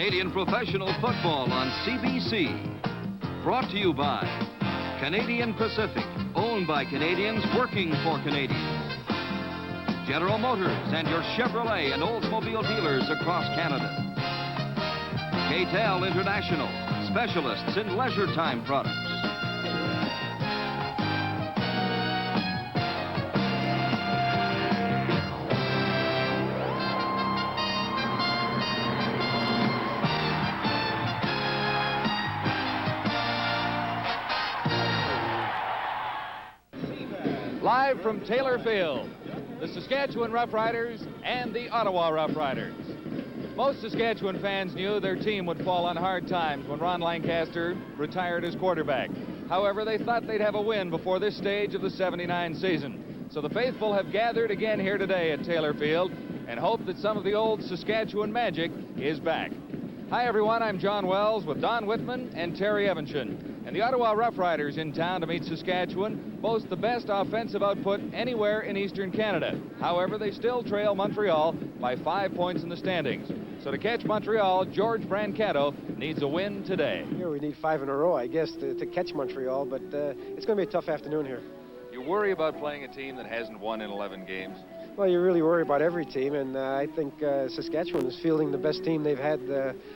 Canadian professional football on CBC. Brought to you by Canadian Pacific, owned by Canadians working for Canadians. General Motors and your Chevrolet and Oldsmobile dealers across Canada. KTEL International, specialists in leisure time products. Live from Taylor Field, the Saskatchewan Roughriders and the Ottawa Roughriders. Most Saskatchewan fans knew their team would fall on hard times when Ron Lancaster retired as quarterback. However, they thought they'd have a win before this stage of the '79 season. So the faithful have gathered again here today at Taylor Field and hope that some of the old Saskatchewan magic is back. Hi, everyone. I'm John Wells with Don Whitman and Terry Evanson. And the Ottawa Roughriders in town to meet Saskatchewan boast the best offensive output anywhere in Eastern Canada. However, they still trail Montreal by 5 points in the standings. So to catch Montreal, George Brancato needs a win today. Here we need 5 in a row, I guess, to catch Montreal, but it's going to be a tough afternoon here. You worry about playing a team that hasn't won in 11 games? Well, you really worry about every team, and I think Saskatchewan is fielding the best team they've had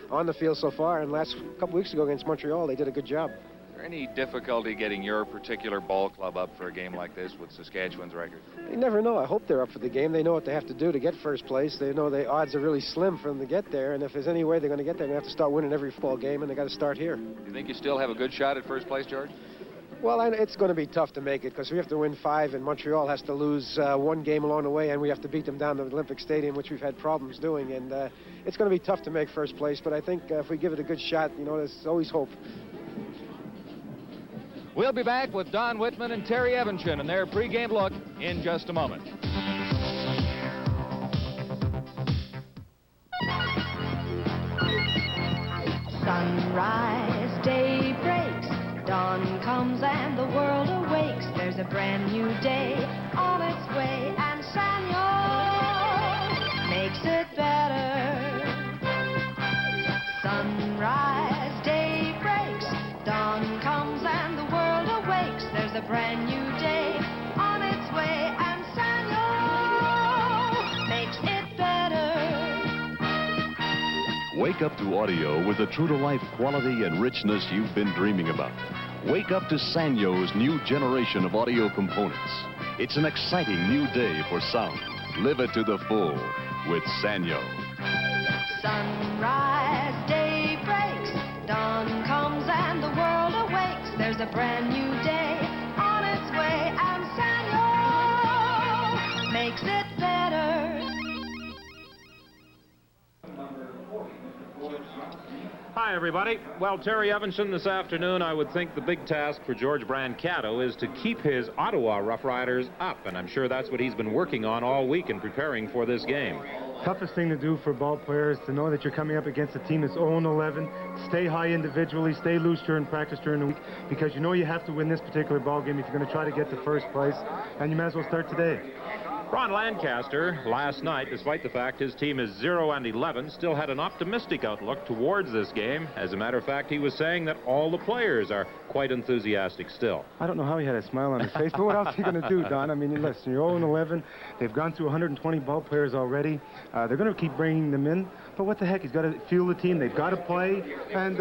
on the field so far. And last couple weeks ago against Montreal, they did a good job. Is there any difficulty getting your particular ball club up for a game like this with Saskatchewan's record? You never know. I hope they're up for the game. They know what they have to do to get first place. They know the odds are really slim for them to get there, and if there's any way they're going to get there, they have to start winning every football game, and they got to start here. Do you think you still have a good shot at first place, George? Well, it's going to be tough to make it because we have to win 5, and Montreal has to lose 1 game along the way, and we have to beat them down to the Olympic Stadium, which we've had problems doing. And it's going to be tough to make first place, but I think if we give it a good shot, you know, there's always hope. We'll be back with Don Whitman and Terry Evanson and their pregame look in just a moment. Sunrise, day breaks, dawn comes and the world awakes. There's a brand new day on its way, and Sanyo makes it better. Sunrise, day breaks, dawn comes and the world awakes. There's a brand new day on its way, and Sanyo makes it better. Wake up to audio with the true-to-life quality and richness you've been dreaming about. Wake up to Sanyo's new generation of audio components. It's an exciting new day for sound. Live it to the full with Sanyo. Sunrise, day breaks, dawn comes and the world awakes. There's a brand new day on its way, and Sanyo makes it better. Hi, everybody. Well, Terry Evanson, this afternoon, I would think the big task for George Brancato is to keep his Ottawa Roughriders up, and I'm sure that's what he's been working on all week in preparing for this game. Toughest thing to do for ball players to know that you're coming up against a team that's 0-11. Stay high individually, stay loose during practice during the week, because you know you have to win this particular ball game if you're going to try to get to first place, and you might as well start today. Ron Lancaster, last night, despite the fact his team is 0-11, still had an optimistic outlook towards this game. As a matter of fact, he was saying that all the players are quite enthusiastic still. I don't know how he had a smile on his face, but what else are you going to do, Don? I mean, listen, you're 0-11. They've gone through 120 ball players already. They're going to keep bringing them in, but what the heck? He's got to feel the team. They've got to play, and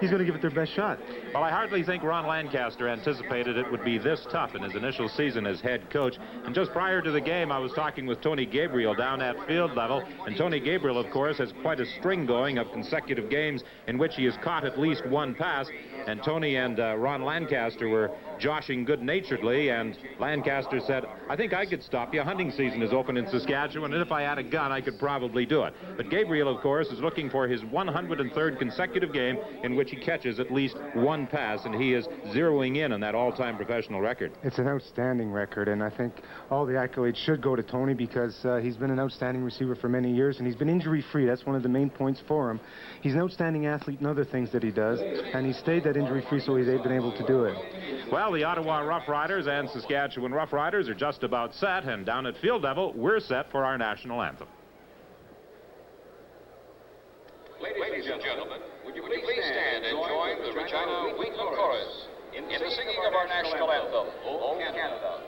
he's going to give it their best shot. Well, I hardly think Ron Lancaster anticipated it would be this tough in his initial season as head coach. And just prior to the game, I was talking with Tony Gabriel down at field level, and Tony Gabriel, of course, has quite a string going of consecutive games in which he has caught at least 1 pass, and Tony and Ron Lancaster were joshing good-naturedly, and Lancaster said, I think I could stop you. Hunting season is open in Saskatchewan, and if I had a gun, I could probably do it. But Gabriel, of course, is looking for his 103rd consecutive game in which he catches at least 1 pass, and he is zeroing in on that all-time professional record. It's an outstanding record, and I think all the accolades should go to Tony because he's been an outstanding receiver for many years, and he's been injury-free. That's one of the main points for him. He's an outstanding athlete in other things that he does, and he stayed that injury-free, so he's been able to do it. Well, the Ottawa Roughriders and Saskatchewan Roughriders are just about set, and down at field level, we're set for our national anthem. Ladies and gentlemen. China Weekly Chorus in the singing of our national anthem, O Canada.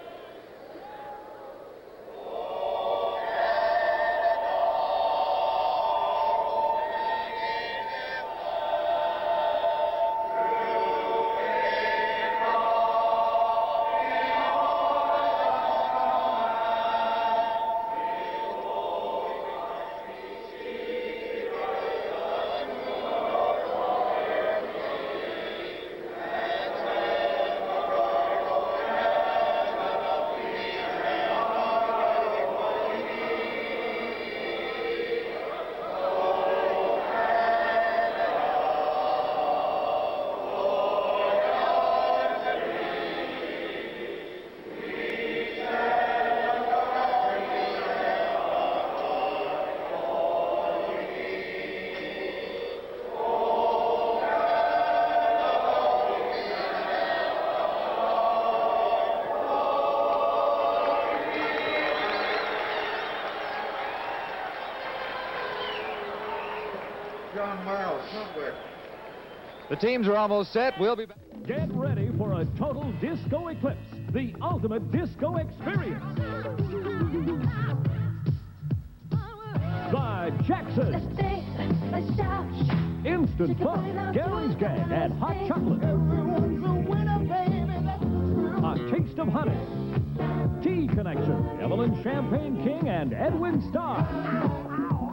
The teams are almost set. We'll be back. Get ready for a total disco eclipse, the ultimate disco experience. The Jacksons, Instant Funk, Gary's Gang, and Hot Chocolate. A Taste of Honey, Tea Connection, Evelyn Champagne King, and Edwin Starr.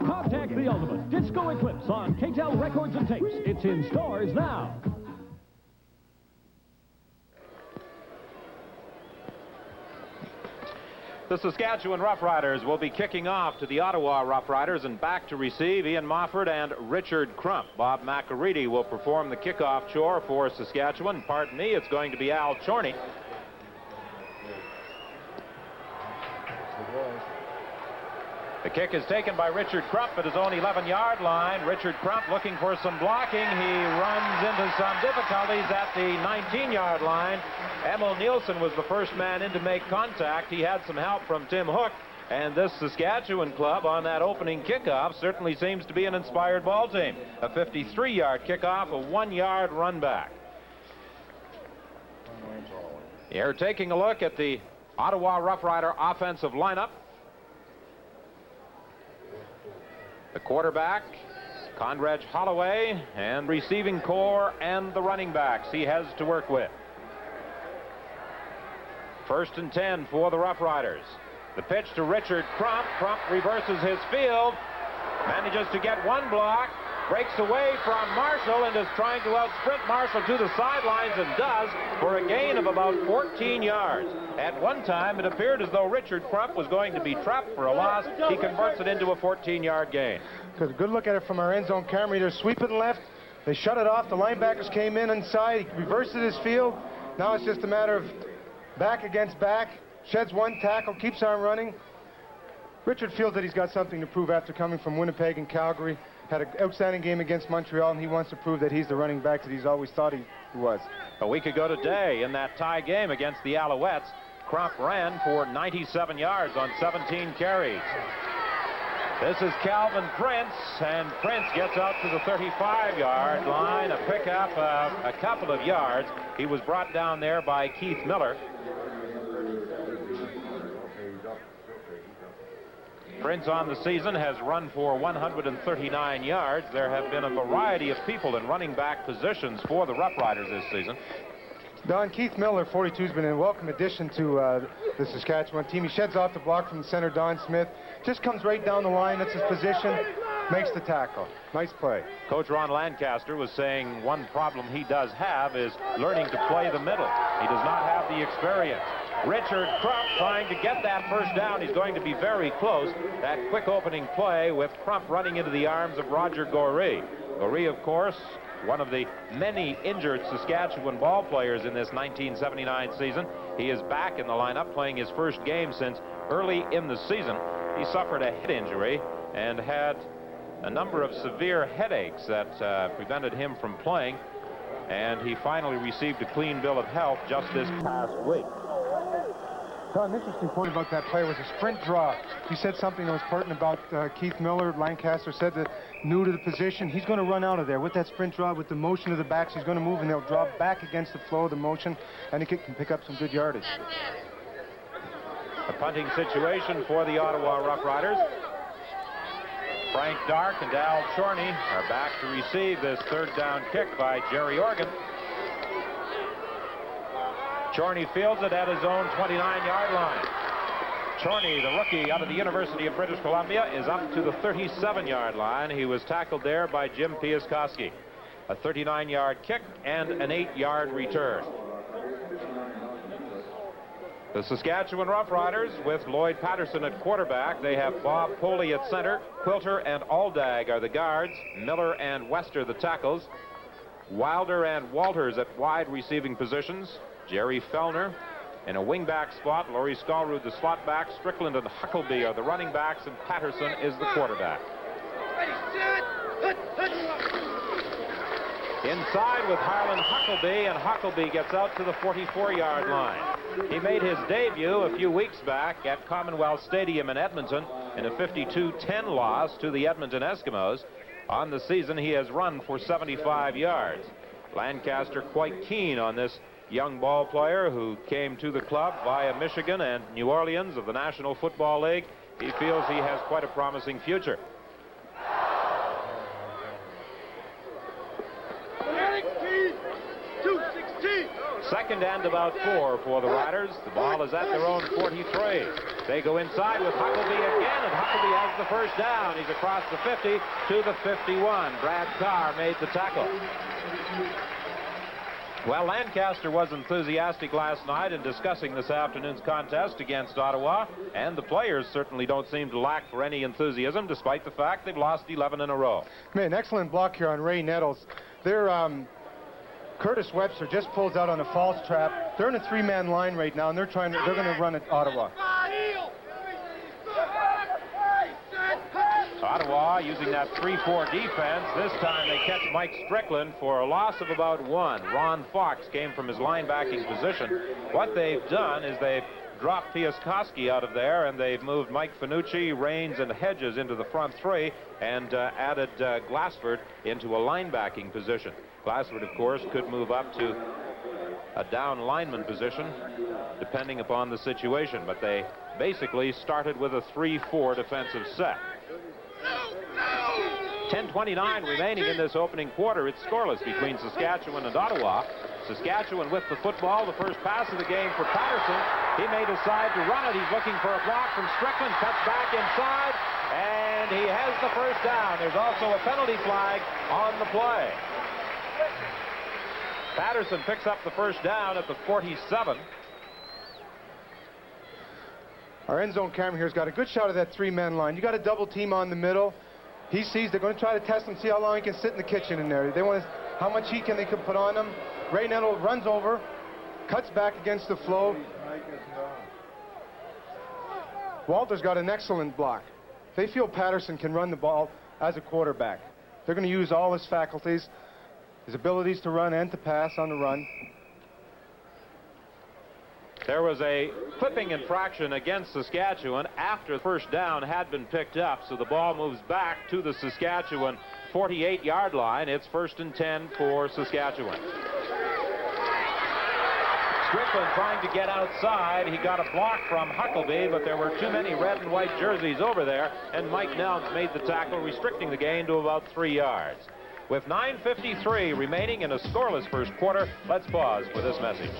Contact the ultimate disco eclipse on KTEL Records and Tapes. It's in stores now. The Saskatchewan Roughriders will be kicking off to the Ottawa Roughriders, and back to receive Ian Mofford and Richard Crump. Bob McAreedy will perform the kickoff chore for Saskatchewan. Pardon me, it's going to be Al Chorney. The kick is taken by Richard Crump at his own 11-yard line. Richard Crump looking for some blocking. He runs into some difficulties at the 19-yard line. Emil Nielsen was the first man in to make contact. He had some help from Tim Hook. And this Saskatchewan club on that opening kickoff certainly seems to be an inspired ball team. A 53-yard kickoff, a 1-yard run back. Here taking a look at the Ottawa Roughrider offensive lineup. The quarterback, Conrad Holloway, and receiving core and the running backs he has to work with. 1st and 10 for the Roughriders. The pitch to Richard Crump. Crump reverses his field, manages to get one block, breaks away from Marshall and is trying to out-sprint Marshall to the sidelines, and does, for a gain of about 14 yards. At one time, it appeared as though Richard Crump was going to be trapped for a loss. He converts it into a 14-yard gain. Good look at it from our end zone camera. They're sweeping left. They shut it off. The linebackers came in inside. He reversed his field. Now it's just a matter of back against back. Sheds one tackle, keeps on running. Richard feels that he's got something to prove after coming from Winnipeg and Calgary. Had an outstanding game against Montreal, and he wants to prove that he's the running back that he's always thought he was. A week ago today, in that tie game against the Alouettes, Crump ran for 97 yards on 17 carries. This is Calvin Prince, and Prince gets out to the 35-yard line, a pickup of a couple of yards. He was brought down there by Keith Miller. Prince on the season has run for 139 yards. There have been a variety of people in running back positions for the Roughriders this season. Don, Keith Miller, 42, has been a welcome addition to the Saskatchewan team. He sheds off the block from the center, Don Smith. Just comes right down the line. That's his position. Makes the tackle. Nice play. Coach Ron Lancaster was saying one problem he does have is learning to play the middle. He does not have the experience. Richard Crump trying to get that first down. He's going to be very close. That quick opening play with Crump running into the arms of Roger Goree. Goree, of course, one of the many injured Saskatchewan ball players in this 1979 season. He is back in the lineup, playing his first game since early in the season. He suffered a head injury and had a number of severe headaches that prevented him from playing, and he finally received a clean bill of health just this past week. An interesting point about that play was a sprint draw. You said something that was pertinent about Keith Miller. Lancaster said that new to the position. He's going to run out of there with that sprint draw, with the motion of the backs. He's going to move, and they'll drop back against the flow of the motion, and he can pick up some good yardage. A punting situation for the Ottawa Roughriders. Frank Dark and Al Chorney are back to receive this third down kick by Jerry Organ. Chorney fields it at his own 29-yard line. Chorney, the rookie out of the University of British Columbia, is up to the 37-yard line. He was tackled there by Jim Piaskowski. A 39-yard kick and an 8-yard return. The Saskatchewan Roughriders with Lloyd Patterson at quarterback. They have Bob Poley at center. Quilter and Aldag are the guards. Miller and Wester the tackles. Wilder and Walters at wide receiving positions. Jerry Fellner in a wingback spot. Laurie Skolrud the slot back. Strickland and Huckleby are the running backs, and Patterson is the quarterback. Inside with Harlan Huckleby, and Huckleby gets out to the 44-yard line. He made his debut a few weeks back at Commonwealth Stadium in Edmonton in a 52-10 loss to the Edmonton Eskimos. On the season, he has run for 75 yards. Lancaster quite keen on this young ball player who came to the club via Michigan and New Orleans of the National Football League. He feels he has quite a promising future. Second and about 4 for the Riders. The ball is at their own 43. They go inside with Huckleby again, and Huckleby has the first down. He's across the 50 to the 51. Brad Carr made the tackle. Well, Lancaster was enthusiastic last night in discussing this afternoon's contest against Ottawa, and the players certainly don't seem to lack for any enthusiasm, despite the fact they've lost 11 in a row. Man, excellent block here on Ray Nettles. Curtis Webster just pulls out on a false trap. They're in a three-man line right now, and they're going to run at Ottawa. Ottawa using that 3-4 defense. This time they catch Mike Strickland for a loss of about 1. Ron Fox came from his linebacking position. What they've done is they've dropped Piaskowski out of there, and they've moved Mike Finucci, Raines, and Hedges into the front three, and added Glassford into a linebacking position. Glassford, of course, could move up to a down lineman position, depending upon the situation, but they basically started with a 3-4 defensive set. 10:29 remaining in this opening quarter. It's scoreless between Saskatchewan and Ottawa. Saskatchewan with the football. The first pass of the game for Patterson. He may decide to run it. He's looking for a block from Strickland. Cuts back inside, and he has the first down. There's also a penalty flag on the play. Patterson picks up the first down at the 47. Our end zone camera here has got a good shot of that three-man line. You got a double team on the middle. He sees they're going to try to test him, see how long he can sit in the kitchen in there. They want to, how much heat they can put on him. Ray Nettle runs over, cuts back against the flow. Walter's got an excellent block. They feel Patterson can run the ball as a quarterback. They're going to use all his faculties, his abilities to run and to pass on the run. There was a clipping infraction against Saskatchewan after the first down had been picked up, so the ball moves back to the Saskatchewan 48-yard line. It's 1st and 10 for Saskatchewan. Strickland trying to get outside. He got a block from Huckleby, but there were too many red and white jerseys over there, and Mike Nelms made the tackle, restricting the gain to about 3 yards. With 9:53 remaining in a scoreless first quarter, let's pause for this message.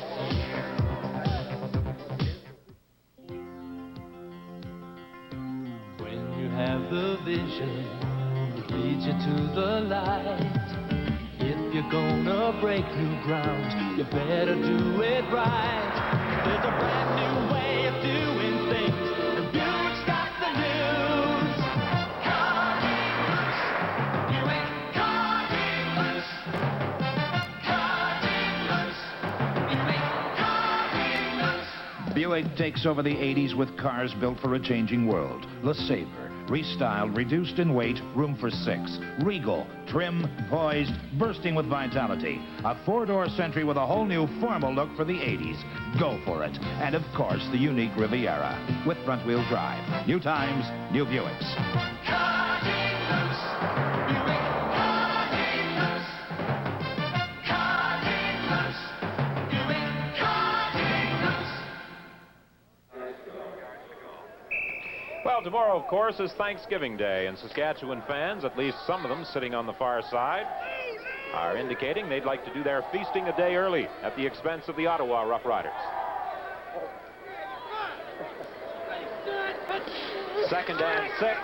Have the vision that leads you to the light. If you're gonna break new ground, you better do it right. There's a brand new way of doing things, and Buick's got the news. Car dealers, Buick car dealers. Car dealers, Buick car dealers. Buick takes over the 80s with cars built for a changing world. LeSabre, Restyled, reduced in weight, room for 6. Regal, trim, poised, bursting with vitality. A 4-door Century with a whole new formal look for the 80s. Go for it. And of course, the unique Riviera with front-wheel drive. New times, new Buicks. Cutting loose. Buick, cutting loose. Cutting loose. Buick, cutting loose. Well, tomorrow, of course, is Thanksgiving Day, and Saskatchewan fans, at least some of them sitting on the far side, are indicating they'd like to do their feasting a day early at the expense of the Ottawa Roughriders. Second and 6.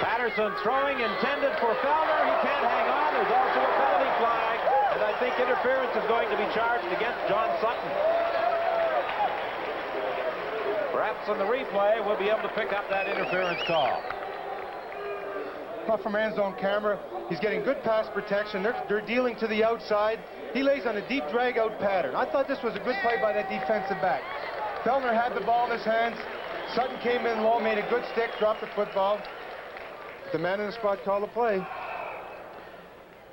Patterson throwing, intended for Fellner. He can't hang on. There's also a penalty flag, and I think interference is going to be charged against John Sutton. Perhaps on the replay, we'll be able to pick up that interference call. Well, from end zone camera, he's getting good pass protection. They're dealing to the outside. He lays on a deep drag-out pattern. I thought this was a good play by that defensive back. Fellner had the ball in his hands. Sutton came in low, made a good stick, dropped the football. The man in the spot called the play.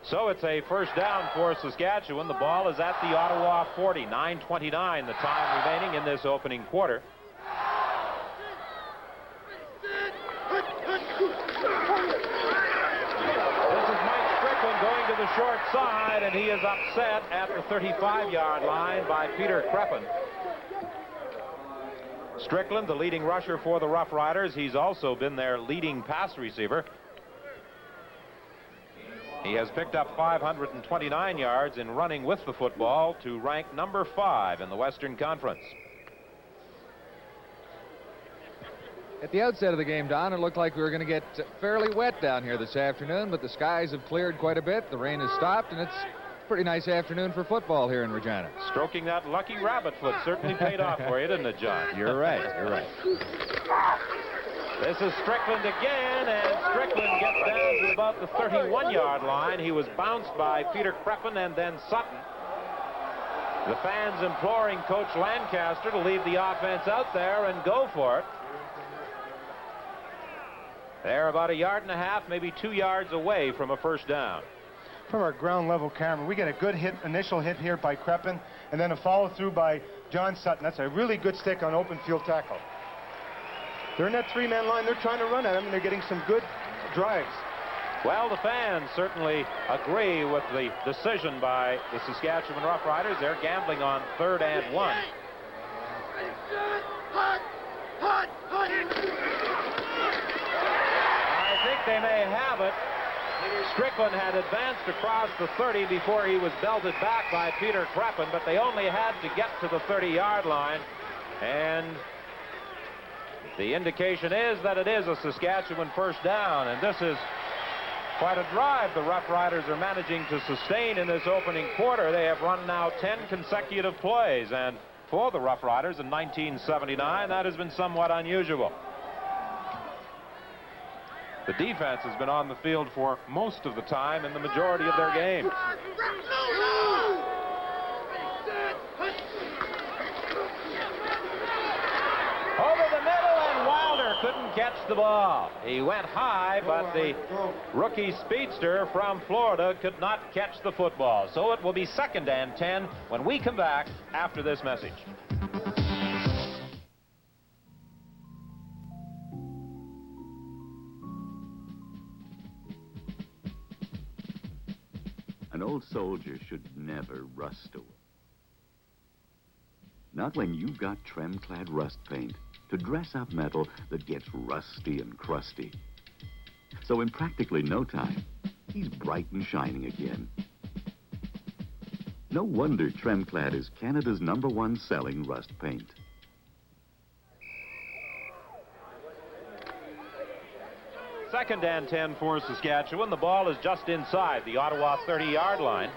So it's a first down for Saskatchewan. The ball is at the Ottawa 40. 9:29 the time remaining in this opening quarter. Going to the short side, and he is upset at the 35-yard line by Peter Kreppen. Strickland, the leading rusher for the Roughriders. He's also been their leading pass receiver. He has picked up 529 yards in running with the football to rank number 5 in the Western Conference. At the outset of the game, Don, it looked like we were going to get fairly wet down here this afternoon, but the skies have cleared quite a bit. The rain has stopped, and it's a pretty nice afternoon for football here in Regina. Stroking that lucky rabbit foot certainly paid off for you, didn't it, John? You're right. You're right. This is Strickland again, and Strickland gets down to about the 31-yard line. He was bounced by Peter Kreppen and then Sutton. The fans imploring Coach Lancaster to leave the offense out there and go for it. They're about 1.5 yards, maybe 2 yards away from a first down. From our ground level camera, we get a good hit, initial hit here by Kreppen, and then a follow through by John Sutton. That's a really good stick on open field tackle. They're in that 3-man line. They're trying to run at him, and they're getting some good drives. Well, the fans certainly agree with the decision by the Saskatchewan Roughriders. They're gambling on 3rd and 1. I think they may have it. Strickland had advanced across the 30 before he was belted back by Peter Kreppen, but they only had to get to the 30-yard line, and the indication is that it is a Saskatchewan first down, and this is quite a drive the Roughriders are managing to sustain in this opening quarter. They have run now 10 consecutive plays, and for the Roughriders in 1979, that has been somewhat unusual. The defense has been on the field for most of the time in the majority of their games. Over the middle, and Wilder couldn't catch the ball. He went high, but the rookie speedster from Florida could not catch the football. So it will be 2nd and 10 when we come back after this message. An old soldier should never rust away. Not when you've got Tremclad rust paint to dress up metal that gets rusty and crusty. So in practically no time, he's bright and shining again. No wonder Tremclad is Canada's #1 selling rust paint. Second and 10 for Saskatchewan. The ball is just inside the Ottawa 30-yard line.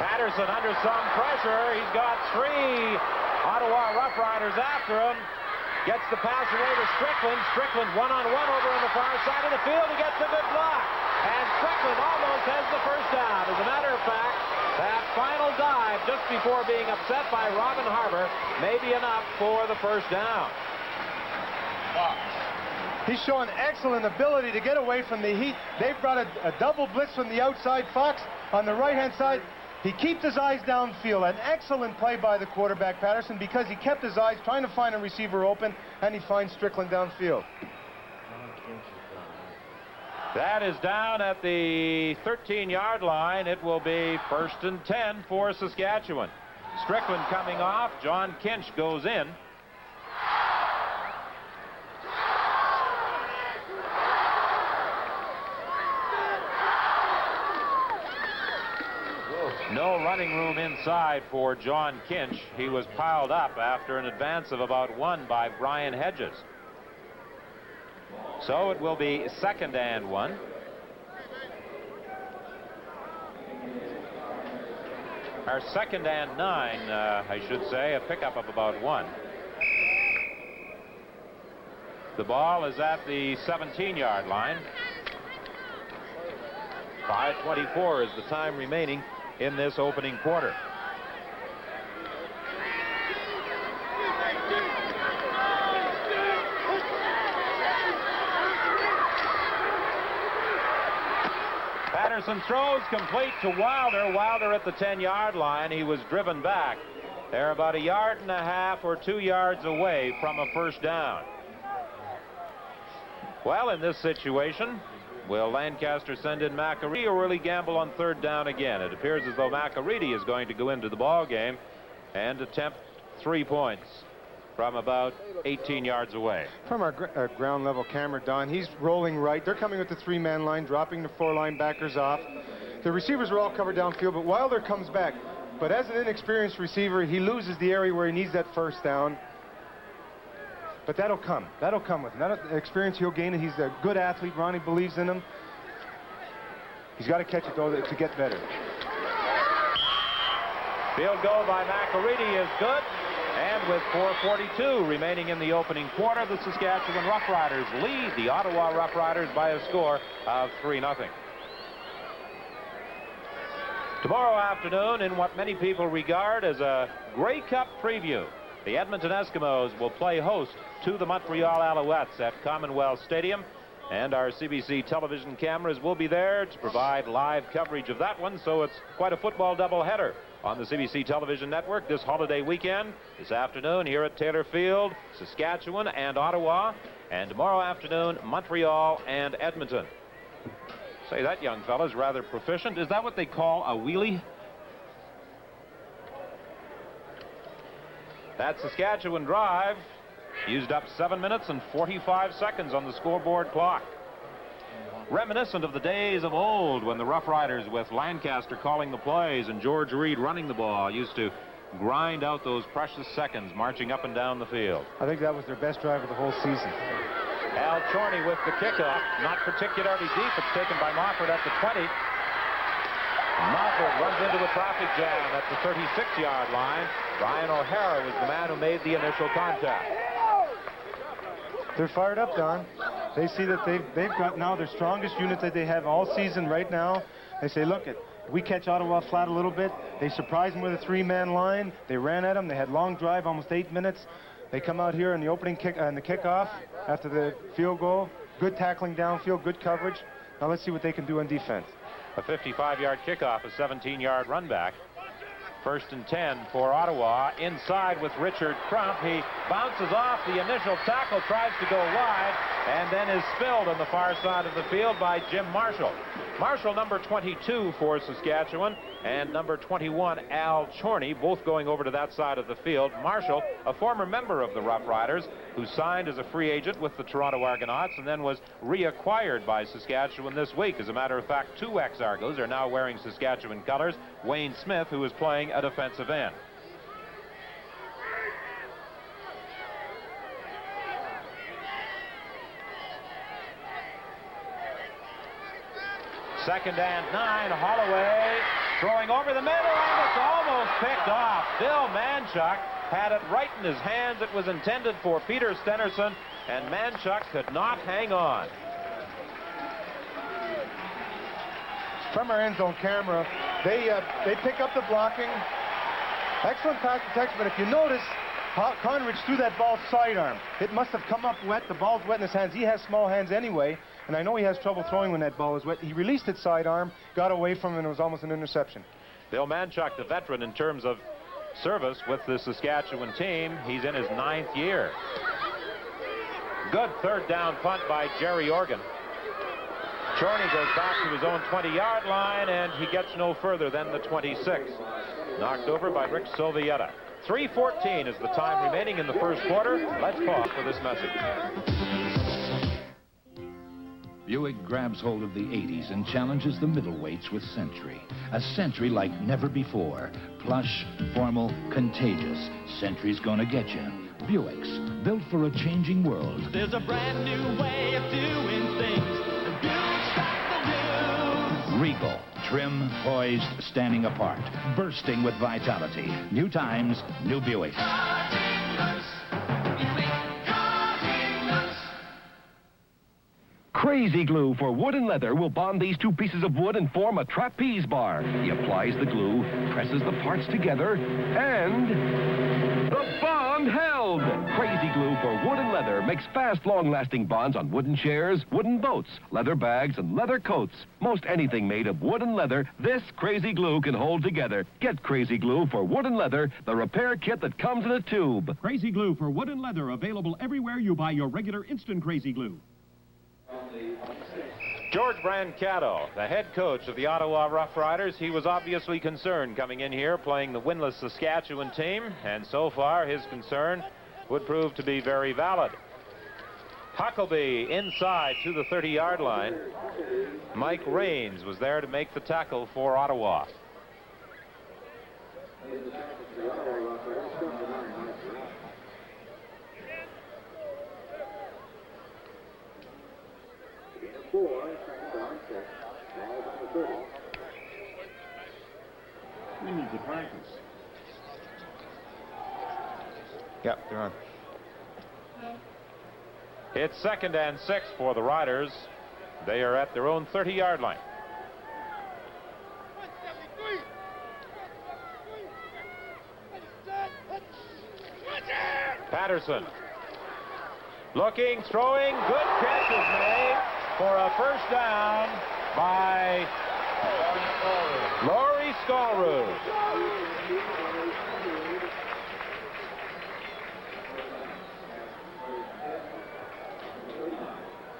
Patterson under some pressure. He's got 3 Ottawa Roughriders after him. Gets the pass away to Strickland. Strickland one-on-one over on the far side of the field. He gets a good block. And Strickland almost has the first down. As a matter of fact, final dive just before being upset by Robin Harbour may be enough for the first down. He's showing excellent ability to get away from the heat. They've brought a double blitz from the outside. Fox on the right-hand side. He keeps his eyes downfield. An excellent play by the quarterback, Patterson, because he kept his eyes trying to find a receiver open, and he finds Strickland downfield. That is down at the 13-yard line. It will be 1st and 10 for Saskatchewan. Strickland coming off. John Kinch goes in. No running room inside for John Kinch. He was piled up after an advance of about 1 by Brian Hedges. So it will be 2nd and 1. Our 2nd and 9, I should say, a pickup of about 1. The ball is at the 17-yard line. 5:24 is the time remaining in this opening quarter. Patterson throws complete to Wilder. Wilder at the 10-yard line. He was driven back. They're about 1.5 yards or 2 yards away from a first down. Well, in this situation, will Lancaster send in McAreedy or will he gamble on 3rd down again? It appears as though McAreedy is going to go into the ball game and attempt 3 points from about 18 yards away. From our ground level camera, Don, he's rolling right. They're coming with the 3-man line, dropping the 4 linebackers off. The receivers are all covered downfield, but Wilder comes back. But as an inexperienced receiver, he loses the area where he needs that first down. But that'll come. That'll come with him. That experience he'll gain. He's a good athlete. Ronnie believes in him. He's got to catch it, though, to get better. Field goal by McAreedy is good. And with 4:42 remaining in the opening quarter, the Saskatchewan Roughriders lead the Ottawa Roughriders by a score of 3-0. Tomorrow afternoon, in what many people regard as a Grey Cup preview, the Edmonton Eskimos will play host to the Montreal Alouettes at Commonwealth Stadium, and our CBC television cameras will be there to provide live coverage of that one, so it's quite a football doubleheader on the CBC television network this holiday weekend. This afternoon here at Taylor Field, Saskatchewan and Ottawa, and tomorrow afternoon, Montreal and Edmonton. Say, that young fella's rather proficient. Is that what they call a wheelie? That Saskatchewan drive used up 7 minutes and 45 seconds on the scoreboard clock. Reminiscent of the days of old when the Roughriders, with Lancaster calling the plays and George Reed running the ball, used to grind out those precious seconds marching up and down the field. I think that was their best drive of the whole season. Al Chorney with the kickoff, not particularly deep. It's taken by Mofford at the 20. Mofford runs into a traffic jam at the 36-yard line. Brian O'Hara was the man who made the initial contact. They're fired up, Don. They see that they've got now their strongest unit that they have all season right now. They say, look, we catch Ottawa flat a little bit. They surprised them with a 3-man line. They ran at them. They had long drive, almost 8 minutes. They come out here in the opening kick and the kickoff after the field goal. Good tackling downfield, good coverage. Now let's see what they can do on defense. A 55-yard kickoff, a 17-yard run back. 1st and 10 for Ottawa. Inside with Richard Crump. He bounces off the initial tackle, tries to go wide, and then is spilled on the far side of the field by Jim Marshall. Marshall, number 22 for Saskatchewan, and number 21, Al Chorney, both going over to that side of the field. Marshall, a former member of the Roughriders, who signed as a free agent with the Toronto Argonauts and then was reacquired by Saskatchewan this week. As a matter of fact, 2 ex-Argos are now wearing Saskatchewan colors. Wayne Smith, who is playing a defensive end. Second and 9, Holloway throwing over the middle, and it's almost picked off. Bill Manchuk had it right in his hands. It was intended for Peter Stenerson, and Manchuk could not hang on. from our end zone camera. They pick up the blocking. Excellent pass protection, but if you notice, Conridge threw that ball sidearm. It must have come up wet. The ball's wet in his hands. He has small hands anyway, and I know he has trouble throwing when that ball is wet. He released it sidearm, got away from it, and it was almost an interception. Bill Manchuk, the veteran in terms of service with the Saskatchewan team. He's in his 9th year. Good third down punt by Jerry Organ. Chorney goes back to his own 20-yard line, and he gets no further than the 26. Knocked over by Rick Sovieta. 3:14 is the time remaining in the first quarter. Let's pause for this message. Buick grabs hold of the 80s and challenges the middleweights with Century. A Century like never before. Plush, formal, contagious. Century's gonna get you. Buicks, built for a changing world. There's a brand new way of doing things. The Buick's got the news. Regal, trim, poised, standing apart, bursting with vitality. New times, new Buicks. Crazy glue for wood and leather will bond these two pieces of wood and form a trapeze bar. He applies the glue, presses the parts together, and the bond held. Crazy glue for wood and leather makes fast, long-lasting bonds on wooden chairs, wooden boats, leather bags, and leather coats. Most anything made of wood and leather, this Crazy glue can hold together. Get Crazy glue for wood and leather, the repair kit that comes in a tube. Crazy glue for wood and leather, available everywhere you buy your regular instant Crazy glue. George Brancato, the head coach of the Ottawa Roughriders, he was obviously concerned coming in here playing the winless Saskatchewan team, and so far his concern would prove to be very valid. Huckleby inside to the 30-yard line. Mike Raines was there to make the tackle for Ottawa. We need to practice. Yep, they're on. It's 2nd and 6 for the Riders. They are at their own 30-yard line. Patterson looking, throwing, good catch is made for a first down by Laurie Stallrood.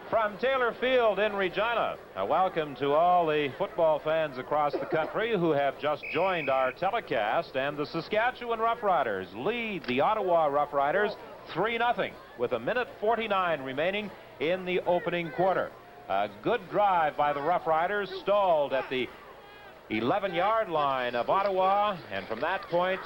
From Taylor Field in Regina, a welcome to all the football fans across the country who have just joined our telecast. And the Saskatchewan Roughriders lead the Ottawa Roughriders 3-0 with 1:49 remaining in the opening quarter. A good drive by the Roughriders, stalled at the 11-yard line of Ottawa, and from that point,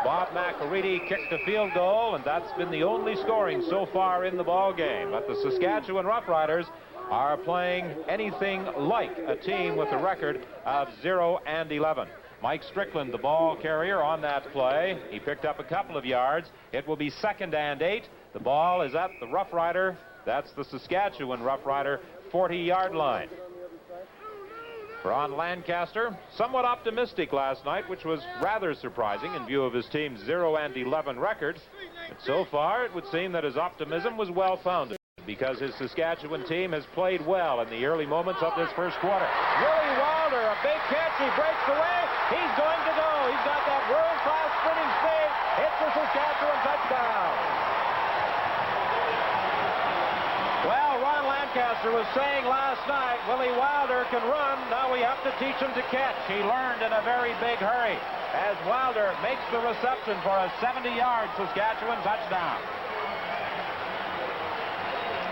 Bob McEready kicked a field goal, and that's been the only scoring so far in the ball game. But the Saskatchewan Roughriders are playing anything like a team with a record of 0-11. Mike Strickland, the ball carrier on that play. He picked up a couple of yards. It will be 2nd and 8. The ball is at the Roughrider, that's the Saskatchewan Roughrider, 40-yard line. Ron Lancaster, somewhat optimistic last night, which was rather surprising in view of his team's 0-11 record. But so far, it would seem that his optimism was well-founded because his Saskatchewan team has played well in the early moments of this first quarter. Willie Wilder, a big catch. He breaks away. He's going to go. He's got that world-class sprinting speed. It's a Saskatchewan touchdown. Well, Ron Lancaster was saying last night, Willie Wilder can run. Now we have to teach him to catch. He learned in a very big hurry as Wilder makes the reception for a 70-yard Saskatchewan touchdown.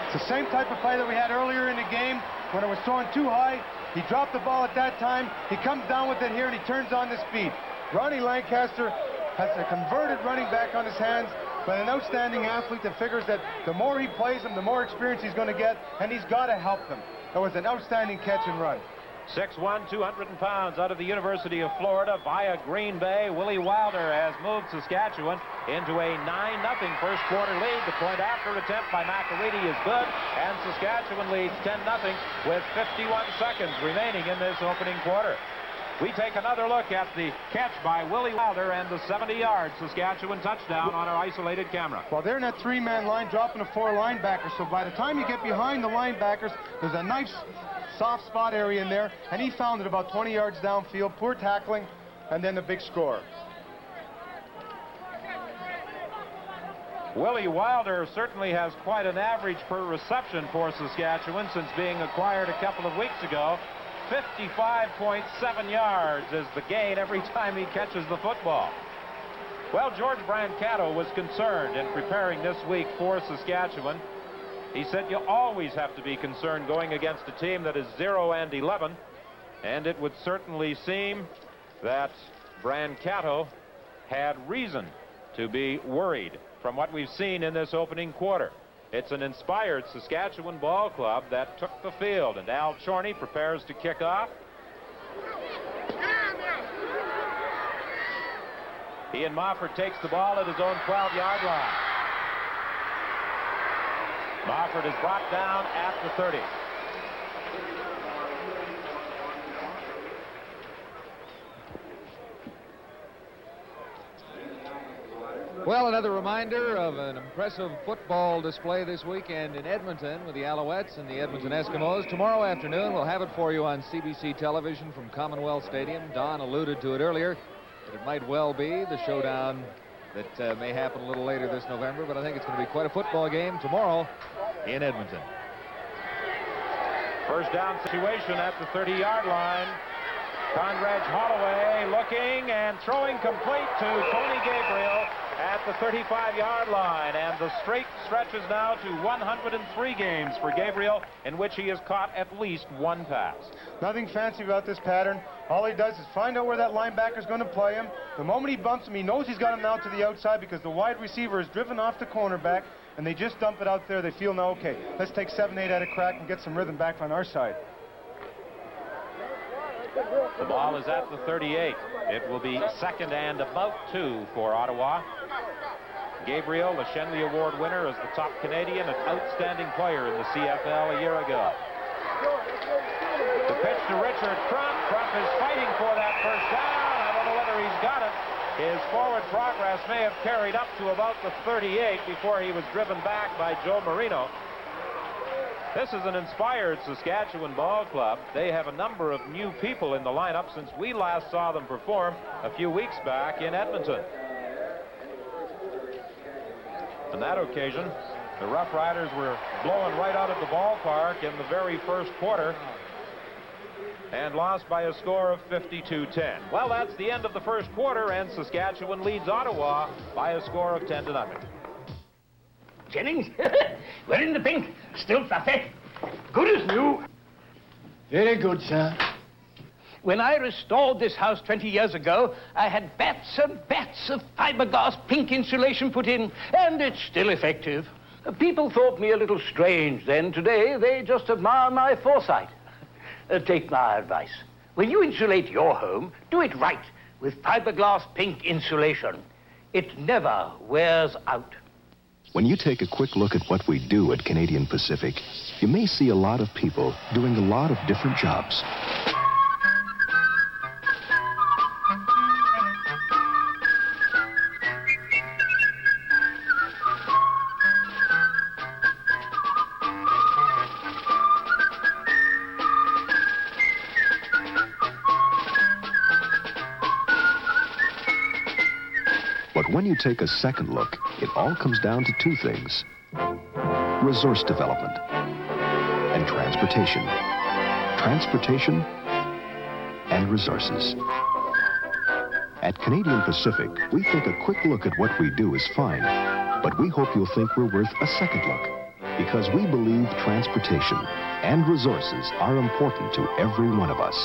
It's the same type of play that we had earlier in the game when it was thrown too high. He dropped the ball at that time. He comes down with it here, and he turns on the speed. Ronnie Lancaster has a converted running back on his hands, but an outstanding athlete that figures that the more he plays him, the more experience he's going to get, and he's got to help them. That was an outstanding catch and run. 6'1", 200 pounds, out of the University of Florida via Green Bay. Willie Wilder has moved Saskatchewan into a 9-0 first quarter lead. The point after attempt by McAreedy is good, and Saskatchewan leads 10-0 with 51 seconds remaining in this opening quarter. We take another look at the catch by Willie Wilder and the 70-yard Saskatchewan touchdown on our isolated camera. Well, they're in that three-man line, dropping the 4 linebackers, so by the time you get behind the linebackers, there's a nice soft spot area in there, and he found it about 20 yards downfield. Poor tackling, and then the big score. Willie Wilder certainly has quite an average per reception for Saskatchewan since being acquired a couple of weeks ago. 55.7 yards is the gain every time he catches the football. Well, George Brancato was concerned in preparing this week for Saskatchewan. He said you always have to be concerned going against a team that is 0-11, and it would certainly seem that Brancato had reason to be worried from what we've seen in this opening quarter. It's an inspired Saskatchewan ball club that took the field, and Al Chorney prepares to kick off. Ian Mofford takes the ball at his own 12-yard line. Mofford is brought down at the 30. Well, another reminder of an impressive football display this weekend in Edmonton with the Alouettes and the Edmonton Eskimos. Tomorrow afternoon, we'll have it for you on CBC television from Commonwealth Stadium. Don alluded to it earlier, but it might well be the showdown that may happen a little later this November, but I think it's going to be quite a football game tomorrow in Edmonton. First down situation at the 30-yard line. Conrad Holloway looking and throwing complete to Tony Gabriel at the 35-yard line, and the streak stretches now to 103 games for Gabriel in which he has caught at least one pass. Nothing fancy about this pattern. All he does is find out where that linebacker is going to play him. The moment he bumps him, he knows he's got him now to the outside because the wide receiver is driven off the cornerback, and they just dump it out there. They feel now, okay, let's take 7-8 at a crack and get some rhythm back on our side. The ball is at the 38. It will be second and about 2 for Ottawa. Gabriel, the Shenley Award winner, is the top Canadian and outstanding player in the CFL a year ago. The pitch to Richard Crump. Crump is fighting for that first down. I don't know whether he's got it. His forward progress may have carried up to about the 38 before he was driven back by Joe Marino. This is an inspired Saskatchewan ball club. They have a number of new people in the lineup since we last saw them perform a few weeks back in Edmonton. On that occasion, the Roughriders were blowing right out of the ballpark in the very first quarter and lost by a score of 52-10. Well, that's the end of the first quarter, and Saskatchewan leads Ottawa by a score of 10-0. Jennings, we're in the pink. Still fluffy. Good as new. Very good, sir. When I restored this house 20 years ago, I had bats and bats of fiberglass pink insulation put in, and it's still effective. People thought me a little strange then. Today, they just admire my foresight. Take my advice. When you insulate your home, do it right with fiberglass pink insulation. It never wears out. When you take a quick look at what we do at Canadian Pacific, you may see a lot of people doing a lot of different jobs. But when you take a second look, it all comes down to two things: resource development and transportation. Transportation and resources. At Canadian Pacific, we think a quick look at what we do is fine, but we hope you'll think we're worth a second look, because we believe transportation and resources are important to every one of us.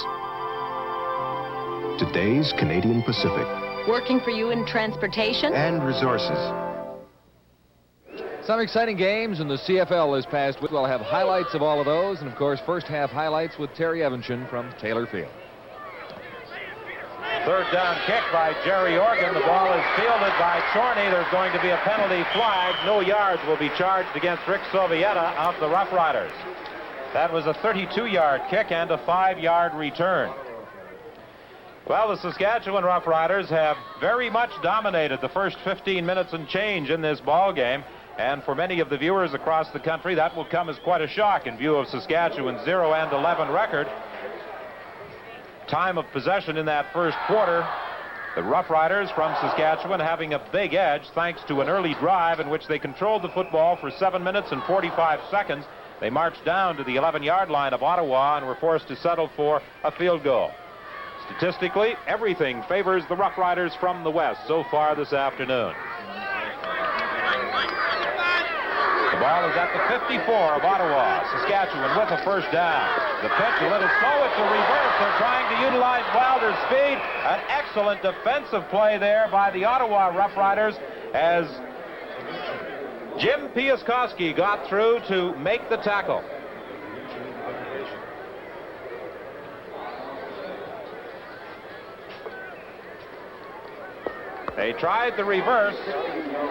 Today's Canadian Pacific. Working for you in transportation and resources. Some exciting games in the CFL this past week. We'll have highlights of all of those, and of course, first half highlights with Terry Evanson from Taylor Field. Third down kick by Jerry Organ. The ball is fielded by Chorney. There's going to be a penalty flag. No yards will be charged against Rick Sovieta of the Roughriders. That was a 32-yard kick and a 5-yard return. Well, the Saskatchewan Roughriders have very much dominated the first 15 minutes and change in this ball game. And for many of the viewers across the country, that will come as quite a shock in view of Saskatchewan's 0-11 record. Time of possession in that first quarter, the Roughriders from Saskatchewan having a big edge thanks to an early drive in which they controlled the football for 7 minutes and 45 seconds. They marched down to the 11-yard line of Ottawa and were forced to settle for a field goal. Statistically, everything favors the Roughriders from the west so far this afternoon. The ball is at the 54 of Ottawa. Saskatchewan with a first down. The pitch a little slow. It's a reverse. They're trying to utilize Wilder's speed. An excellent defensive play there by the Ottawa Roughriders as Jim Piaskowski got through to make the tackle. They tried the reverse,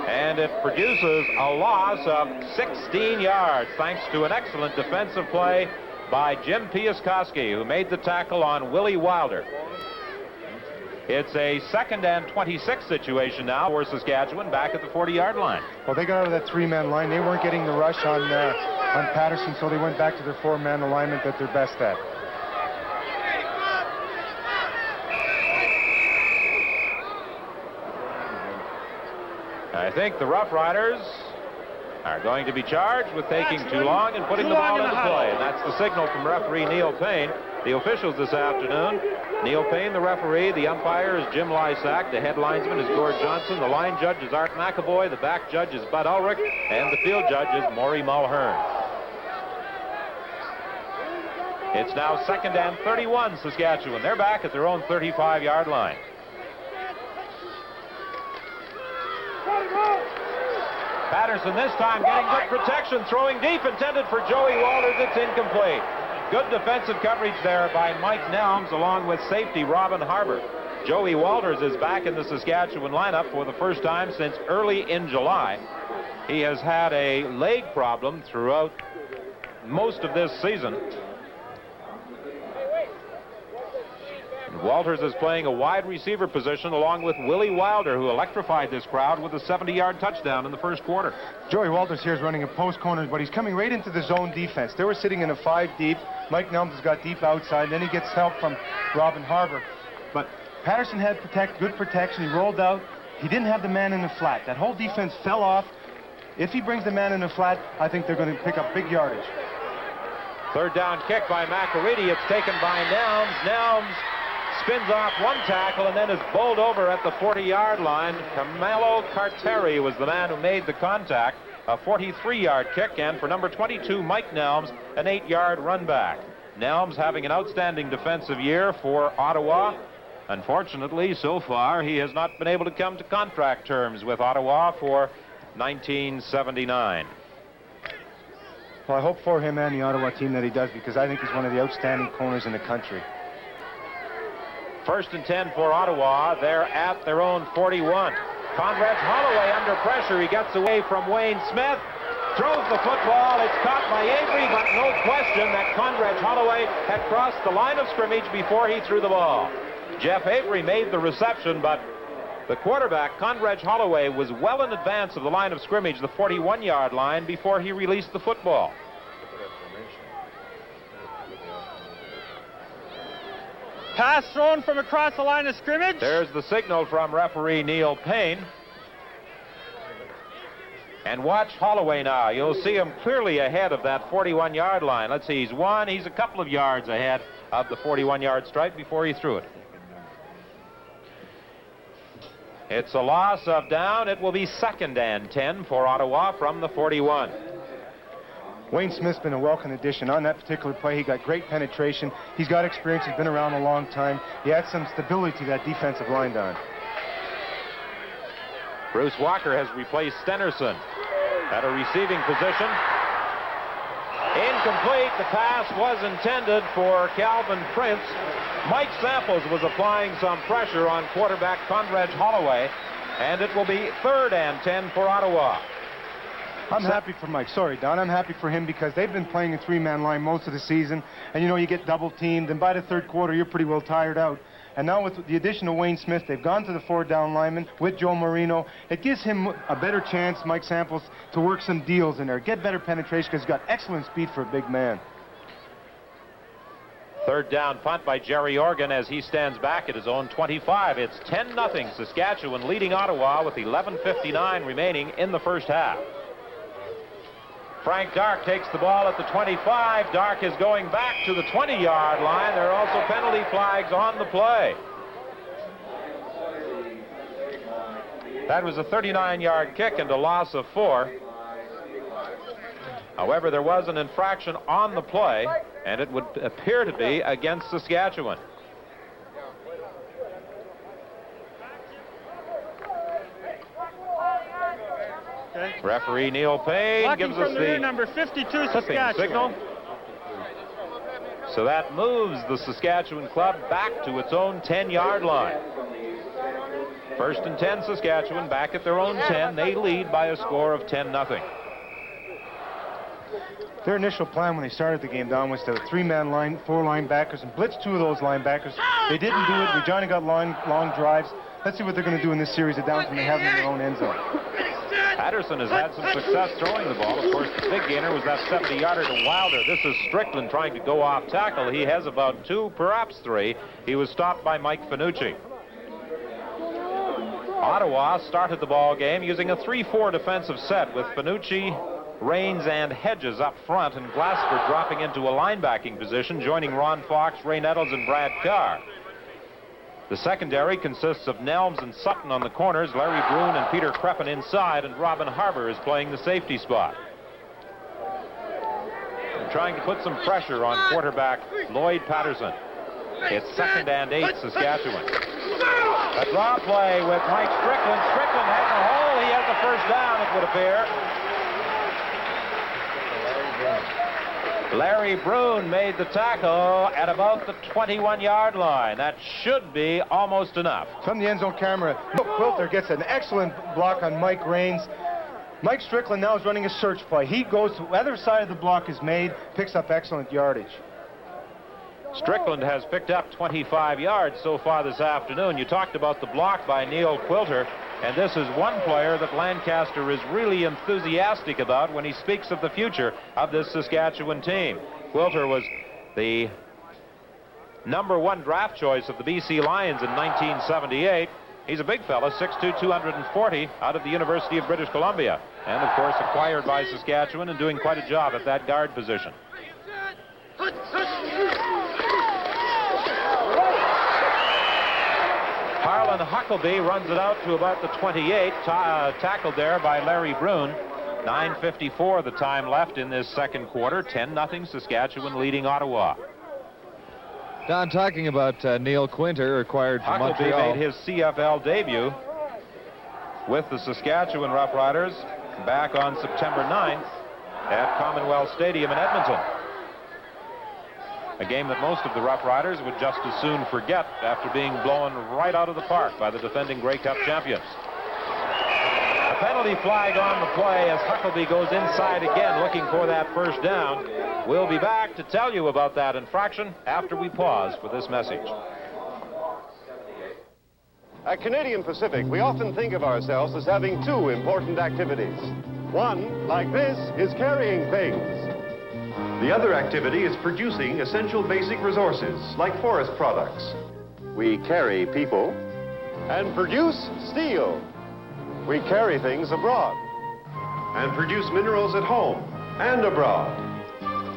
and it produces a loss of 16 yards, thanks to an excellent defensive play by Jim Piaskowski, who made the tackle on Willie Wilder. It's a 2nd and 26 situation now for Saskatchewan back at the 40-yard line. Well, they got out of that 3-man line. They weren't getting the rush on Patterson, so they went back to their 4-man alignment that they're best at. I think the Roughriders are going to be charged with taking too long and putting the ball into play. And that's the signal from referee Neil Payne. The officials this afternoon, Neil Payne, the referee. The umpire is Jim Lysack. The head linesman is Gord Johnson. The line judge is Art McAvoy. The back judge is Bud Ulrich. And the field judge is Maury Mulhern. It's now 2nd and 31, Saskatchewan. They're back at their own 35-yard line. Patterson this time getting good protection, throwing deep, intended for Joey Walters. It's incomplete. Good defensive coverage there by Mike Nelms along with safety Robin Harbour. Joey Walters is back in the Saskatchewan lineup for the first time since early in July. He has had a leg problem throughout most of this season. Walters is playing a wide receiver position along with Willie Wilder, who electrified this crowd with a 70-yard touchdown in the first quarter. Joey Walters here is running a post corner, but he's coming right into the zone defense. They were sitting in a 5 deep. Mike Nelms has got deep outside, and then he gets help from Robin Harbour. But Patterson had good protection. He rolled out. He didn't have the man in the flat. That whole defense fell off. If he brings the man in the flat, I think they're going to pick up big yardage. Third down kick by McAreedy. It's taken by Nelms. Nelms spins off one tackle and then is bowled over at the 40-yard line. Camelo Carteri was the man who made the contact. A 43-yard kick, and for number 22, Mike Nelms, an 8-yard run back. Nelms having an outstanding defensive year for Ottawa. Unfortunately, so far, he has not been able to come to contract terms with Ottawa for 1979. Well, I hope for him and the Ottawa team that he does, because I think he's one of the outstanding corners in the country. 1st and 10 for Ottawa. They're at their own 41. Conrad Holloway under pressure. He gets away from Wayne Smith. Throws the football. It's caught by Avery, but no question that Conrad Holloway had crossed the line of scrimmage before he threw the ball. Jeff Avery made the reception, but the quarterback, Conrad Holloway, was well in advance of the line of scrimmage, the 41-yard line, before he released the football. Pass thrown from across the line of scrimmage. There's the signal from referee Neil Payne. And watch Holloway now. You'll see him clearly ahead of that 41-yard line. Let's see, he's a couple of yards ahead of the 41-yard stripe before he threw it. It's a loss of down. It will be 2nd and 10 for Ottawa from the 41. Wayne Smith's been a welcome addition on that particular play. He got great penetration. He's got experience. He's been around a long time. He adds some stability to that defensive line, Don. Bruce Walker has replaced Stenerson. at a receiving position. Incomplete. The pass was intended for Calvin Prince. Mike Samples was applying some pressure on quarterback Conrad Holloway, and it will be 3rd and 10 for Ottawa. I'm happy for Mike. Sorry, Don. I'm happy for him because they've been playing a 3-man line most of the season. And, you know, you get double-teamed, and by the 3rd quarter, you're pretty well tired out. And now with the addition of Wayne Smith, they've gone to the 4-down lineman with Joe Marino. It gives him a better chance, Mike Samples, to work some deals in there, get better penetration because he's got excellent speed for a big man. 3rd down punt by Jerry Organ as he stands back at his own 25. It's 10-0 Saskatchewan leading Ottawa with 11:59 remaining in the first half. Frank Dark takes the ball at the 25. Dark is going back to the 20-yard line. There are also penalty flags on the play. That was a 39-yard kick and a loss of 4. However, there was an infraction on the play, and it would appear to be against Saskatchewan. Okay. Referee Neil Payne Blocking gives us from the rear, the number 52, clipping Saskatchewan. signal. So that moves the Saskatchewan club back to its own 10-yard line. 1st and 10 Saskatchewan back at their own 10. They lead by a score of 10-0. Their initial plan when they started the game, Don, was to 3-man line, 4 linebackers, and blitz 2 of those linebackers. They didn't do it. Johnny got long drives. Let's see what they're going to do in this series of downs when they have them in their own end zone. Patterson has had some success throwing the ball. Of course, the big gainer was that 70-yarder to Wilder. This is Strickland trying to go off tackle. He has about 2, perhaps 3. He was stopped by Mike Finucci. Ottawa started the ball game using a 3-4 defensive set with Finucci, Raines, and Hedges up front, and Glassford dropping into a linebacking position, joining Ron Fox, Ray Nettles, and Brad Carr. The secondary consists of Nelms and Sutton on the corners, Larry Brune and Peter Kreppen inside, and Robin Harbour is playing the safety spot. They're trying to put some pressure on quarterback Lloyd Patterson. It's 2nd and 8 Saskatchewan. A draw play with Mike Strickland. Strickland has a hole. He has the 1st down, it would appear. Larry Brune made the tackle at about the 21-yard line. That should be almost enough. From the end zone camera, Quilter gets an excellent block on Mike Raines. Mike Strickland now is running a search play. He goes to the other side of the block is made, picks up excellent yardage. Strickland has picked up 25 yards so far this afternoon. You talked about the block by Neil Quilter, and this is one player that Lancaster is really enthusiastic about when he speaks of the future of this Saskatchewan team. Quilter was the #1 draft choice of the BC Lions in 1978. He's a big fella, 6'2", 240, out of the University of British Columbia, and of course acquired by Saskatchewan and doing quite a job at that guard position. Harlan Huckleby runs it out to about the 28, tackled there by Larry Brune. 9:54 the time left in this 2nd quarter. 10-0 Saskatchewan leading Ottawa. Don, talking about Neil Quinter, acquired from Huckleby Montreal. made his CFL debut with the Saskatchewan Roughriders back on September 9th at Commonwealth Stadium in Edmonton. A game that most of the Roughriders would just as soon forget after being blown right out of the park by the defending Grey Cup champions. A penalty flag on the play as Huckleby goes inside again looking for that 1st down. We'll be back to tell you about that infraction after we pause for this message. At Canadian Pacific, we often think of ourselves as having 2 important activities. One, like this, is carrying things. The other activity is producing essential basic resources, like forest products. We carry people and produce steel. We carry things abroad. And produce minerals at home and abroad.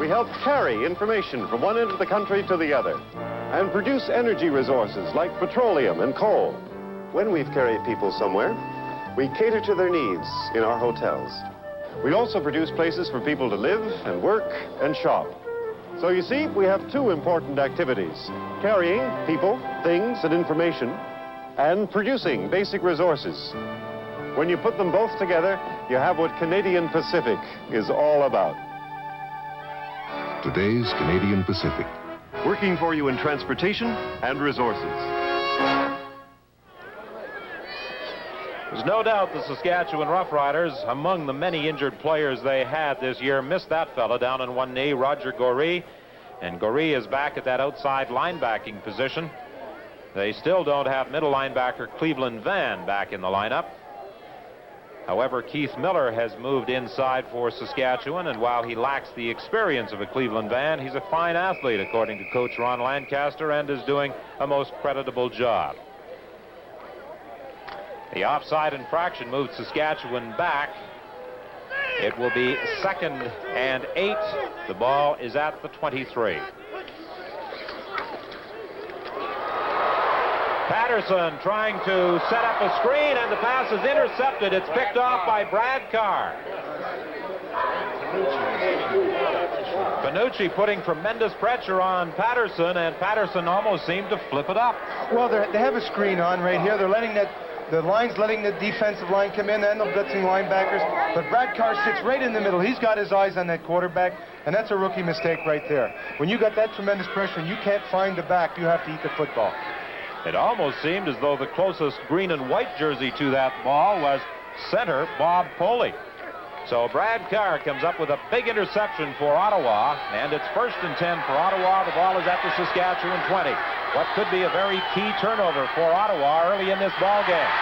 We help carry information from one end of the country to the other. And produce energy resources like petroleum and coal. When we've carried people somewhere, we cater to their needs in our hotels. We also produce places for people to live and work and shop. So you see, we have 2 important activities: carrying people, things, and information, and producing basic resources. When you put them both together, you have what Canadian Pacific is all about. Today's Canadian Pacific. Working for you in transportation and resources. There's no doubt the Saskatchewan Roughriders, among the many injured players they had this year, missed that fella down on one knee, Roger Goree. And Goree is back at that outside linebacking position. They still don't have middle linebacker Cleveland Van back in the lineup. However, Keith Miller has moved inside for Saskatchewan, and while he lacks the experience of a Cleveland Van, he's a fine athlete, according to Coach Ron Lancaster, and is doing a most creditable job. The offside infraction moved Saskatchewan back. It will be 2nd and 8. The ball is at the 23. Patterson trying to set up a screen, and the pass is intercepted. It's picked off by Brad Carr. Panucci putting tremendous pressure on Patterson, and Patterson almost seemed to flip it up. Well, they have a screen on right here. They're letting the line's letting the defensive line come in and the blitzing linebackers. But Brad Carr sits right in the middle. He's got his eyes on that quarterback, and that's a rookie mistake right there. When you got that tremendous pressure and you can't find the back, you have to eat the football. It almost seemed as though the closest green and white jersey to that ball was center Bob Poley. So Brad Carr comes up with a big interception for Ottawa, and it's 1st and 10 for Ottawa. The ball is at the Saskatchewan 20. What could be a very key turnover for Ottawa early in this ball game.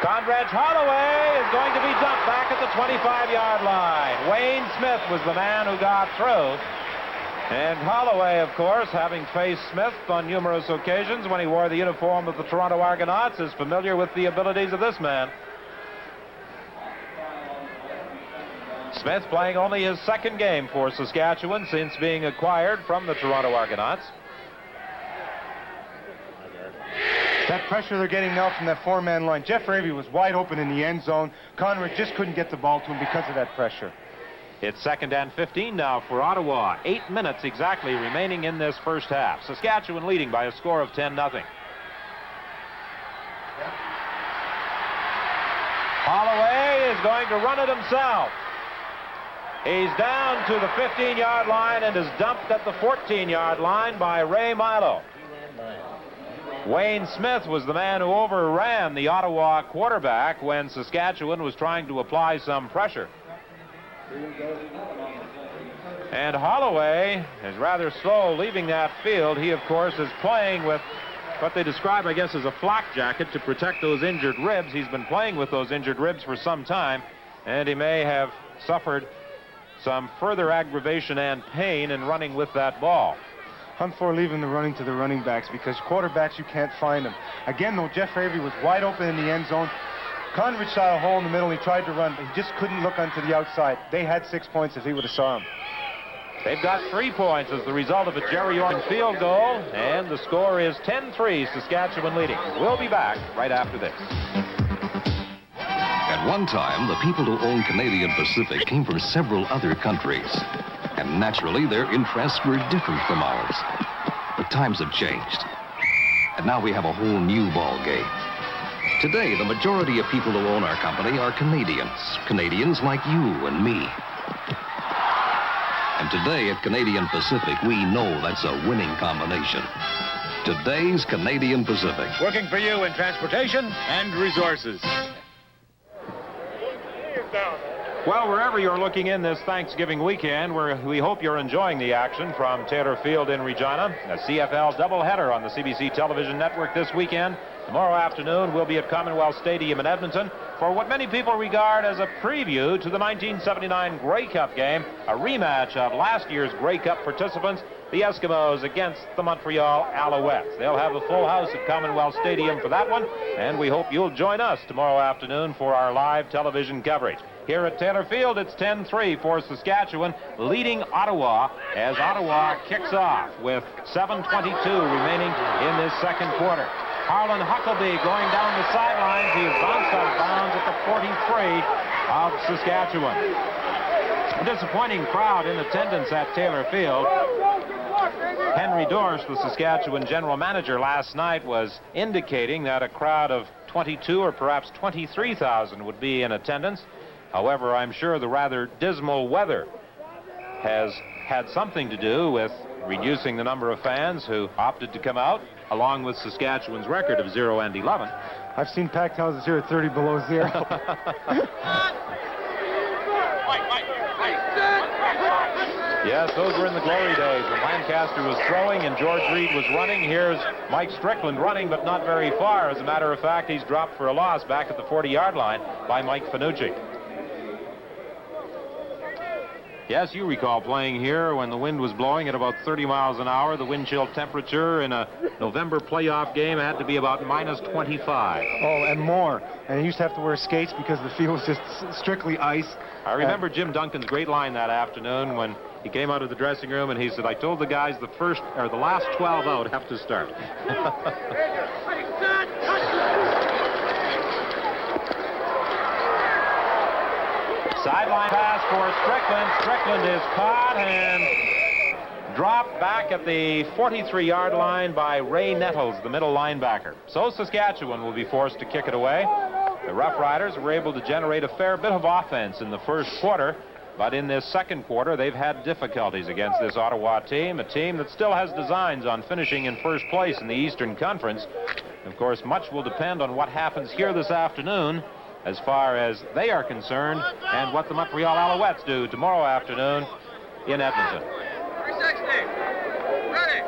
Conrad Holloway is going to be dumped back at the 25-yard line. Wayne Smith was the man who got through. And Holloway, of course, having faced Smith on numerous occasions when he wore the uniform of the Toronto Argonauts, is familiar with the abilities of this man. Smith playing only his 2nd game for Saskatchewan since being acquired from the Toronto Argonauts. That pressure they're getting now from that 4-man line. Jeff Ravy was wide open in the end zone. Conrad just couldn't get the ball to him because of that pressure. It's 2nd and 15 now for Ottawa. 8 minutes exactly remaining in this first half. Saskatchewan leading by a score of 10-0. Holloway is going to run it himself. He's down to the 15-yard line and is dumped at the 14-yard line by Ray Milo. Wayne Smith was the man who overran the Ottawa quarterback when Saskatchewan was trying to apply some pressure. And Holloway is rather slow leaving that field. He, of course, is playing with what they describe, I guess, as a flak jacket to protect those injured ribs. He's been playing with those injured ribs for some time, and he may have suffered some further aggravation and pain in running with that ball. I'm for leaving the running to the running backs because quarterbacks, you can't find them. Again, though, Jeff Ravy was wide open in the end zone. Conrad saw a hole in the middle, and he tried to run, but he just couldn't look onto the outside. They had 6 points if he would have saw him. They've got 3 points as the result of a Jerry Orton field goal, and the score is 10-3, Saskatchewan leading. We'll be back right after this. At one time, the people who owned Canadian Pacific came from several other countries. And naturally, their interests were different from ours. But times have changed. And now we have a whole new ball game. Today, the majority of people who own our company are Canadians. Canadians like you and me. And today at Canadian Pacific, we know that's a winning combination. Today's Canadian Pacific. Working for you in transportation and resources. Well, wherever you're looking in this Thanksgiving weekend, we hope you're enjoying the action from Taylor Field in Regina. A CFL doubleheader on the CBC television network this weekend. Tomorrow afternoon, we'll be at Commonwealth Stadium in Edmonton for what many people regard as a preview to the 1979 Grey Cup game, a rematch of last year's Grey Cup participants, the Eskimos against the Montreal Alouettes. They'll have a full house at Commonwealth Stadium for that one, and we hope you'll join us tomorrow afternoon for our live television coverage. Here at Taylor Field, it's 10-3 for Saskatchewan, leading Ottawa as Ottawa kicks off with 7:22 remaining in this second quarter. Harlan Huckleby going down the sidelines. He is bounced out of bounds at the 43 of Saskatchewan. A disappointing crowd in attendance at Taylor Field. Henry Dorsch, the Saskatchewan general manager, last night was indicating that a crowd of 22 or perhaps 23,000 would be in attendance. However, I'm sure the rather dismal weather has had something to do with reducing the number of fans who opted to come out, along with Saskatchewan's record of 0-11. I've seen packed houses here at 30 below zero. Yes, those were in the glory days when Lancaster was throwing and George Reed was running. Here's Mike Strickland running, but not very far. As a matter of fact, he's dropped for a loss back at the 40-yard line by Mike Finucci. Yes, you recall playing here when the wind was blowing at about 30 miles an hour. The wind chill temperature in a November playoff game had to be about -25. Oh, and more. And he used to have to wear skates because the field was just strictly ice. I remember Jim Duncan's great line that afternoon when he came out of the dressing room and he said, "I told the guys the last 12 out have to start." Sideline pass for Strickland. Strickland is caught and dropped back at the 43-yard line by Ray Nettles, the middle linebacker. So Saskatchewan will be forced to kick it away. The Roughriders were able to generate a fair bit of offense in the first quarter, but in this second quarter, they've had difficulties against this Ottawa team, a team that still has designs on finishing in first place in the Eastern Conference. Of course, much will depend on what happens here this afternoon as far as they are concerned, and what the Montreal Alouettes do tomorrow afternoon in Edmonton. 360. Ready.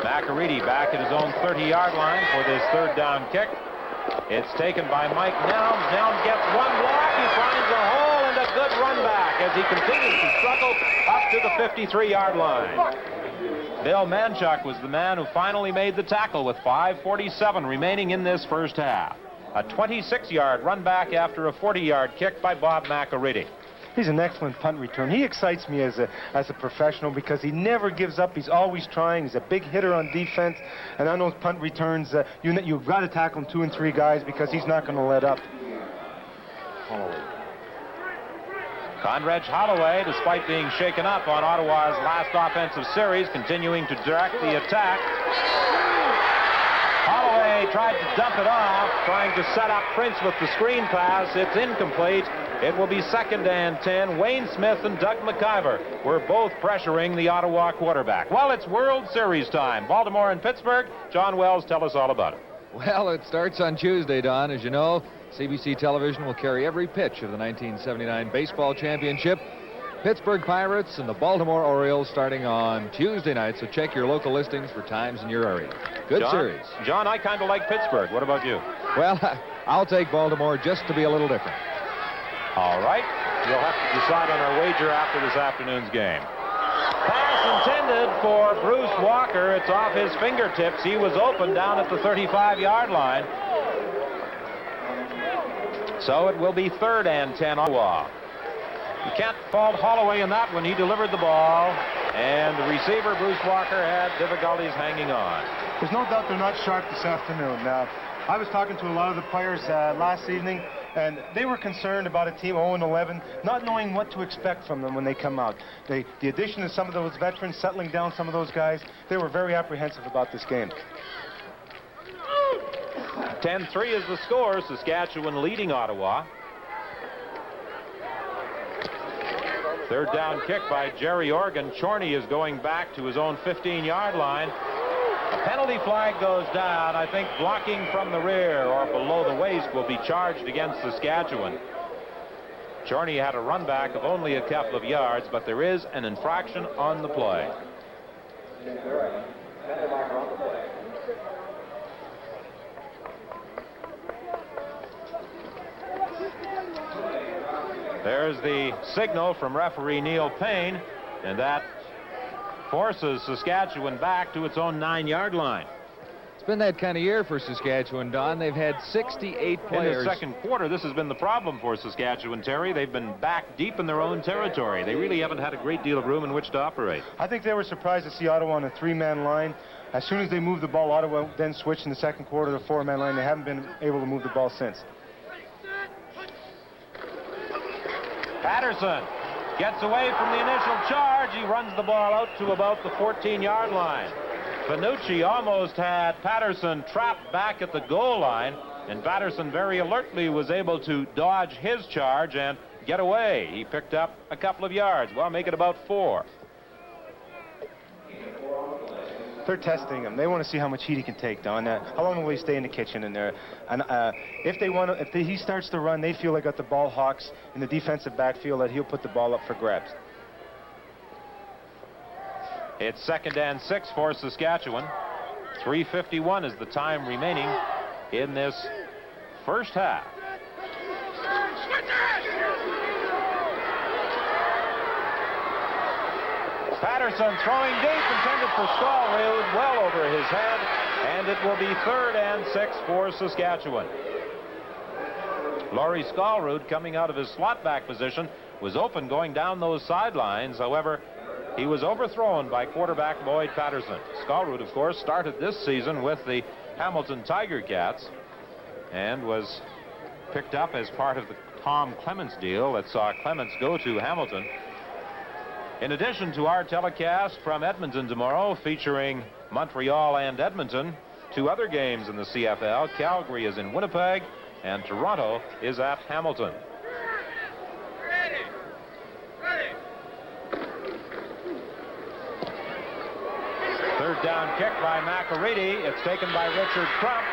McAreedy back at his own 30-yard line for this third down kick. It's taken by Mike Nelms. Nelms gets one block. He finds a hole and a good run back as he continues to struggle up to the 53-yard line. Bill Manchuk was the man who finally made the tackle with 5:47 remaining in this first half. A 26-yard run back after a 40-yard kick by Bob McAreedy. He's an excellent punt return. He excites me as a professional because he never gives up. He's always trying. He's a big hitter on defense. And on those punt returns, you've got to tackle him 2 and 3 guys because he's not going to let up. Conrad Holloway, despite being shaken up on Ottawa's last offensive series, continuing to direct the attack. Holloway tried to dump it off, trying to set up Prince with the screen pass. It's incomplete. It will be 2nd and 10. Wayne Smith and Doug McIver were both pressuring the Ottawa quarterback. Well, it's World Series time. Baltimore and Pittsburgh. John Wells, tell us all about it. Well, it starts on Tuesday, Don. As you know, CBC Television will carry every pitch of the 1979 baseball championship. Pittsburgh Pirates and the Baltimore Orioles starting on Tuesday night, so check your local listings for times in your area. Good series. John, I kind of like Pittsburgh. What about you? Well, I'll take Baltimore just to be a little different. All right. You'll have to decide on our wager after this afternoon's game. Pass intended for Bruce Walker. It's off his fingertips. He was open down at the 35-yard line. So it will be 3rd and 10 Ottawa. You can't fault Holloway in that one. He delivered the ball, and the receiver, Bruce Walker, had difficulties hanging on. There's no doubt they're not sharp this afternoon. I was talking to a lot of the players last evening, and they were concerned about a team 0-11, not knowing what to expect from them when they come out. The addition of some of those veterans, settling down some of those guys, they were very apprehensive about this game. 10-3 is the score. Saskatchewan leading Ottawa. Third down kick by Jerry Organ. Chorney is going back to his own 15-yard line. A penalty flag goes down. I think blocking from the rear or below the waist will be charged against Saskatchewan. Chorney had a run back of only a couple of yards, but there is an infraction on the play. There's the signal from referee Neil Payne, and that forces Saskatchewan back to its own 9-yard line. It's been that kind of year for Saskatchewan, Don. They've had 68 players. In the second quarter, this has been the problem for Saskatchewan, Terry. They've been back deep in their own territory. They really haven't had a great deal of room in which to operate. I think they were surprised to see Ottawa on a 3-man line. As soon as they moved the ball, Ottawa then switched in the second quarter to the 4-man line. They haven't been able to move the ball since. Patterson Gets away from the initial charge. He runs the ball out to about the 14-yard line. Finucci almost had Patterson trapped back at the goal line, and Patterson very alertly was able to dodge his charge and get away. He picked up a couple of yards. Well, make it about 4. They're testing him. They want to see how much heat he can take, Don. How long will he stay in the kitchen in there? And if he starts to run, they feel they got the ball hawks in the defensive backfield that he'll put the ball up for grabs. It's 2nd and 6 for Saskatchewan. 3:51 is the time remaining in this first half. Patterson throwing deep, intended for Stallrood, well over his head, and it will be 3rd and 6 for Saskatchewan. Laurie Stallrood, coming out of his slot back position, was open going down those sidelines. However, he was overthrown by quarterback Boyd Patterson. Stallrood, of course, started this season with the Hamilton Tiger Cats and was picked up as part of the Tom Clements deal that saw Clements go to Hamilton. In addition to our telecast from Edmonton tomorrow, featuring Montreal and Edmonton, 2 other games in the CFL. Calgary is in Winnipeg, and Toronto is at Hamilton. Third down kick by McAreedy. It's taken by Richard Crump.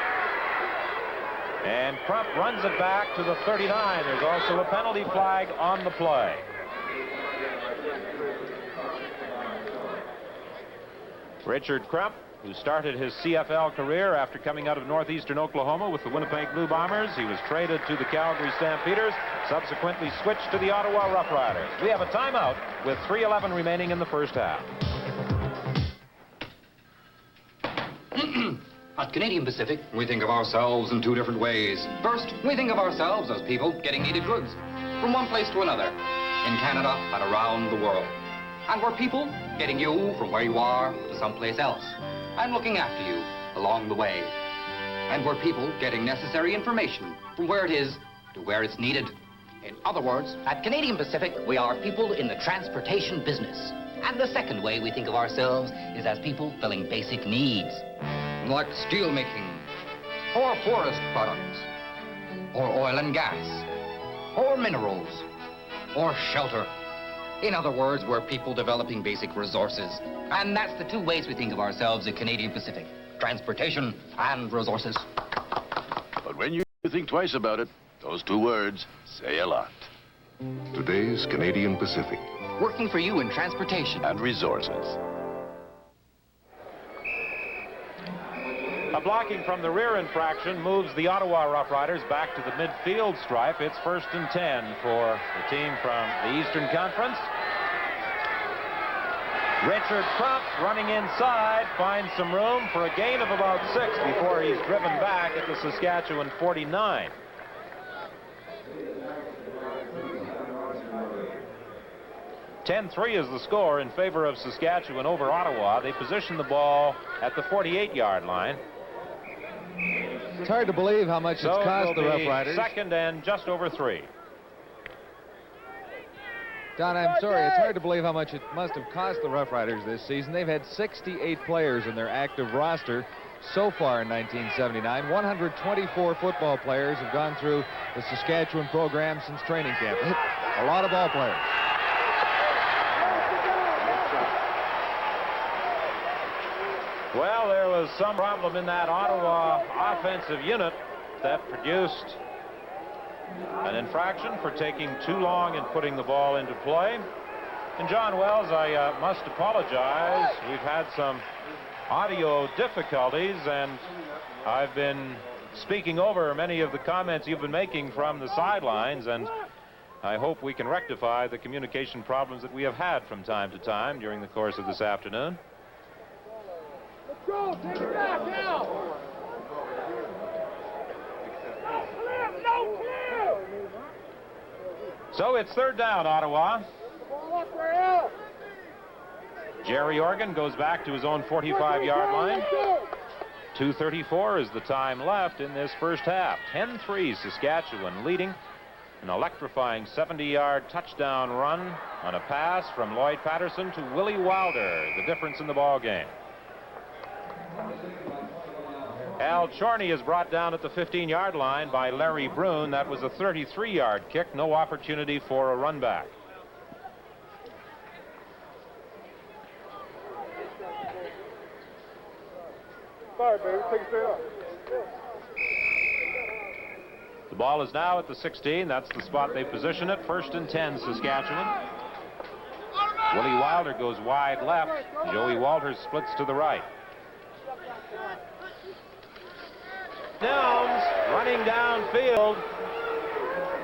And Crump runs it back to the 39. There's also a penalty flag on the play. Richard Crump, who started his CFL career after coming out of northeastern Oklahoma with the Winnipeg Blue Bombers. He was traded to the Calgary Stampeders, subsequently switched to the Ottawa Roughriders. We have a timeout with 3:11 remaining in the first half. At Canadian Pacific, we think of ourselves in 2 different ways. First, we think of ourselves as people getting needed goods from one place to another, in Canada and around the world. And we're people getting you from where you are to someplace else and looking after you along the way. And we're people getting necessary information from where it is to where it's needed. In other words, at Canadian Pacific, we are people in the transportation business. And the second way we think of ourselves is as people filling basic needs, like steel making, or forest products, or oil and gas, or minerals, or shelter. In other words, we're people developing basic resources. And that's the 2 ways we think of ourselves at Canadian Pacific: transportation and resources. But when you think twice about it, those 2 words say a lot. Today's Canadian Pacific. Working for you in transportation and resources. A blocking from the rear infraction moves the Ottawa Roughriders back to the midfield stripe. It's 1st and 10 for the team from the Eastern Conference. Richard Crump running inside, finds some room for a gain of about 6 before he's driven back at the Saskatchewan 49. .10-3 is the score in favor of Saskatchewan over Ottawa. They position the ball at the 48-yard line. It's hard to believe how much it's cost the Roughriders. 2nd and just over 3. Don, I'm sorry, it's hard to believe how much it must have cost the Roughriders this season. They've had 68 players in their active roster so far in 1979. 124 football players have gone through the Saskatchewan program since training camp. A lot of ball players. Well, there was some problem in that Ottawa offensive unit that produced an infraction for taking too long in putting the ball into play. And John Wells, I must apologize. We've had some audio difficulties, and I've been speaking over many of the comments you've been making from the sidelines, and I hope we can rectify the communication problems that we have had from time to time during the course of this afternoon. Let's go, take it back now. So it's 3rd down, Ottawa. Jerry Organ goes back to his own 45-yard line. 2:34 is the time left in this first half. 10-3 Saskatchewan leading An electrifying 70-yard touchdown run on a pass from Lloyd Patterson to Willie Wilder, the difference in the ball game. Al Chorney is brought down at the 15-yard line by Larry Brune. That was a 33-yard kick. No opportunity for a run back. Sorry, baby. Take it straight up. The ball is now at the 16. That's the spot they position it. 1st and 10, Saskatchewan. Willie Wilder goes wide left. Joey Walters splits to the right. Nelms running downfield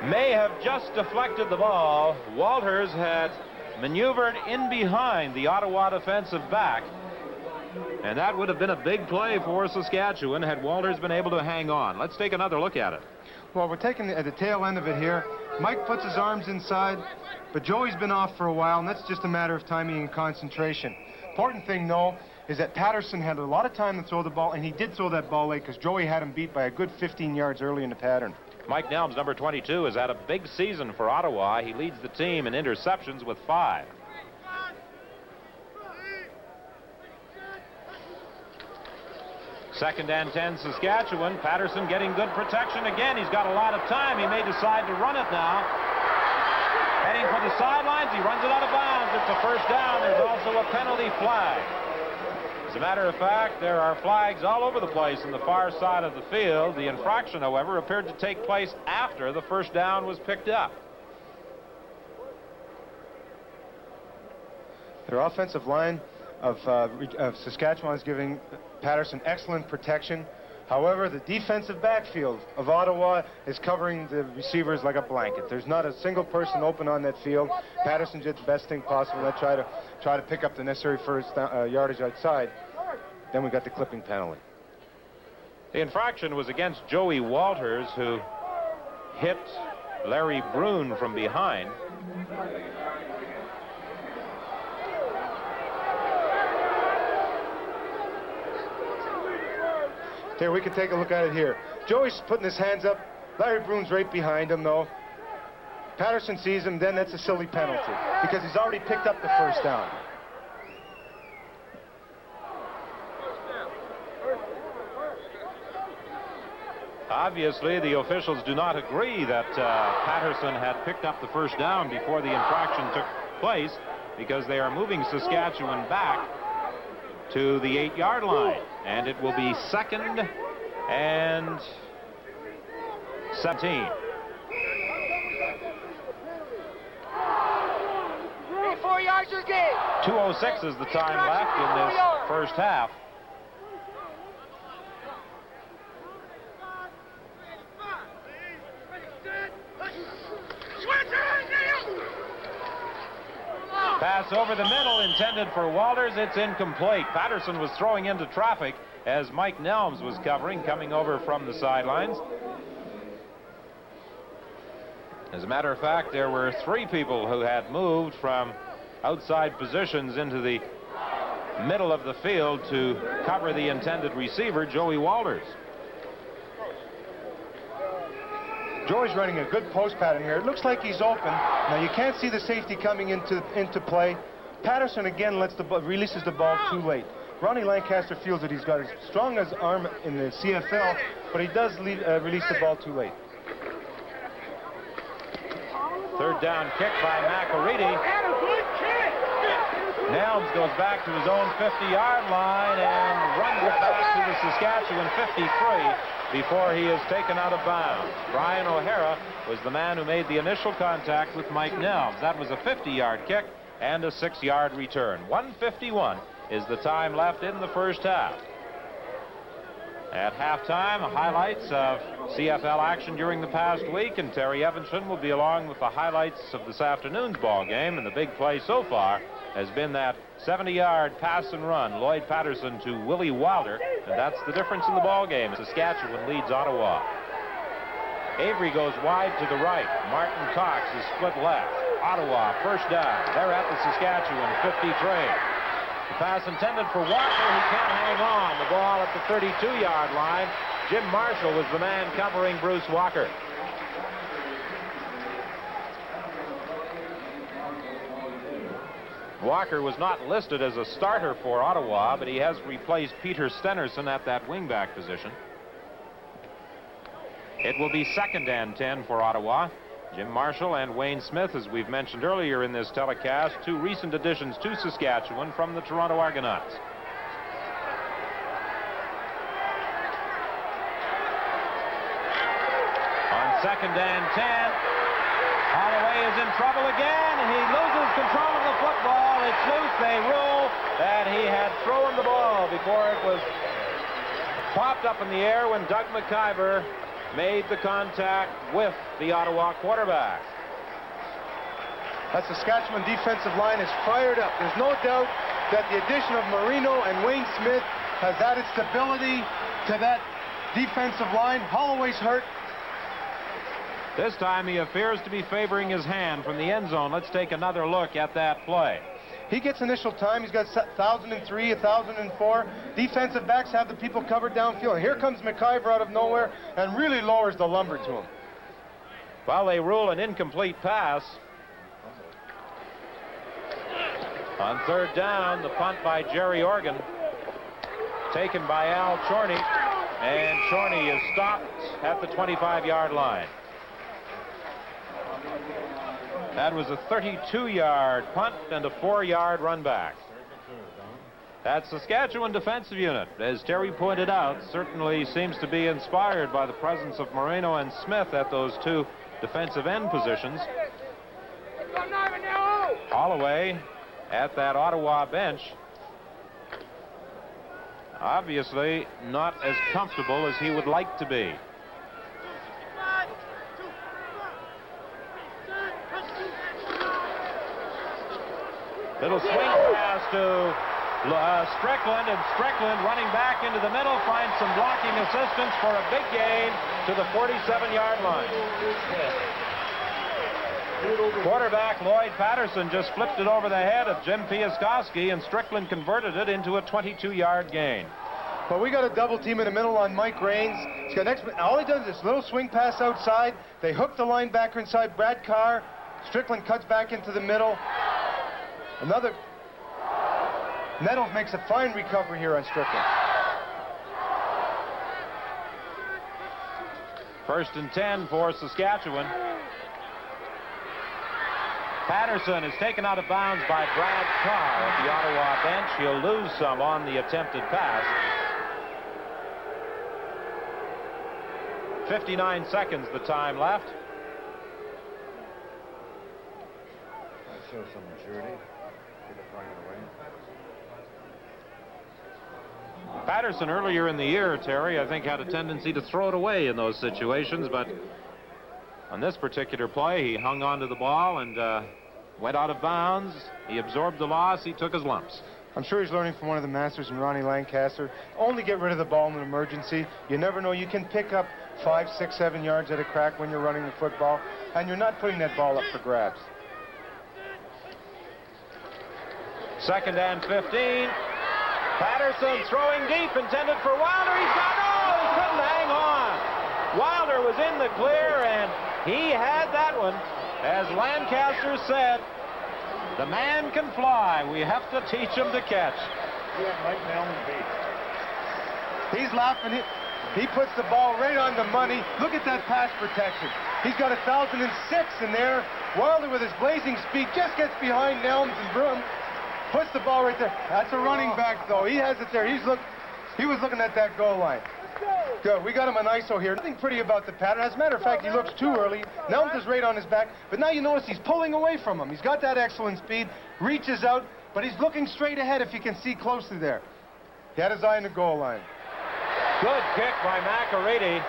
may have just deflected the ball. Walters had maneuvered in behind the Ottawa defensive back, and that would have been a big play for Saskatchewan had Walters been able to hang on. Let's take another look at it. Well, we're taking the tail end of it here. Mike puts his arms inside, but Joey's been off for a while, and that's just a matter of timing and concentration. Important thing, though, is that Patterson had a lot of time to throw the ball, and he did throw that ball late because Joey had him beat by a good 15 yards early in the pattern. Mike Nelms, number 22, has had a big season for Ottawa. He leads the team in interceptions with 5. Second and 10, Saskatchewan. Patterson getting good protection again. He's got a lot of time. He may decide to run it now. Heading for the sidelines. He runs it out of bounds. It's a first down. There's also a penalty flag. As a matter of fact, there are flags all over the place on the far side of the field. The infraction, however, appeared to take place after the first down was picked up. Their offensive line of Saskatchewan is giving Patterson excellent protection. However, the defensive backfield of Ottawa is covering the receivers like a blanket. There's not a single person open on that field. Patterson did the best thing possible. They try to pick up the necessary first yardage outside. Then we got the clipping penalty. The infraction was against Joey Walters, who hit Larry Brune from behind. Here, we can take a look at it here. Joey's putting his hands up. Larry Brune's right behind him, though. Patterson sees him, then that's a silly penalty because he's already picked up the first down. Obviously, the officials do not agree that Patterson had picked up the first down before the infraction took place because they are moving Saskatchewan back to the 8-yard line, and it will be 2nd and 17. 4 yards your game. 2:06 is the time left in this first half. Pass over the middle intended for Walters. It's incomplete. Patterson was throwing into traffic as Mike Nelms was covering, coming over from the sidelines. As a matter of fact, there were 3 people who had moved from outside positions into the middle of the field to cover the intended receiver, Joey Walters. Joey's running a good post pattern here. It looks like he's open. Now you can't see the safety coming into play. Patterson again releases the ball too late. Ronnie Lancaster feels that he's got as strong as arm in the CFL, but he does release the ball too late. Third down kick by McElready. Nelms goes back to his own 50-yard line and runs it back to the Saskatchewan 53 before he is taken out of bounds. Brian O'Hara was the man who made the initial contact with Mike Nelms. That was a 50-yard kick and a 6-yard return. 1:51 is the time left in the first half. At halftime, highlights of CFL action during the past week, and Terry Evanson will be along with the highlights of this afternoon's ball game. And the big play so far has been that 70-yard pass and run, Lloyd Patterson to Willie Wilder, and that's the difference in the ball game. Saskatchewan leads Ottawa. Avery goes wide to the right. Martin Cox is split left. Ottawa first down. They're at the Saskatchewan 53. The pass intended for Walker. He can't hang on. The ball at the 32-yard line. Jim Marshall was the man covering Bruce Walker. Walker was not listed as a starter for Ottawa, but he has replaced Peter Stenerson at that wingback position. It will be 2nd and 10 for Ottawa. Jim Marshall and Wayne Smith, as we've mentioned earlier in this telecast, 2 recent additions to Saskatchewan from the Toronto Argonauts. On 2nd and 10, Holloway is in trouble again. He loses control of the football. It's loose. They rule that he had thrown the ball before it was popped up in the air when Doug McIver made the contact with the Ottawa quarterback. That Saskatchewan defensive line is fired up. There's no doubt that the addition of Marino and Wayne Smith has added stability to that defensive line. Holloway's hurt. This time he appears to be favoring his hand from the end zone. Let's take another look at that play. He gets initial time. He's got 1,003, 1,004. Defensive backs have the people covered downfield. Here comes McIver out of nowhere and really lowers the lumber to him. Well, they rule an incomplete pass. On 3rd down, the punt by Jerry Organ, taken by Al Chorney, and Chorney is stopped at the 25-yard line. That was a 32-yard punt and a 4-yard run back. That Saskatchewan defensive unit, as Terry pointed out, certainly seems to be inspired by the presence of Moreno and Smith at those 2 defensive end positions. Holloway at that Ottawa bench, obviously not as comfortable as he would like to be. Little swing pass to Strickland, and Strickland running back into the middle finds some blocking assistance for a big gain to the 47-yard line. Quarterback Lloyd Patterson just flipped it over the head of Jim Piaskowski, and Strickland converted it into a 22-yard gain. But we got a double team in the middle on Mike Raines. He's got all he does is this little swing pass outside. They hook the linebacker inside, Brad Carr. Strickland cuts back into the middle. Another. Nettles makes a fine recovery here on Strickland. 1st and 10 for Saskatchewan. Patterson is taken out of bounds by Brad Carr at the Ottawa bench. He'll lose some on the attempted pass. 59 seconds the time left. That shows some maturity. Patterson earlier in the year, Terry, I think had a tendency to throw it away in those situations, but on this particular play, he hung on to the ball and went out of bounds. He absorbed the loss. He took his lumps. I'm sure he's learning from one of the masters in Ronnie Lancaster. Only get rid of the ball in an emergency. You never know. You can pick up 5, 6, 7 yards at a crack when you're running the football, and you're not putting that ball up for grabs. 2nd and 15. Patterson throwing deep, intended for Wilder. He's got he couldn't hang on. Wilder was in the clear, and he had that one. As Lancaster said, the man can fly. We have to teach him to catch. Yeah, Mike Nelman beat. He's laughing. He puts the ball right on the money. Look at that pass protection. He's got 1,006 in there. Wilder, with his blazing speed, just gets behind Nelms and Broom. Puts the ball right there. That's a running back, though. He has it there. He was looking at that goal line. Good. We got him an ISO here. Nothing pretty about the pattern. As a matter of fact, he looks too early. Nelms is right on his back. But now you notice he's pulling away from him. He's got that excellent speed. Reaches out, but he's looking straight ahead if you can see closely there. He had his eye on the goal line. Good kick by McAready.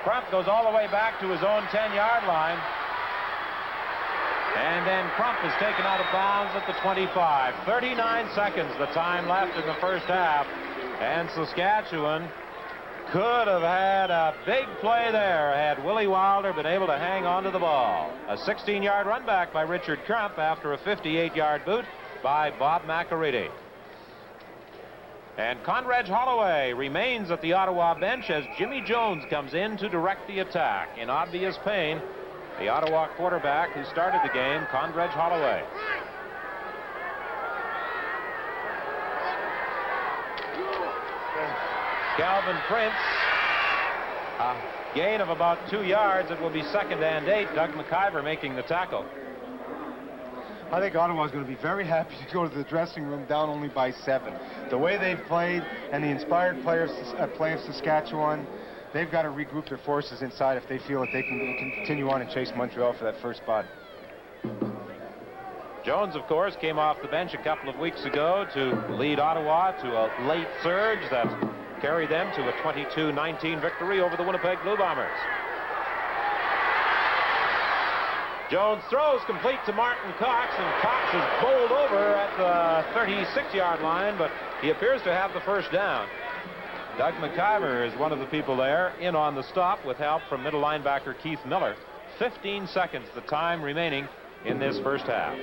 Crump goes all the way back to his own 10-yard line. And then Crump is taken out of bounds at the 25. 39 seconds the time left in the first half. And Saskatchewan could have had a big play there had Willie Wilder been able to hang on to the ball. A 16-yard run back by Richard Crump after a 58-yard boot by Bob McAready. And Conrad Holloway remains at the Ottawa bench as Jimmy Jones comes in to direct the attack. In obvious pain, the Ottawa quarterback who started the game, Conrad Holloway. Calvin Prince. A gain of about 2 yards. It will be 2nd and 8. Doug McIver making the tackle. I think Ottawa's going to be very happy to go to the dressing room down only by 7. The way they've played and the inspired play of Saskatchewan, they've got to regroup their forces inside if they feel that they can continue on and chase Montreal for that first spot. Jones, of course, came off the bench a couple of weeks ago to lead Ottawa to a late surge that carried them to a 22-19 victory over the Winnipeg Blue Bombers. Jones throws complete to Martin Cox, and Cox is bowled over at the 36-yard line, but he appears to have the first down. Doug McIver is one of the people there, in on the stop with help from middle linebacker Keith Miller. 15 seconds, the time remaining in this first half.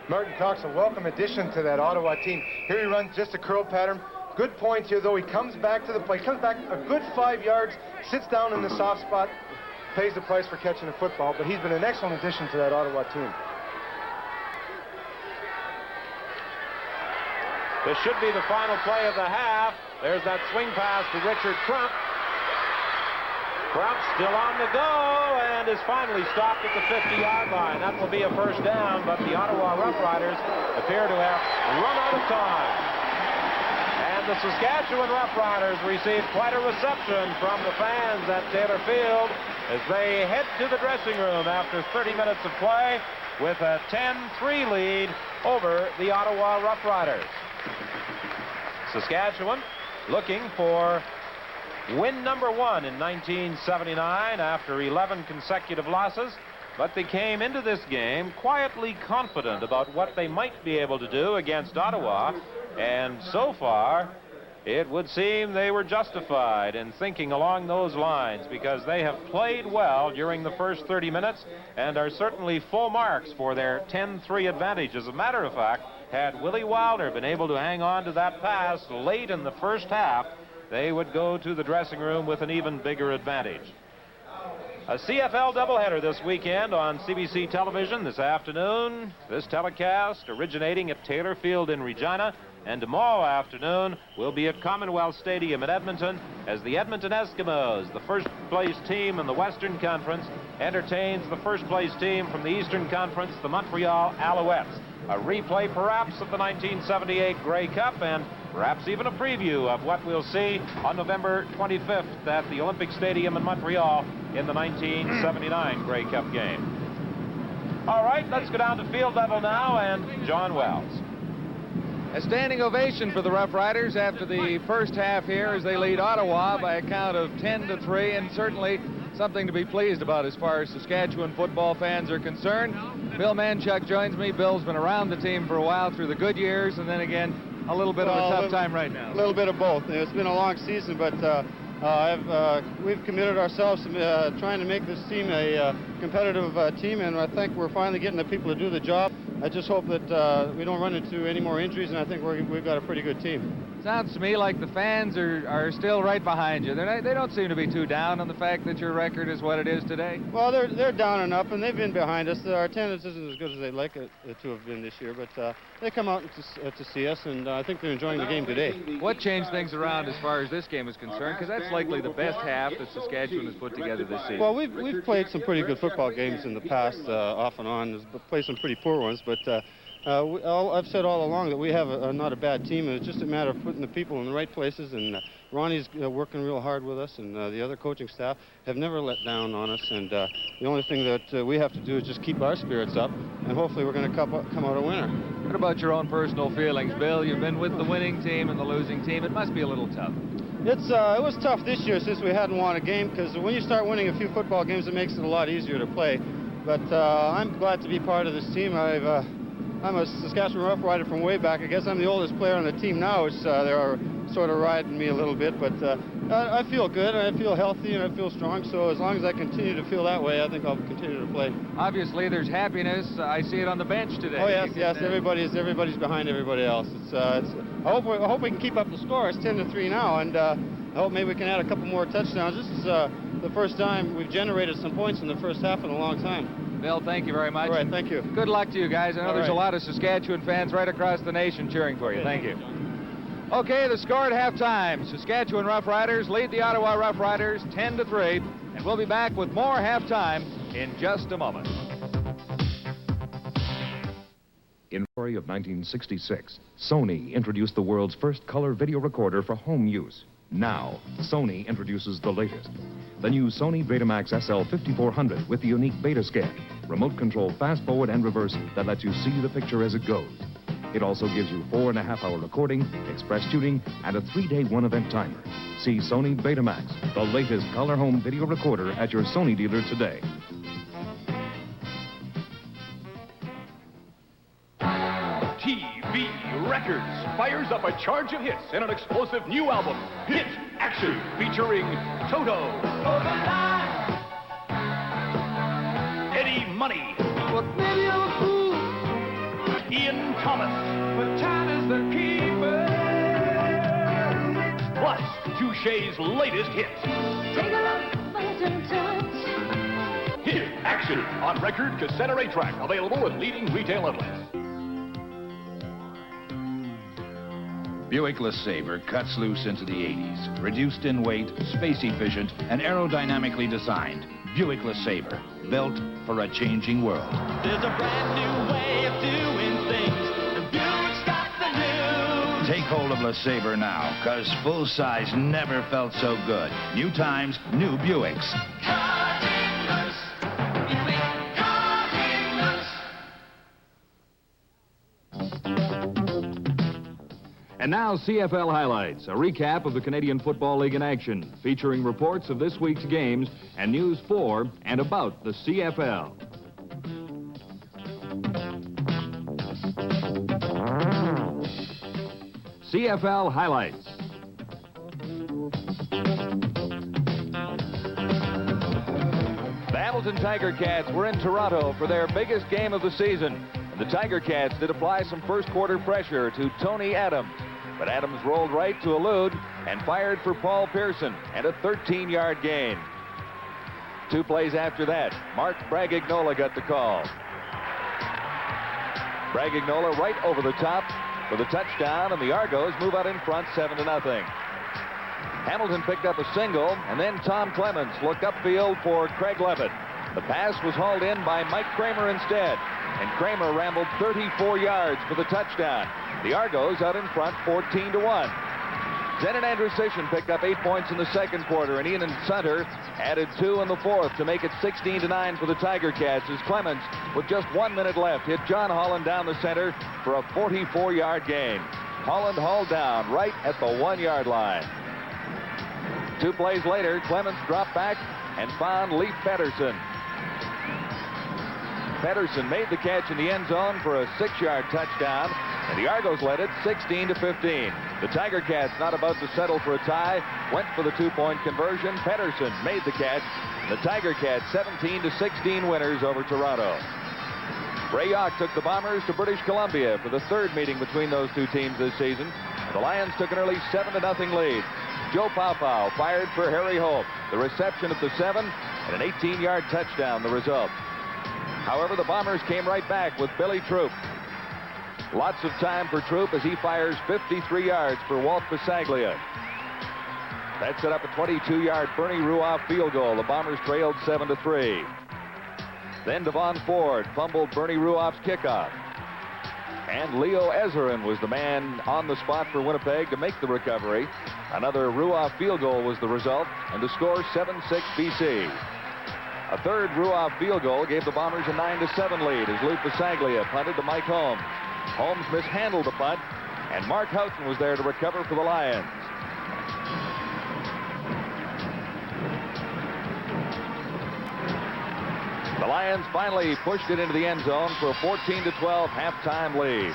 Martin Cox, a welcome addition to that Ottawa team. Here he runs just a curl pattern. Good point here, though. He comes back to the play. Comes back a good 5 yards, sits down in the soft spot, pays the price for catching the football, but he's been an excellent addition to that Ottawa team. This should be the final play of the half. There's that swing pass to Richard Crump. Crump still on the go and is finally stopped at the 50-yard line. That will be a first down, but the Ottawa Roughriders appear to have run out of time. And the Saskatchewan Roughriders received quite a reception from the fans at Taylor Field as they head to the dressing room after 30 minutes of play with a 10-3 lead over the Ottawa Roughriders. Saskatchewan looking for win number 1 in 1979 after 11 consecutive losses, but they came into this game quietly confident about what they might be able to do against Ottawa, and so far it would seem they were justified in thinking along those lines, because they have played well during the first 30 minutes and are certainly full marks for their 10-3 advantage. As a matter of fact, had Willie Wilder been able to hang on to that pass late in the first half, they would go to the dressing room with an even bigger advantage. A CFL doubleheader this weekend on CBC television this afternoon. This telecast originating at Taylor Field in Regina, and tomorrow afternoon we'll be at Commonwealth Stadium in Edmonton as the Edmonton Eskimos, the first-place team in the Western Conference, entertains the first-place team from the Eastern Conference, the Montreal Alouettes. A replay perhaps of the 1978 Grey Cup, and perhaps even a preview of what we'll see on November 25th at the Olympic Stadium in Montreal in the 1979 Grey Cup game. All right, let's go down to field level now, and John Wells. A standing ovation for the Roughriders after the first half here as they lead Ottawa by a count of 10-3, and certainly something to be pleased about as far as Saskatchewan football fans are concerned. Bill Manchuk joins me. Bill's been around the team for a while through the good years, and then again a little bit of a tough time right now. A little bit of both. It's been a long season, but we've committed ourselves to trying to make this team a competitive team, and I think we're finally getting the people to do the job. I just hope that we don't run into any more injuries, and I think we've got a pretty good team. Sounds to me like the fans are still right behind you. They don't seem to be too down on the fact that your record is what it is today. Well, they're down and up, and they've been behind us. Our attendance isn't as good as they'd like it to have been this year, but they come out to see us, and I think they're enjoying the game today. What changed things around as far as this game is concerned? Because that's likely the best half that Saskatchewan has put together this season. Well, we've played some pretty good football games in the past, off and on. Played some pretty poor ones, but I've said all along that we have not a bad team, and it's just a matter of putting the people in the right places, and Ronnie's working real hard with us, and the other coaching staff have never let down on us, and the only thing that we have to do is just keep our spirits up, and hopefully we're going to come out a winner. What about your own personal feelings, Bill? You've been with the winning team and the losing team. It must be a little tough. It was tough this year since we hadn't won a game, because when you start winning a few football games, it makes it a lot easier to play. But I'm glad to be part of this team. I'm a Saskatchewan Rough Rider from way back. I guess I'm the oldest player on the team now, which they are sort of riding me a little bit. But I feel good, and I feel healthy, and I feel strong. So as long as I continue to feel that way, I think I'll continue to play. Obviously, there's happiness. I see it on the bench today. Oh, yes. Everybody's behind everybody else. I hope we can keep up the score. It's 10-3 now, and I hope maybe we can add a couple more touchdowns. This is the first time we've generated some points in the first half in a long time. Bill, thank you very much. All right, thank you. Good luck to you guys. I know there's a lot of Saskatchewan fans right across the nation cheering for you. Thank you. Okay, the score at halftime. Saskatchewan Roughriders lead the Ottawa Roughriders 10-3, and we'll be back with more halftime in just a moment. In February of 1966, Sony introduced the world's first color video recorder for home use. Now, Sony introduces the latest. The new Sony Betamax SL5400 with the unique beta scan, remote control fast forward and reverse that lets you see the picture as it goes. It also gives you 4.5-hour recording, express tuning, and a 3-day one-event timer. See Sony Betamax, the latest color home video recorder at your Sony dealer today. TV Records fires up a charge of hits in an explosive new album, Hit Action, featuring Toto, Eddie Money, Ian Thomas, but time is the keeper. Plus, Touche's latest hit. Take a look, Hit Action on record, cassette, or 8-track, available at leading retail outlets. Buick LeSabre cuts loose into the 80s. Reduced in weight, space efficient, and aerodynamically designed. Buick LeSabre, built for a changing world. There's a brand new way of doing things, and Buick's got the new. Take hold of LeSabre now, because full size never felt so good. New times, new Buicks. And now CFL highlights, a recap of the Canadian Football League in action, featuring reports of this week's games and news for and about the CFL. CFL highlights. The Hamilton Tiger Cats were in Toronto for their biggest game of the season. The Tiger Cats did apply some first-quarter pressure to Tony Adams, but Adams rolled right to elude and fired for Paul Pearson and a 13-yard gain. 2 plays after that, Mark Bragignola got the call. Bragignola right over the top for the touchdown, and the Argos move out in front 7-0. Hamilton picked up a single, and then Tom Clements looked upfield for Craig Levitt. The pass was hauled in by Mike Kramer instead, and Kramer rambled 34 yards for the touchdown. The Argos out in front 14-1. Zenon Andrusician picked up 8 points in the second quarter, and Ian Sutter added 2 in the fourth to make it 16-9 for the Tiger Cats as Clements, with just 1 minute left, hit John Holland down the center for a 44-yard gain. Holland hauled down right at the 1-yard line. 2 plays later, Clements dropped back and found Leif Pedersen. Pedersen made the catch in the end zone for a 6-yard touchdown, and the Argos led it 16-15. The Tiger Cats, not about to settle for a tie, went for the 2-point conversion. Pedersen made the catch. The Tiger Cats 17-16 winners over Toronto. Ray Yawk took the Bombers to British Columbia for the 3rd meeting between those 2 teams this season. The Lions took an early 7-0 lead. Joe Paupau fired for Harry Hope. The reception at the 7 and an 18-yard touchdown, the result. However, the Bombers came right back with Billy Troop. Lots of time for Troop as he fires 53 yards for Walt Bisaglia. That set up a 22-yard Bernie Ruoff field goal. The Bombers trailed 7-3. Then Devon Ford fumbled Bernie Ruoff's kickoff. And Leo Ezrin was the man on the spot for Winnipeg to make the recovery. Another Ruoff field goal was the result, and the score 7-6 BC. A 3rd Ruoff field goal gave the Bombers a 9-7 lead as Lou Bisaglia punted to Mike Holmes. Holmes mishandled the punt, and Mark Houghton was there to recover for the Lions. The Lions finally pushed it into the end zone for a 14-12 halftime lead.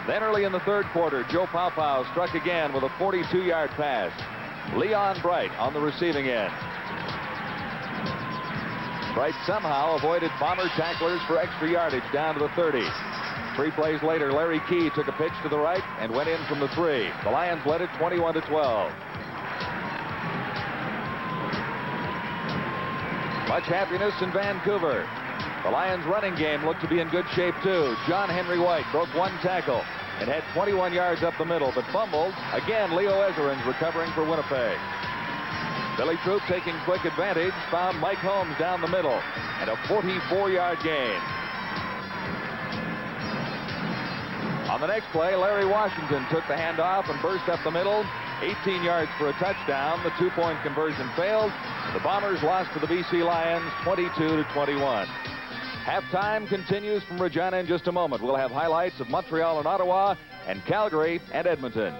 Then early in the 3rd quarter, Joe Paupau struck again with a 42-yard pass. Leon Bright on the receiving end. Bright somehow avoided Bomber tacklers for extra yardage down to the 30. 3 plays later, Larry Key took a pitch to the right and went in from the 3. The Lions led it 21-12. Much happiness in Vancouver. The Lions' running game looked to be in good shape, too. John Henry White broke 1 tackle. and had 21 yards up the middle, but fumbled. Again, Leo Ezerin's recovering for Winnipeg. Billy Troop taking quick advantage, found Mike Holmes down the middle, and a 44-yard gain. On the next play, Larry Washington took the handoff and burst up the middle, 18 yards for a touchdown. The two-point conversion failed. The Bombers lost to the BC Lions 22-21. Halftime continues from Regina in just a moment. We'll have highlights of Montreal and Ottawa and Calgary and Edmonton.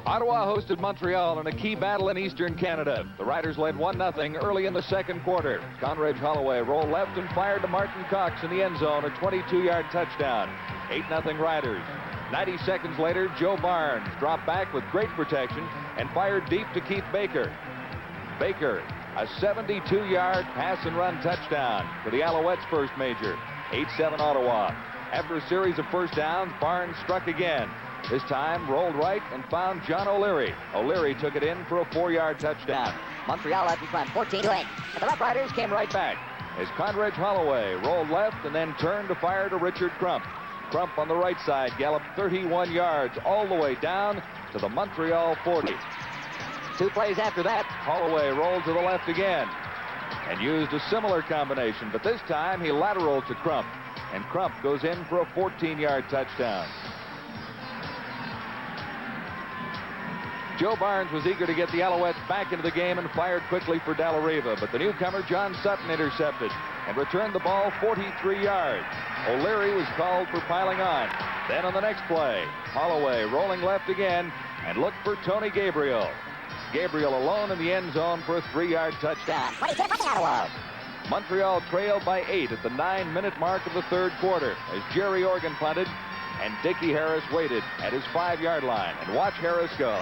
Ottawa hosted Montreal in a key battle in Eastern Canada. The Riders led 1-0 early in the second quarter. Conrad Holloway rolled left and fired to Martin Cox in the end zone, a 22-yard touchdown. 8-0 Riders. 90 seconds later, Joe Barnes dropped back with great protection and fired deep to Keith Baker. Baker, a 72-yard pass and run touchdown for the Alouettes' first major. 8-7 Ottawa. After a series of first downs, Barnes struck again. This time rolled right and found John O'Leary. O'Leary took it in for a 4-yard touchdown. Montreal had to front 14-8. But the Roughriders came right back as Conrad Holloway rolled left and then turned to fire to Richard Crump. Crump on the right side galloped 31 yards all the way down to the Montreal 40. 2 plays after that, Holloway rolled to the left again and used a similar combination, but this time he lateraled to Crump, and Crump goes in for a 14-yard touchdown. Joe Barnes was eager to get the Alouettes back into the game and fired quickly for Dallariva, but the newcomer John Sutton intercepted and returned the ball 43 yards. O'Leary was called for piling on. Then on the next play, Holloway rolling left again and looked for Tony Gabriel. Gabriel alone in the end zone for a 3-yard touchdown. Montreal trailed by 8 at the 9-minute mark of the third quarter as Jerry Organ punted and Dickie Harris waited at his 5-yard line. And watch Harris go.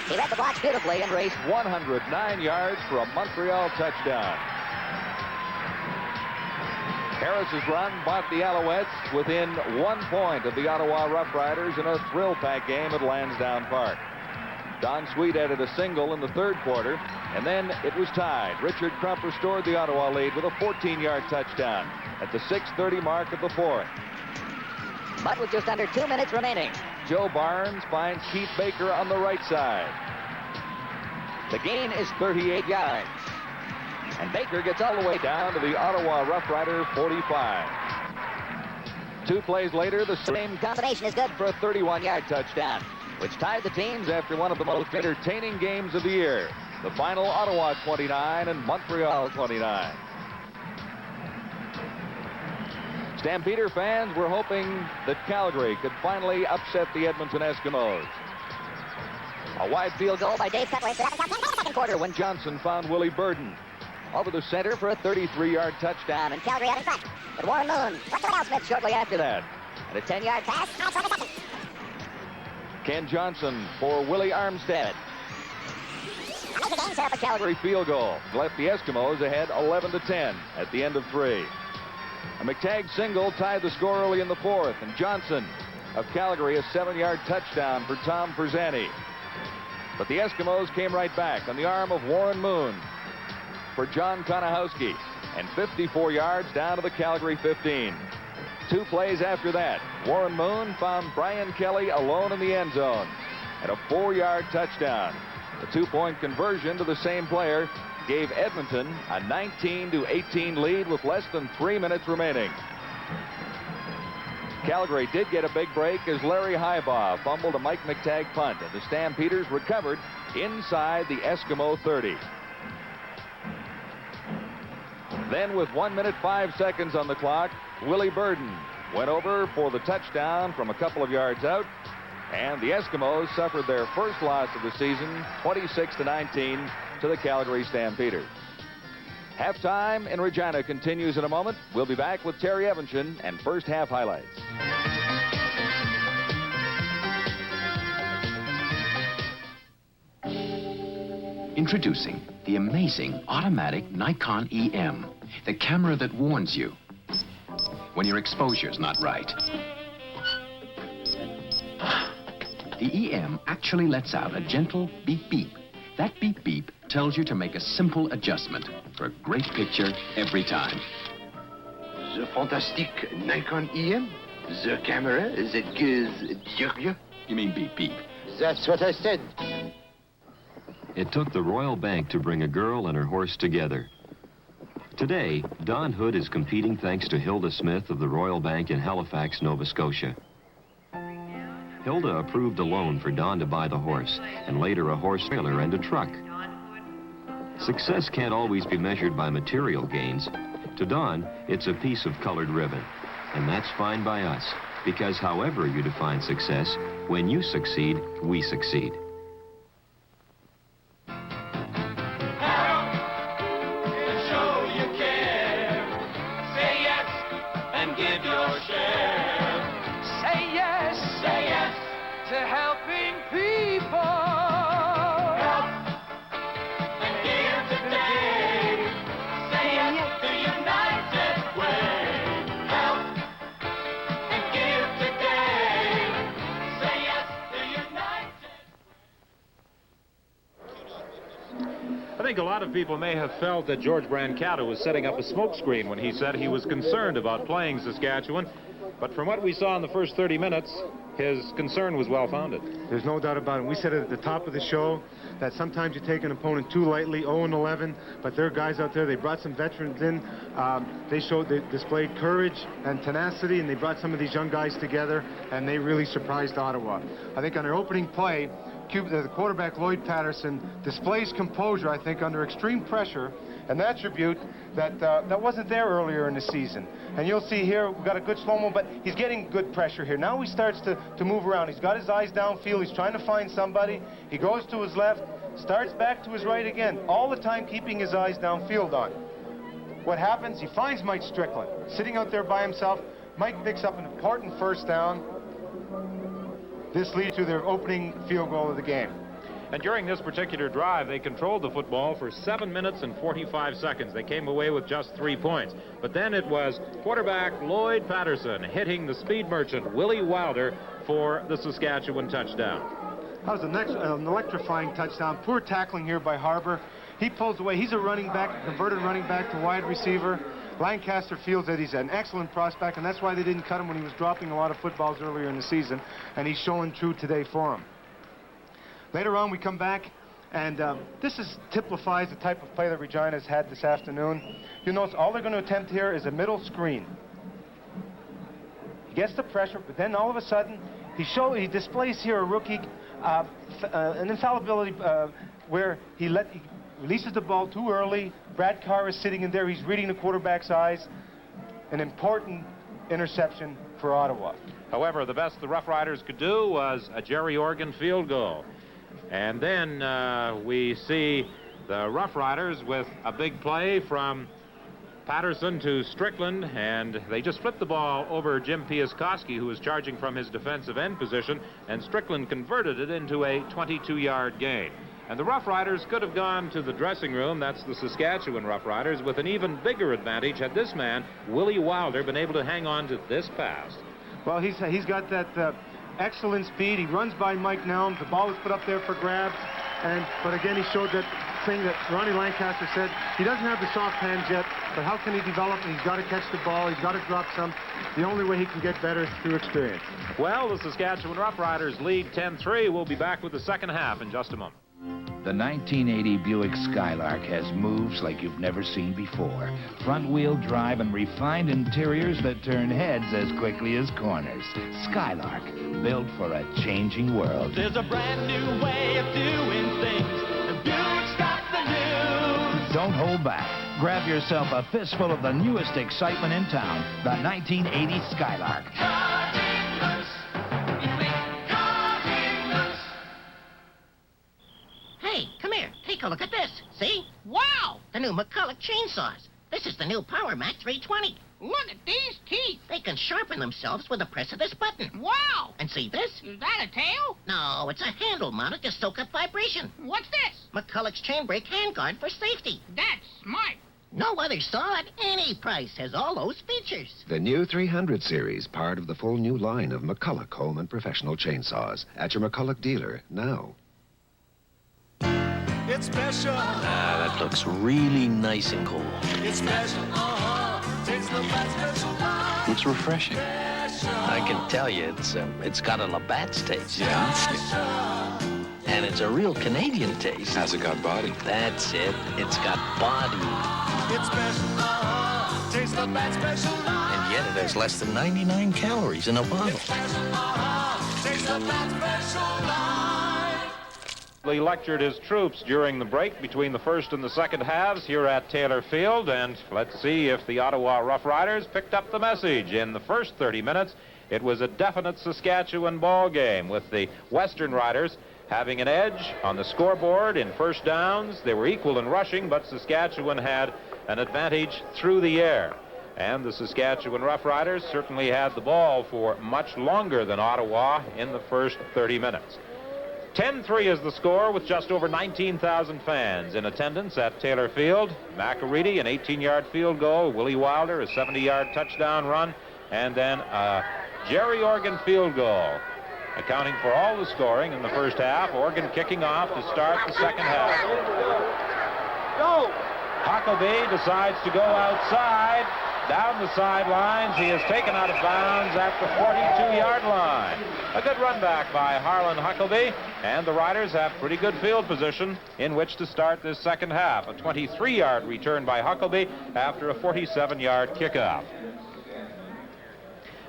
He read the blocks beautifully and raced 109 yards for a Montreal touchdown. Harris's run brought the Alouettes within 1 point of the Ottawa Roughriders in a thrill-packed game at Lansdowne Park. Don Sweet added a single in the third quarter, and then it was tied. Richard Crump restored the Ottawa lead with a 14-yard touchdown at the 6:30 mark of the fourth. But with just under 2 minutes remaining, Joe Barnes finds Keith Baker on the right side. The gain is 38 yards. And Baker gets all the way down to the Ottawa Roughrider 45. 2 plays later, the same combination is good for a 31-yard touchdown, which tied the teams after one of the most entertaining games of the year. The final, Ottawa 29 and Montreal 29. Stampeder fans were hoping that Calgary could finally upset the Edmonton Eskimos. A wide field goal by Dave Cutler in the second quarter when Johnson found Willie Burden over the center for a 33-yard touchdown. and Calgary out in front. But Warren Moon went to Al Smith shortly after that. And a 10-yard pass. Ken Johnson for Willie Armstead. Set up a Calgary field goal left the Eskimos ahead 11-10 at the end of 3. A McTagg single tied the score early in the fourth, and Johnson of Calgary a 7-yard touchdown for Tom Perzani. But the Eskimos came right back on the arm of Warren Moon for John Konahowski, and 54 yards down to the Calgary 15. 2 plays after that, Warren Moon found Brian Kelly alone in the end zone and a 4-yard touchdown. The 2-point conversion to the same player gave Edmonton a 19-18 lead with less than 3 minutes remaining. Calgary did get a big break as Larry Highbaugh fumbled a Mike McTagg punt, and the Stampeders recovered inside the Eskimo 30. Then with 1 minute 5 seconds on the clock, Willie Burden went over for the touchdown from a couple of yards out, and the Eskimos suffered their first loss of the season, 26-19 to the Calgary Stampeders. Halftime in Regina continues in a moment. We'll be back with Terry Evanston and first half highlights. Introducing the amazing automatic Nikon EM, the camera that warns you when your exposure's not right. The EM actually lets out a gentle beep beep. That beep beep tells you to make a simple adjustment for a great picture every time. The fantastic Nikon EM? The camera that gives You mean beep beep? That's what I said. It took the Royal Bank to bring a girl and her horse together. Today, Don Hood is competing thanks to Hilda Smith of the Royal Bank in Halifax, Nova Scotia. Hilda approved a loan for Don to buy the horse, and later a horse trailer and a truck. Success can't always be measured by material gains. To Don, it's a piece of colored ribbon. And that's fine by us, because however you define success, when you succeed, we succeed. I think a lot of people may have felt that George Brancato was setting up a smokescreen when he said he was concerned about playing Saskatchewan. But from what we saw in the first 30 minutes, his concern was well-founded. There's no doubt about it. We said it at the top of the show that sometimes you take an opponent too lightly, 0-11, but there are guys out there. They brought some veterans in. They displayed courage and tenacity, and they brought some of these young guys together, and they really surprised Ottawa. I think on their opening play, the quarterback Lloyd Patterson displays composure, I think, under extreme pressure, an attribute that wasn't there earlier in the season. And you'll see here, we've got a good slow-mo, but he's getting good pressure here. Now he starts to move around. He's got his eyes downfield. He's trying to find somebody. He goes to his left, starts back to his right again, all the time keeping his eyes downfield on. What happens? He finds Mike Strickland sitting out there by himself. Mike picks up an important first down. This leads to their opening field goal of the game. And during this particular drive, they controlled the football for 7 minutes and 45 seconds. They came away with just 3 points. But then it was quarterback Lloyd Patterson hitting the speed merchant Willie Wilder for the Saskatchewan touchdown. That was an electrifying touchdown. Poor tackling here by Harbour. He pulls away. He's a running back, a converted running back to wide receiver. Lancaster feels that he's an excellent prospect, and that's why they didn't cut him when he was dropping a lot of footballs earlier in the season, and he's showing true today for him. Later on, we come back, and this typifies the type of play that Regina's had this afternoon. You'll notice all they're going to attempt here is a middle screen. He gets the pressure, but then all of a sudden, he displays here a rookie, an infallibility where he releases the ball too early. Brad Carr is sitting in there. He's reading the quarterback's eyes. An important interception for Ottawa. However, the best the Rough Riders could do was a Jerry Organ field goal. And then we see the Rough Riders with a big play from Patterson to Strickland, and they just flipped the ball over Jim Piaskowski, who was charging from his defensive end position, and Strickland converted it into a 22-yard gain. And the Rough Riders could have gone to the dressing room, that's the Saskatchewan Rough Riders, with an even bigger advantage had this man, Willie Wilder, been able to hang on to this pass. Well, he's got that excellent speed. He runs by Mike Nelms. The ball was put up there for grabs. But again, he showed that thing that Ronnie Lancaster said. He doesn't have the soft hands yet, but how can he develop? He's got to catch the ball. He's got to drop some. The only way he can get better is through experience. Well, the Saskatchewan Rough Riders lead 10-3. We'll be back with the second half in just a moment. The 1980 Buick Skylark has moves like you've never seen before. Front-wheel drive and refined interiors that turn heads as quickly as corners. Skylark, built for a changing world. There's a brand new way of doing things. The Buick's got the news. Don't hold back. Grab yourself a fistful of the newest excitement in town, the 1980 Skylark. Hey, come here. Take a look at this. See? Wow! The new McCulloch chainsaws. This is the new Power Mac 320. Look at these teeth. They can sharpen themselves with the press of this button. Wow! And see this? Is that a tail? No, it's a handle mounted to soak up vibration. What's this? McCulloch's chain brake handguard for safety. That's smart. No other saw at any price has all those features. The new 300 series, part of the full new line of McCulloch home and professional chainsaws. At your McCulloch dealer now. It's special. Ah, that looks really nice and cool. It's special. Tastes the best special. Looks refreshing. I can tell you, it's got a Labatt's taste. Yeah. And it's a real Canadian taste. Has it got body? That's it. It's got body. It's special. Tastes the best special. And yet it has less than 99 calories in a bottle. It's special. Tastes the best special. He lectured his troops during the break between the first and the second halves here at Taylor Field, and let's see if the Ottawa Roughriders picked up the message. In the first 30 minutes, it was a definite Saskatchewan ball game, with the Western Riders having an edge on the scoreboard in first downs. They were equal in rushing, but Saskatchewan had an advantage through the air. And the Saskatchewan Roughriders certainly had the ball for much longer than Ottawa in the first 30 minutes. 10-3 is the score, with just over 19,000 fans in attendance at Taylor Field. McAreedy, an 18-yard field goal. Willie Wilder, a 70-yard touchdown run. And then a Jerry Organ field goal, accounting for all the scoring in the first half. Organ kicking off to start the second half. Go! Huckabee decides to go outside. Down the sidelines, he is taken out of bounds at the 42-yard line. A good run back by Harlan Huckabee, and the Riders have pretty good field position in which to start this second half. A 23-yard return by Huckabee after a 47-yard kickoff.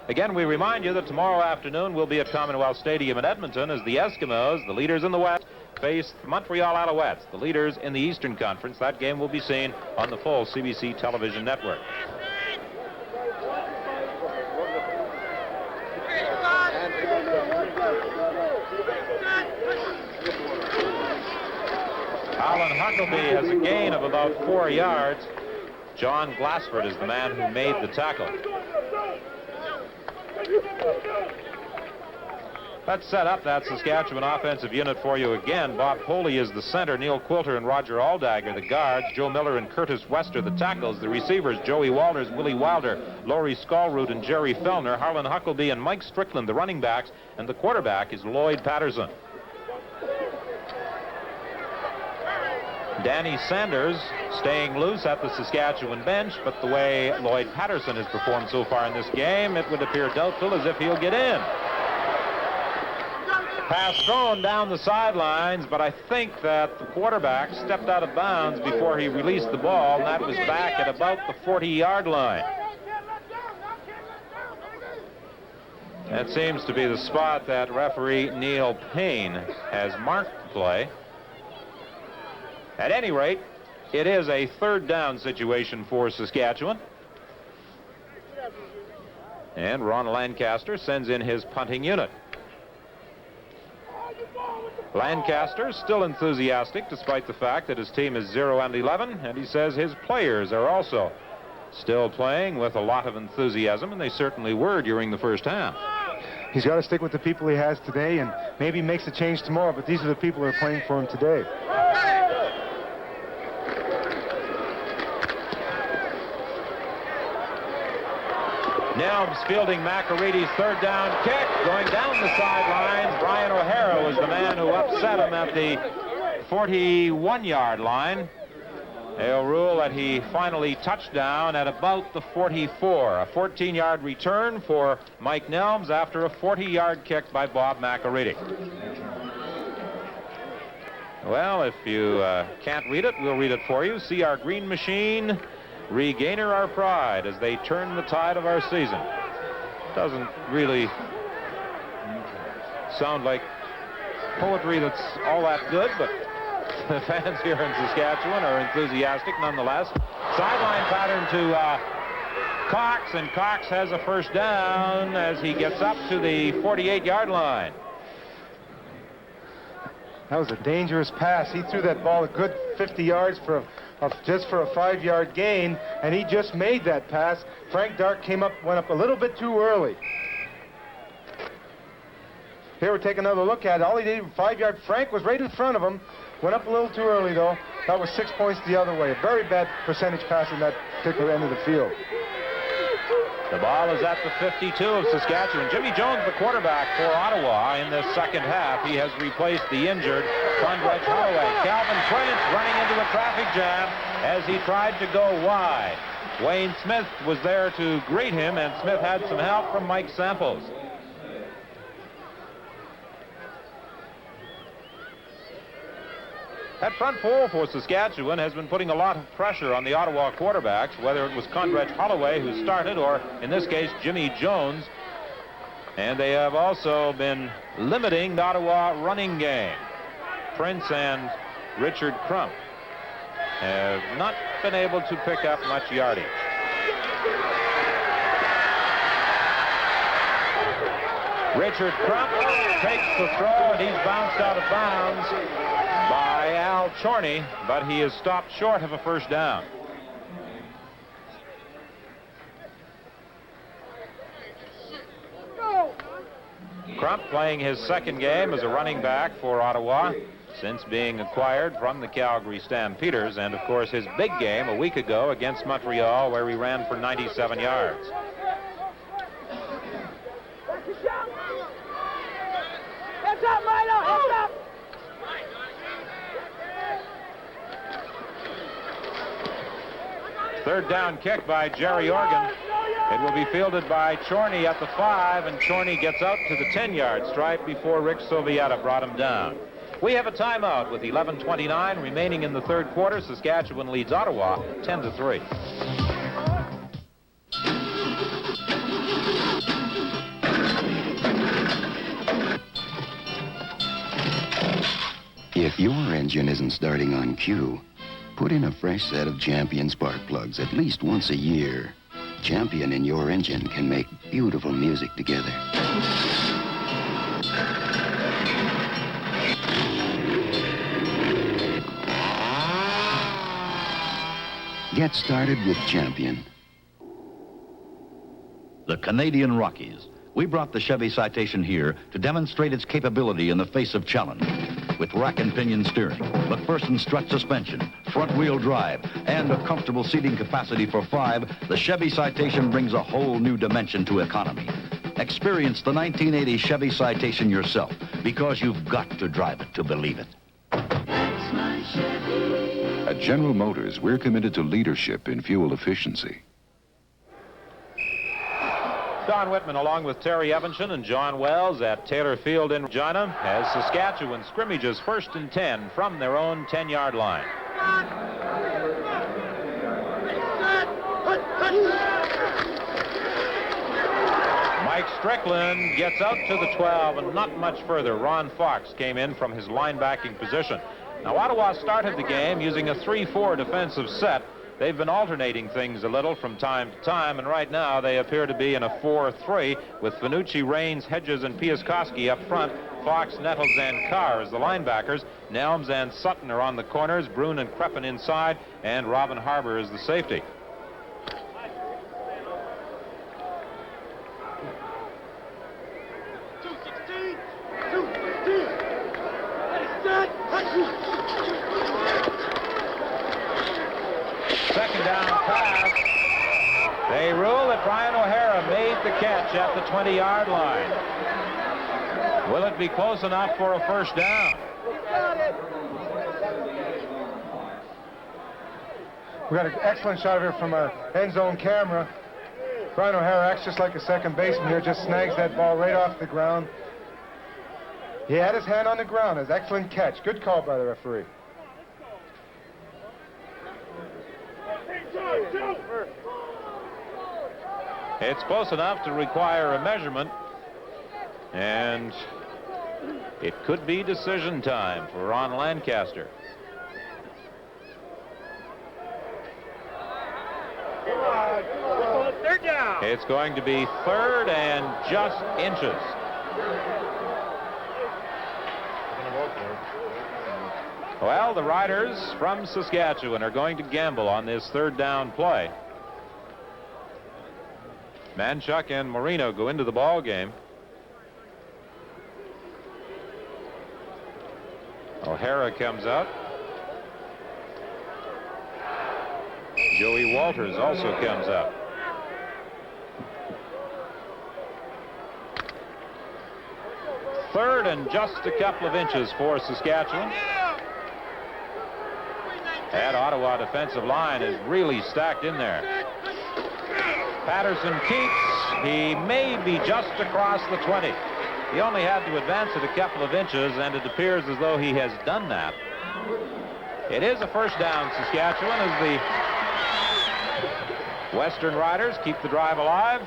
Again, we remind you that tomorrow afternoon we'll be at Commonwealth Stadium in Edmonton as the Eskimos, the leaders in the West, face the Montreal Alouettes, the leaders in the Eastern Conference. That game will be seen on the full CBC television network. Alan Huckabee has a gain of about 4 yards. John Glassford is the man who made the tackle. Let's set up that Saskatchewan offensive unit for you again. Bob Coley is the center, Neil Quilter and Roger Alldagger the guards, Joe Miller and Curtis Wester the tackles, the receivers Joey Walters, Willie Wilder, Laurie Skolroot and Jerry Fellner, Harlan Huckabee and Mike Strickland the running backs, and the quarterback is Lloyd Patterson. Danny Sanders staying loose at the Saskatchewan bench, but the way Lloyd Patterson has performed so far in this game, it would appear doubtful as if he'll get in. Pass thrown down the sidelines, but I think that the quarterback stepped out of bounds before he released the ball, and that was back at about the 40-yard line. That seems to be the spot that referee Neil Payne has marked the play. At any rate, it is a third down situation for Saskatchewan. And Ron Lancaster sends in his punting unit. Lancaster still enthusiastic despite the fact that his team is 0-11, and he says his players are also still playing with a lot of enthusiasm, and they certainly were during the first half. He's got to stick with the people he has today, and maybe makes a change tomorrow, but these are the people who are playing for him today. Nelms fielding McAreedy's third down kick, going down the sidelines. Brian O'Hara was the man who upset him at the 41-yard line. They'll rule that he finally touched down at about the 44. A 14-yard return for Mike Nelms after a 40-yard kick by Bob McAreedy. Well, if you can't read it, we'll read it for you. See our green machine, regainer our pride as they turn the tide of our season. Doesn't really sound like poetry that's all that good, but the fans here in Saskatchewan are enthusiastic nonetheless. Sideline pattern to Cox, and Cox has a first down as he gets up to the 48-yard line. That was a dangerous pass. He threw that ball a good 50 yards just for a 5-yard gain, and he just made that pass. Frank Dark went up a little bit too early. Here we take another look at it. All he did, 5-yard. Frank was right in front of him. Went up a little too early, though. That was 6 points the other way. A very bad percentage pass in that particular end of the field. The ball is at the 52 of Saskatchewan. Jimmy Jones, the quarterback for Ottawa in this second half. He has replaced the injured Condredge Holloway. Calvin Prince running into a traffic jam as he tried to go wide. Wayne Smith was there to greet him, and Smith had some help from Mike Samples. That front four for Saskatchewan has been putting a lot of pressure on the Ottawa quarterbacks, whether it was Condredge Holloway who started, or in this case, Jimmy Jones. And they have also been limiting the Ottawa running game. Prince and Richard Crump have not been able to pick up much yardage. Richard Crump takes the throw, and he's bounced out of bounds by Al Chorney, but he is stopped short of a first down. Crump playing his second game as a running back for Ottawa since being acquired from the Calgary Stampeders, and of course his big game a week ago against Montreal, where he ran for 97 yards. Hands up, Milo! Hands up! Third down kick by Jerry Organ. It will be fielded by Chorney at the 5, and Chorney gets out to the 10-yard stripe before Rick Sovieta brought him down. We have a timeout with 11:29 remaining in the third quarter. Saskatchewan leads Ottawa 10-3. If your engine isn't starting on cue, put in a fresh set of Champion spark plugs at least once a year. Champion in your engine can make beautiful music together. Get started with Champion. The Canadian Rockies. We brought the Chevy Citation here to demonstrate its capability in the face of challenge. With rack and pinion steering, McPherson strut suspension, front-wheel drive, and a comfortable seating capacity for 5, the Chevy Citation brings a whole new dimension to economy. Experience the 1980 Chevy Citation yourself, because you've got to drive it to believe it. At General Motors, we're committed to leadership in fuel efficiency. Don Whitman, along with Terry Evanson and John Wells at Taylor Field in Regina, as Saskatchewan scrimmages 1st and 10 from their own 10-yard line. Mike Strickland gets out to the 12 and not much further. Ron Fox came in from his linebacking position. Now, Ottawa started the game using a 3-4 defensive set. They've been alternating things a little from time to time, and right now they appear to be in a 4-3 with Finucci, Raines, Hedges, and Piaskowski up front. Fox, Nettles, and Carr as the linebackers. Nelms and Sutton are on the corners. Brune and Kreppen inside, and Robin Harbour is the safety. Second down pass. They rule that Brian O'Hara made the catch at the 20-yard line. Will it be close enough for a first down? We got an excellent shot of it from our end zone camera. Brian O'Hara acts just like a second baseman here, just snags that ball right off the ground. He had his hand on the ground. It was an excellent catch. Good call by the referee. It's close enough to require a measurement, and it could be decision time for Ron Lancaster. Third down. It's going to be third and just inches. Well, the Riders from Saskatchewan are going to gamble on this third down play. Manchuk and Marino go into the ball game. O'Hara comes out. Joey Walters also comes out. Third and just a couple of inches for Saskatchewan. That Ottawa defensive line is really stacked in there. Patterson keeps. He may be just across the 20. He only had to advance it a couple of inches, and it appears as though he has done that. It is a first down, Saskatchewan, as the Western Riders keep the drive alive.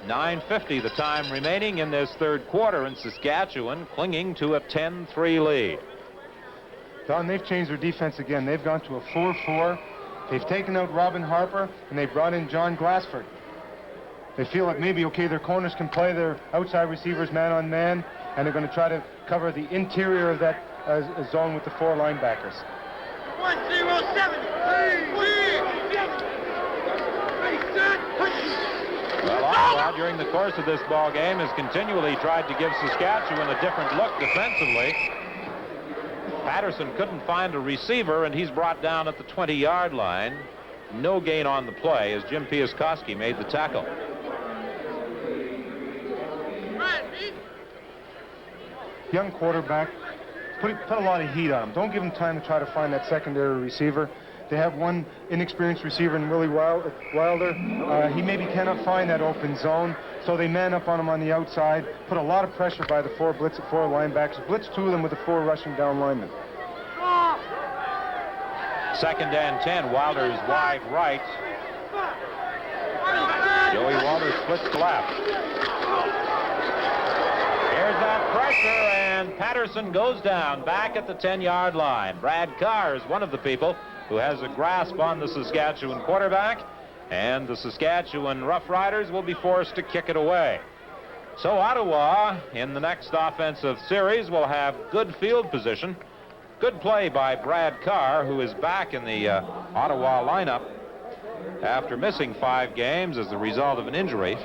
9:50 the time remaining in this third quarter, and Saskatchewan clinging to a 10-3 lead. Don, they've changed their defense again. They've gone to a 4-4. They've taken out Robin Harper, and they brought in John Glassford. They feel like maybe, okay, their corners can play their outside receivers man-on-man, and they're going to try to cover the interior of that zone with the 4 linebackers. 107. Well, Ottawa, during the course of this ball game, has continually tried to give Saskatchewan a different look defensively. Patterson couldn't find a receiver, and he's brought down at the 20-yard line. No gain on the play as Jim Piaskowski made the tackle. Young quarterback, put a lot of heat on him. Don't give him time to try to find that secondary receiver. They have one inexperienced receiver in Willie Wilder. He maybe cannot find that open zone, so they man up on him on the outside, put a lot of pressure by the 4 linebackers, blitz 2 of them with the 4 rushing down linemen. Second and 10, Wilder's wide right. Joey Walters splits to left. Here's that pressure, and Patterson goes down back at the 10-yard line. Brad Carr is one of the people who has a grasp on the Saskatchewan quarterback, and the Saskatchewan Roughriders will be forced to kick it away. So Ottawa, in the next offensive series, will have good field position. Good play by Brad Carr, who is back in the Ottawa lineup after missing 5 games as a result of an injury.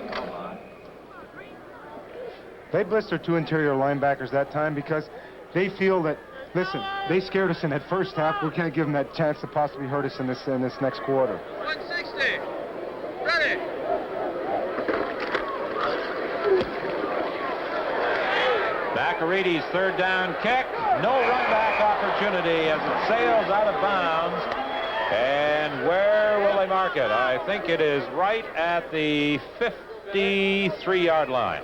They blitzed their 2 interior linebackers that time because they feel that, listen, they scared us in that first half. We can't give them that chance to possibly hurt us in this next quarter. 160. Ready. Bacarides' third down kick. No run-back opportunity as it sails out of bounds. And where will they mark it? I think it is right at the 53-yard line.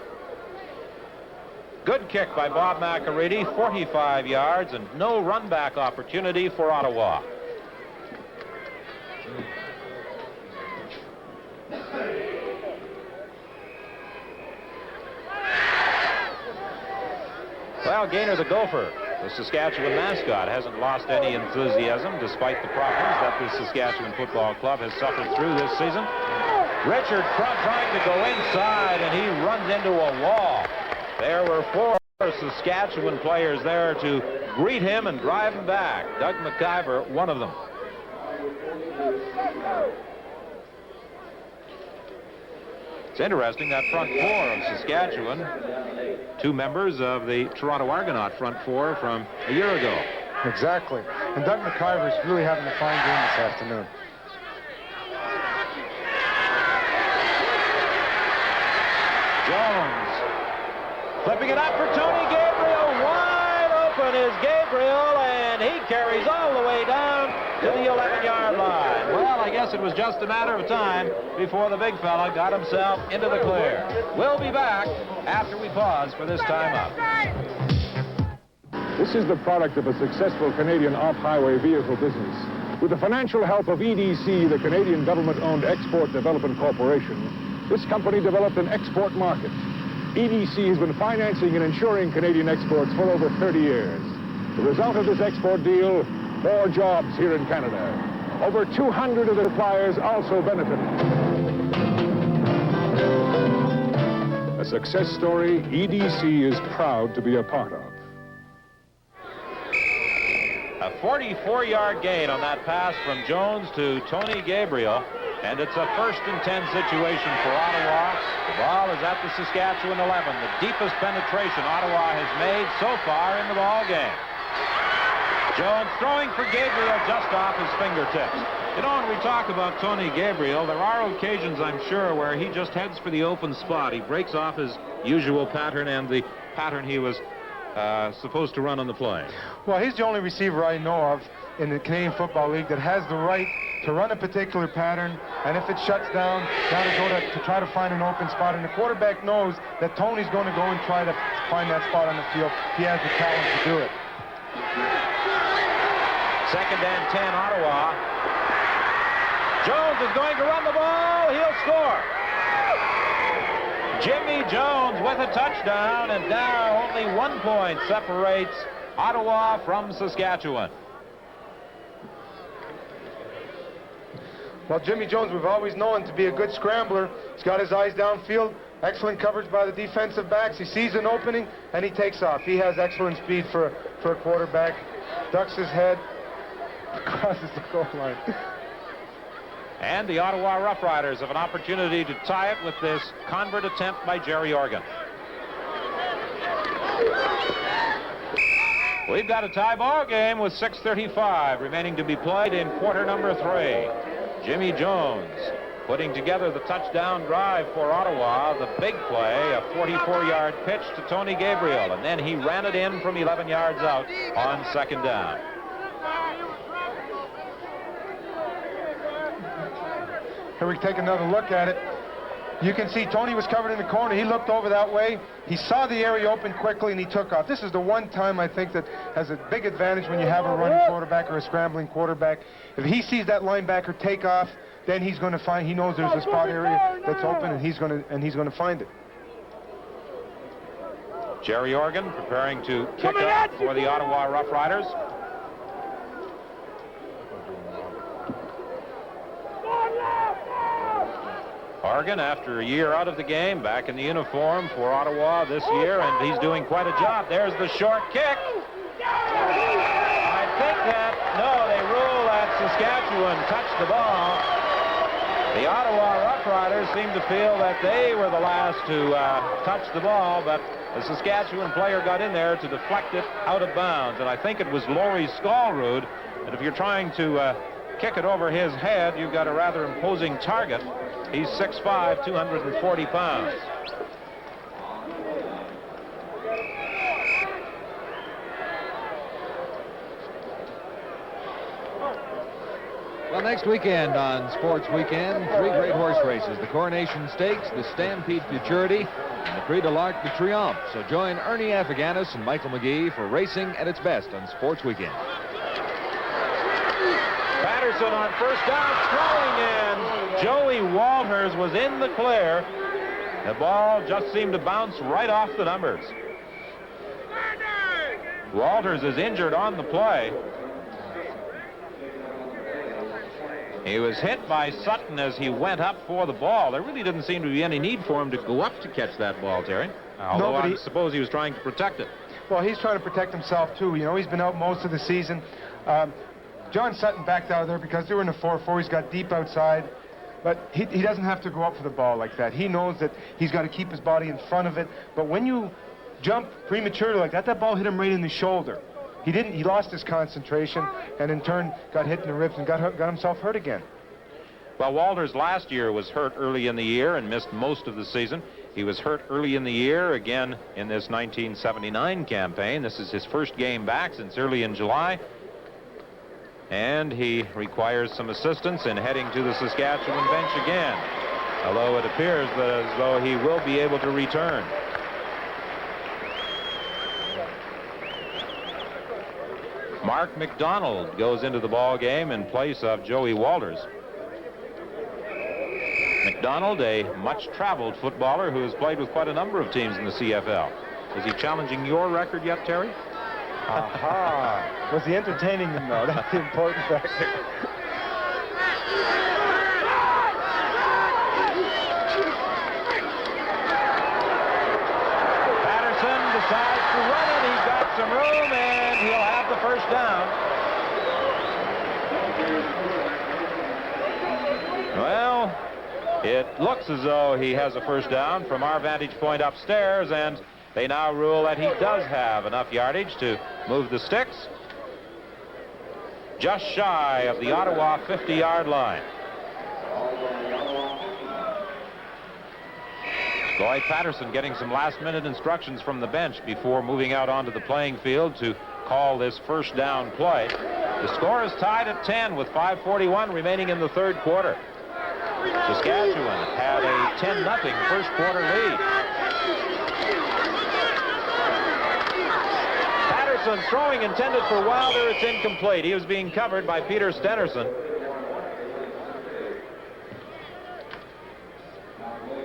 Good kick by Bob McAreedy, 45 yards, and no run-back opportunity for Ottawa. Well, Gaynor the Gopher, the Saskatchewan mascot, hasn't lost any enthusiasm despite the problems that the Saskatchewan Football Club has suffered through this season. Richard Crump trying to go inside, and he runs into a wall. There were 4 Saskatchewan players there to greet him and drive him back. Doug McIver, one of them. It's interesting, that front 4 of Saskatchewan, 2 members of the Toronto Argonaut front 4 from a year ago. Exactly. And Doug McIver is really having a fine game this afternoon. Jones flipping it up for Tony Gabriel. Wide open is Gabriel, and he carries all the way down to the 11-yard line. Well, I guess it was just a matter of time before the big fella got himself into the clear. We'll be back after we pause for this time up. This is the product of a successful Canadian off-highway vehicle business. With the financial help of EDC, the Canadian government-owned Export Development Corporation, this company developed an export market. EDC has been financing and insuring Canadian exports for over 30 years. The result of this export deal, more jobs here in Canada. Over 200 of the suppliers also benefited. A success story EDC is proud to be a part of. A 44-yard gain on that pass from Jones to Tony Gabriel, and it's a 1st and 10 situation for Ottawa. The ball is at the Saskatchewan 11, the deepest penetration Ottawa has made so far in the ball game. Jones throwing for Gabriel just off his fingertips. You know, when we talk about Tony Gabriel, there are occasions, I'm sure, where he just heads for the open spot. He breaks off his usual pattern and the pattern he was supposed to run on the play. Well, he's the only receiver I know of in the Canadian Football League that has the right to run a particular pattern, and if it shuts down, now to go to try to find an open spot. And the quarterback knows that Tony's going to go and try to find that spot on the field. He has the talent to do it. 2nd and 10, Ottawa. Jones is going to run the ball. He'll score. Jimmy Jones with a touchdown, and now only 1 point separates Ottawa from Saskatchewan. Well, Jimmy Jones, we've always known to be a good scrambler. He's got his eyes downfield. Excellent coverage by the defensive backs. He sees an opening, and he takes off. He has excellent speed for a quarterback. Ducks his head, crosses the goal line. And the Ottawa Roughriders have an opportunity to tie it with this convert attempt by Jerry Organ. We've got a tie ball game with 6:35 remaining to be played in quarter number 3. Jimmy Jones putting together the touchdown drive for Ottawa. The big play, a 44-yard pitch to Tony Gabriel, and then he ran it in from 11 yards out on 2nd down. Here we take another look at it. You can see Tony was covered in the corner. He looked over that way. He saw the area open quickly, and he took off. This is the one time I think that has a big advantage when you have a running quarterback or a scrambling quarterback. If he sees that linebacker take off, then he's going to find. He knows there's a spot area that's open, and he's going to find it. Jerry Organ preparing to kick off for the Ottawa Roughriders. Organ, after a year out of the game, back in the uniform for Ottawa this year, and he's doing quite a job. There's the short kick. I think that, no, they rule that Saskatchewan touched the ball. The Ottawa Roughriders seem to feel that they were the last to touch the ball, but the Saskatchewan player got in there to deflect it out of bounds, and I think it was Laurie Skolrud, and if you're trying to kick it over his head, you've got a rather imposing target. He's 6'5", 240 pounds. Well, next weekend on Sports Weekend, 3 great horse races. The Coronation Stakes, the Stampede Futurity, and the Prix de l'Arc de Triomphe. So join Ernie Affiganis and Michael McGee for racing at its best on Sports Weekend. Patterson on 1st down, throwing in. Joey Walters was in the clear. The ball just seemed to bounce right off the numbers. Walters is injured on the play. He was hit by Sutton as he went up for the ball. There really didn't seem to be any need for him to go up to catch that ball, Terry. Although I suppose he was trying to protect it. Well, he's trying to protect himself, too. You know, he's been out most of the season. John Sutton backed out of there because they were in a 4-4. He's got deep outside. But he doesn't have to go up for the ball like that. He knows that he's got to keep his body in front of it. But when you jump prematurely like that, that ball hit him right in the shoulder. He lost his concentration, and in turn got hit in the ribs and got himself hurt again. Well, Walters last year was hurt early in the year and missed most of the season. He was hurt early in the year again in this 1979 campaign. This is his first game back since early in July. And he requires some assistance in heading to the Saskatchewan bench again, although it appears that as though he will be able to return. Mark McDonald goes into the ball game in place of Joey Walters. McDonald, a much-traveled footballer who has played with quite a number of teams in the CFL. Is he challenging your record yet, Terry? Aha. Was he entertaining him, though? That's the important factor. Patterson decides to run it. He's got some room, and he'll have the first down. Well, it looks as though he has a first down from our vantage point upstairs, and they now rule that he does have enough yardage to move the sticks just shy of the Ottawa 50-yard line. Lloyd Patterson getting some last-minute instructions from the bench before moving out onto the playing field to call this first down play. The score is tied at 10 with 5:41 remaining in the third quarter. Saskatchewan had a 10-0 first quarter lead. Patterson throwing intended for Wilder. It's incomplete. He was being covered by Peter Stenerson.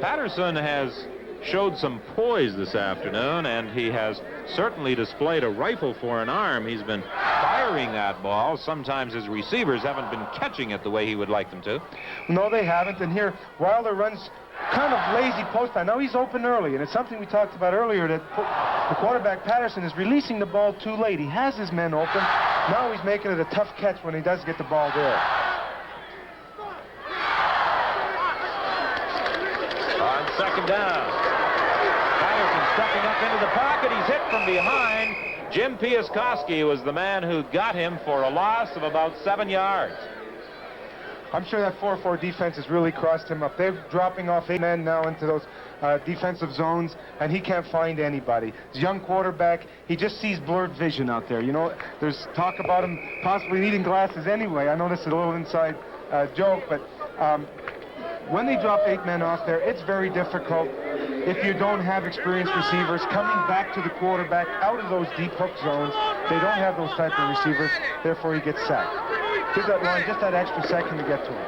Patterson has showed some poise this afternoon, and he has certainly displayed a rifle for an arm. He's been firing that ball. Sometimes his receivers haven't been catching it the way he would like them to. No, they haven't. And here, Wilder runs kind of lazy post. I know he's open early, and it's something we talked about earlier, that the quarterback, Patterson, is releasing the ball too late. He has his men open. Now he's making it a tough catch when he does get the ball there. On second down, Patterson stepping up into the pocket. He's hit from behind. Jim Piaskowski was the man who got him for a loss of about 7 yards. I'm sure that 4-4 defense has really crossed him up. They're dropping off 8 men now into those defensive zones, and he can't find anybody. He's a young quarterback. He just sees blurred vision out there. You know, there's talk about him possibly needing glasses anyway. I know this is a little inside joke, but when they drop 8 men off there, it's very difficult if you don't have experienced receivers coming back to the quarterback out of those deep hook zones. They don't have those type of receivers, therefore he gets sacked. Give that line just that extra second to get to him.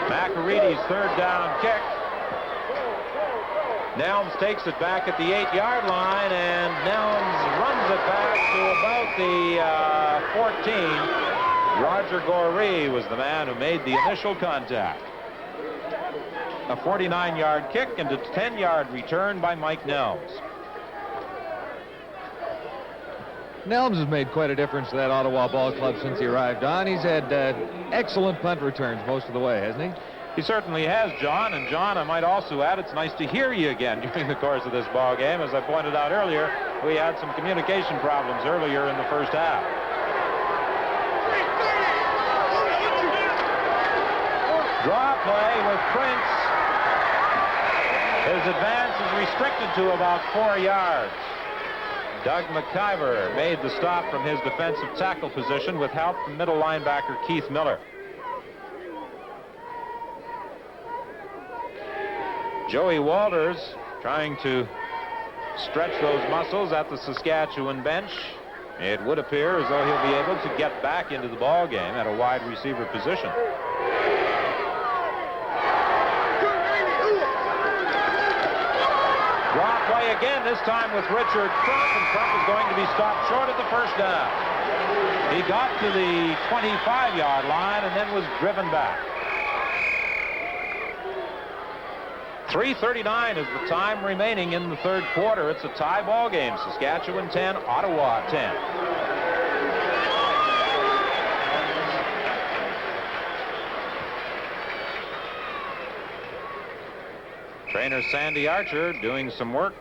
McAreedy's third down kick. Nelms takes it back at the 8-yard line, and Nelms runs it back to about the 14. Roger Goree was the man who made the initial contact. A 49-yard kick and a 10-yard return by Mike Nelms. Nelms has made quite a difference to that Ottawa ball club since he arrived on. He's had excellent punt returns most of the way, hasn't he? He certainly has, John. And, John, I might also add, it's nice to hear you again during the course of this ball game. As I pointed out earlier, we had some communication problems earlier in the first half. Draw play with Prince. His advance is restricted to about 4 yards. Doug McIver made the stop from his defensive tackle position with help from middle linebacker Keith Miller. Joey Walters trying to stretch those muscles at the Saskatchewan bench. It would appear as though he'll be able to get back into the ball game at a wide receiver position. Draw play again, this time with Richard Crump, and Crump is going to be stopped short of the first down. He got to the 25-yard line and then was driven back. 3:39 is the time remaining in the third quarter. It's a tie ball game. Saskatchewan 10, Ottawa 10. Trainer Sandy Archer doing some work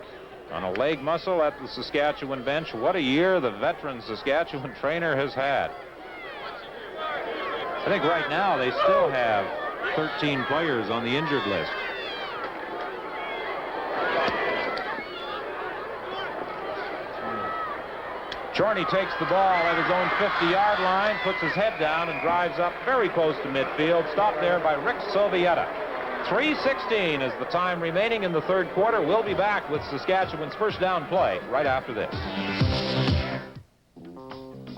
on a leg muscle at the Saskatchewan bench. What a year the veteran Saskatchewan trainer has had. I think right now they still have 13 players on the injured list. Chorney takes the ball at his own 50-yard line, puts his head down, and drives up very close to midfield. Stopped there by Rick Sovieta. 3:16 is the time remaining in the third quarter. We'll be back with Saskatchewan's first down play right after this.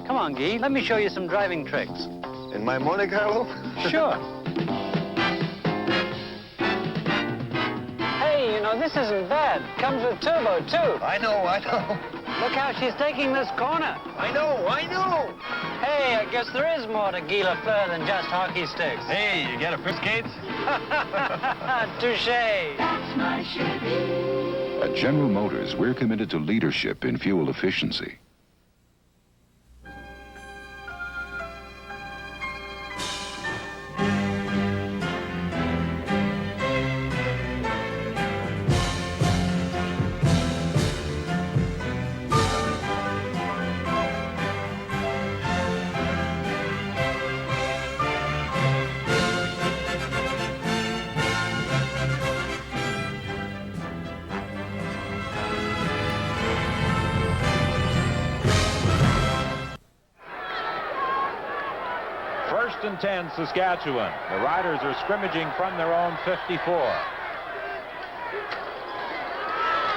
Come Come on, Guy. Let me show you some driving tricks. In my Monte Carlo? Sure. Hey, you know, this isn't bad. Comes with turbo, too. I know. Look how she's taking this corner. I know. Hey, I guess there is more to Guy Lafleur than just hockey sticks. Hey, you got a fish skates? Touché. That's my Chevy. At General Motors, we're committed to leadership in fuel efficiency. First and 10, Saskatchewan. The Riders are scrimmaging from their own 54.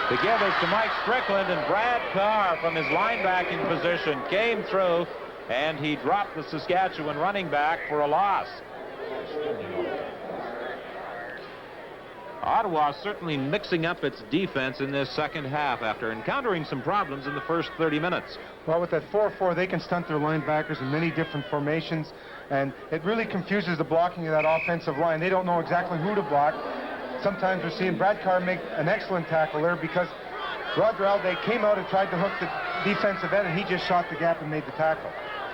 The give is to Mike Strickland, and Brad Carr from his linebacking position came through, and he dropped the Saskatchewan running back for a loss. Ottawa certainly mixing up its defense in this second half after encountering some problems in the first 30 minutes. Well, with that 4-4, they can stunt their linebackers in many different formations, and it really confuses the blocking of that offensive line. They don't know exactly who to block. Sometimes we're seeing Brad Carr make an excellent tackle there because Roger Alday came out and tried to hook the defensive end, and he just shot the gap and made the tackle.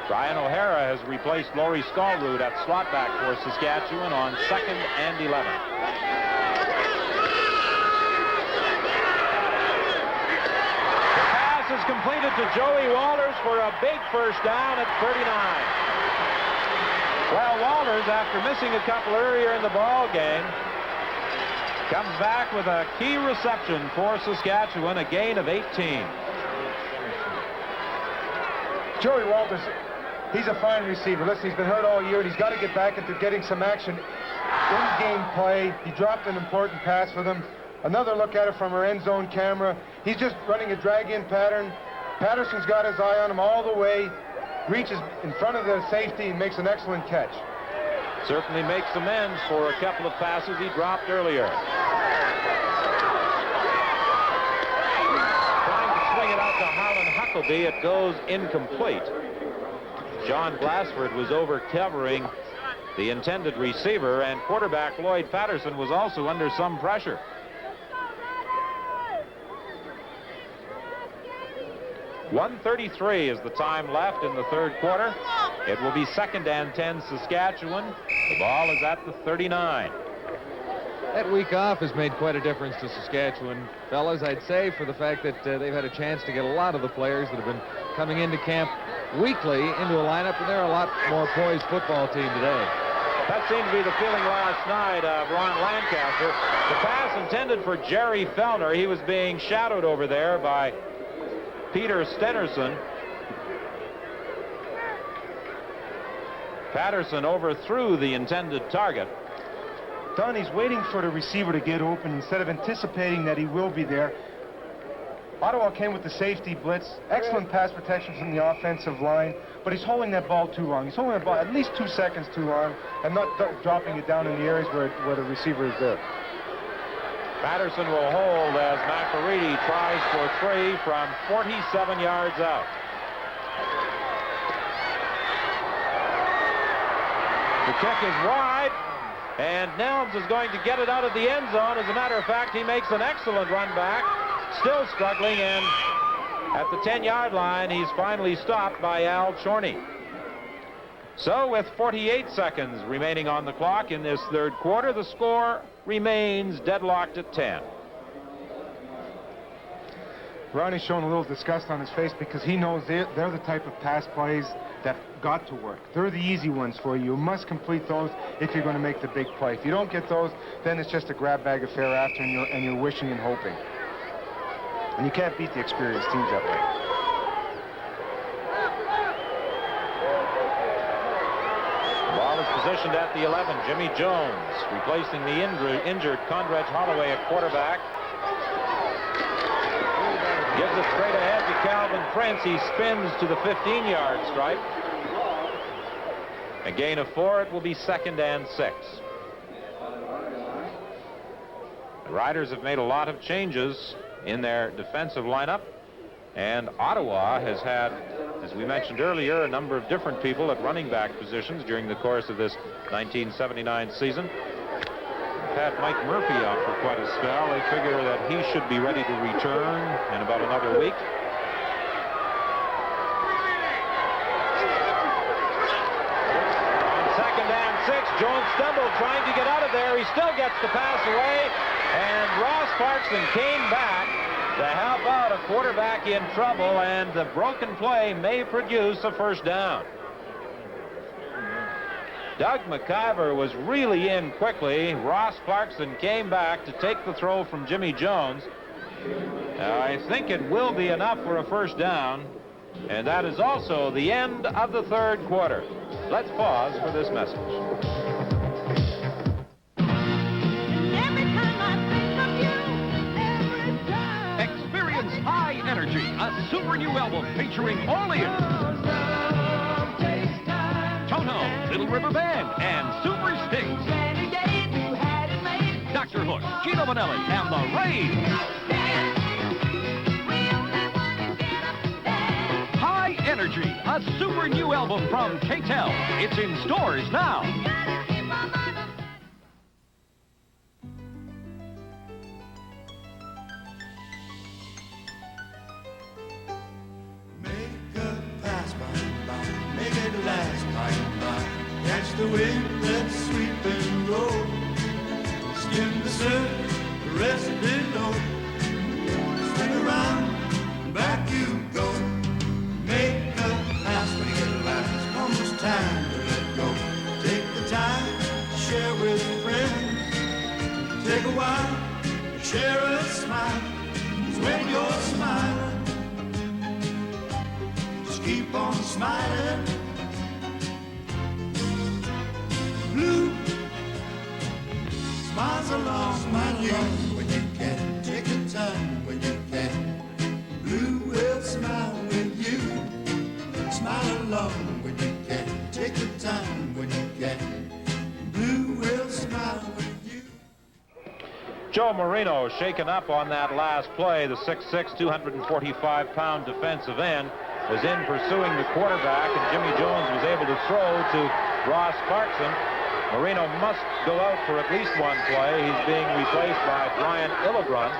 Brian O'Hara has replaced Laurie Stallroot at slot back for Saskatchewan on 2nd and 11. Is completed to Joey Walters for a big first down at 39. Well, Walters, after missing a couple earlier in the ball game, comes back with a key reception for Saskatchewan, a gain of 18. Joey Walters, he's a fine receiver. Listen, he's been hurt all year, and he's got to get back into getting some action in-game play. He dropped an important pass for them. Another look at it from our end zone camera. He's just running a drag-in pattern. Patterson's got his eye on him all the way, reaches in front of the safety and makes an excellent catch. Certainly makes amends for a couple of passes he dropped earlier. Trying to swing it out to Harlan Huckabee. It goes incomplete. John Glassford was over covering the intended receiver, and quarterback Lloyd Patterson was also under some pressure. .133 is the time left in the third quarter. It will be 2nd and 10 Saskatchewan. The ball is at the 39. That week off has made quite a difference to Saskatchewan, fellas, I'd say, for the fact that they've had a chance to get a lot of the players that have been coming into camp weekly into a lineup, and they're a lot more poised football team today. That seemed to be the feeling last night of Ron Lancaster. The pass intended for Jerry Fellner. He was being shadowed over there by Peter Stenerson. Patterson overthrew the intended target. Don, he's waiting for the receiver to get open instead of anticipating that he will be there. Ottawa came with the safety blitz. Excellent pass protection from the offensive line, but he's holding that ball too long. He's holding the ball at least 2 seconds too long and not dropping it down in the areas where the receiver is there. Patterson will hold as McAreedy tries for 3 from 47 yards out. The kick is wide, and Nelms is going to get it out of the end zone. As a matter of fact, he makes an excellent run back, still struggling, and at the 10-yard line, he's finally stopped by Al Chorney. So with 48 seconds remaining on the clock in this third quarter, the score remains deadlocked at 10. Ronnie's showing a little disgust on his face because he knows they're the type of pass plays that got to work. They're the easy ones for you. You must complete those if you're going to make the big play. If you don't get those, then it's just a grab bag affair after, and you're wishing and hoping. And you can't beat the experienced teams that way. Ball is positioned at the 11. Jimmy Jones replacing the injured Condredge Holloway at quarterback. Gives it straight ahead to Calvin Prince. He spins to the 15-yard stripe. A gain of 4. It will be 2nd and 6. The Riders have made a lot of changes in their defensive lineup, and Ottawa has had, as we mentioned earlier, a number of different people at running back positions during the course of this 1979 season. Had Mike Murphy out for quite a spell. They figure that he should be ready to return in about another week. On 2nd and 6, Jones stumbled trying to get out of there. He still gets the pass away, and Ross Clarkson came back to help out a quarterback in trouble, and the broken play may produce a first down. Doug McIver was really in quickly. Ross Clarkson came back to take the throw from Jimmy Jones. I think it will be enough for a first down, and that is also the end of the 3rd quarter. Let's pause for this message. Experience High Energy, a super new album featuring Orleans, Toto, Little River Band, and Super Stinks. Dr. Hook, Gino Vanelli, and the Rain. High Energy, a super new album from K-Tel. It's in stores now. Catch the wind that's sweeping low. Skim the surface, rest below. Swing around, back you go. Make a pass, make it last. Almost time to let go. Take the time to share with friends. Take a while, share a smile. 'Cause when you're smiling, just keep on smiling. Blue smiles along when you can. Take your time when you can. Blue will smile with you. Smile along when you can. Take your time when you can. Blue will smile with you. Joe Marino shaken up on that last play. The 6'6", 245-pound defensive end was in pursuing the quarterback, and Jimmy Jones was able to throw to Ross Clarkson. Marino must go out for at least one play. He's being replaced by Brian Illebrun,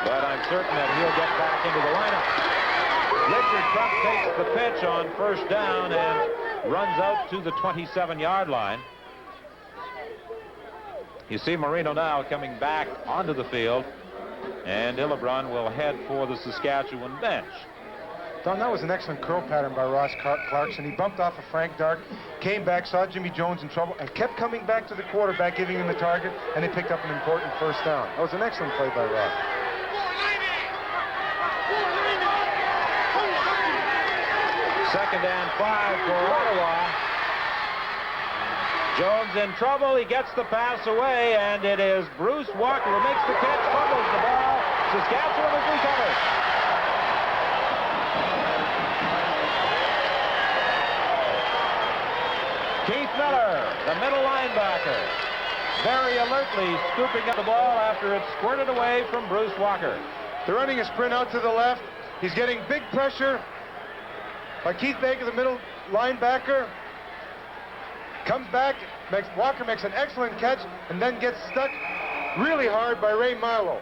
but I'm certain that he'll get back into the lineup. Richard Truck takes the pitch on first down and runs out to the 27-yard line. You see Marino now coming back onto the field, and Illebrun will head for the Saskatchewan bench. Don, that was an excellent curl pattern by Ross Clarkson. He bumped off of Frank Dark, came back, saw Jimmy Jones in trouble, and kept coming back to the quarterback, giving him the target, and they picked up an important first down. That was an excellent play by Ross. Second and 5 for Ottawa. Jones in trouble. He gets the pass away, and it is Bruce Walker who makes the catch, fumbles the ball. Saskatchewan has recovered. Keith Miller, the middle linebacker, very alertly scooping up the ball after it squirted away from Bruce Walker. They're running a sprint out to the left. He's getting big pressure by Keith Baker, the middle linebacker. Comes back, Walker makes an excellent catch, and then gets stuck really hard by Ray Marlowe.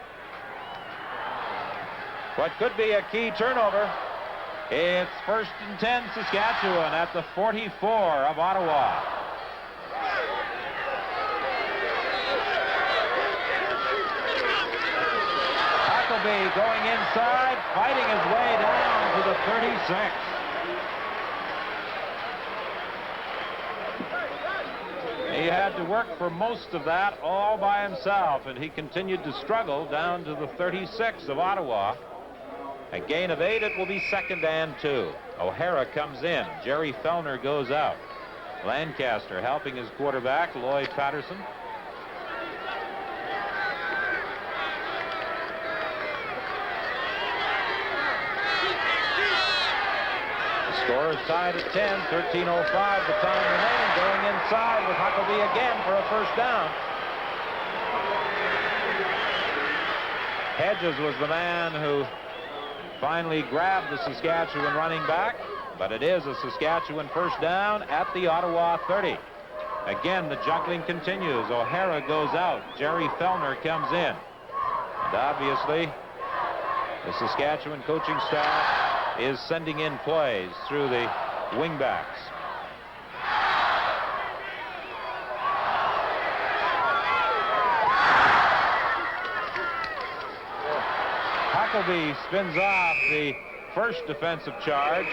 What could be a key turnover. It's 1st and 10 Saskatchewan at the 44 of Ottawa. Huckabee going inside, fighting his way down to the 36. He had to work for most of that all by himself, and he continued to struggle down to the 36 of Ottawa. A gain of 8, it will be 2nd and 2. O'Hara comes in. Jerry Fellner goes out. Lancaster helping his quarterback, Lloyd Patterson. Score is tied at 10, 13:05 the time remaining. Going inside with Huckabee again for a first down. Hedges was the man who finally grabbed the Saskatchewan running back, but it is a Saskatchewan first down at the Ottawa 30. Again, the juggling continues. O'Hara goes out. Jerry Fellner comes in. And obviously, the Saskatchewan coaching staff is sending in plays through the wingbacks. Huckabee spins off the first defensive charge.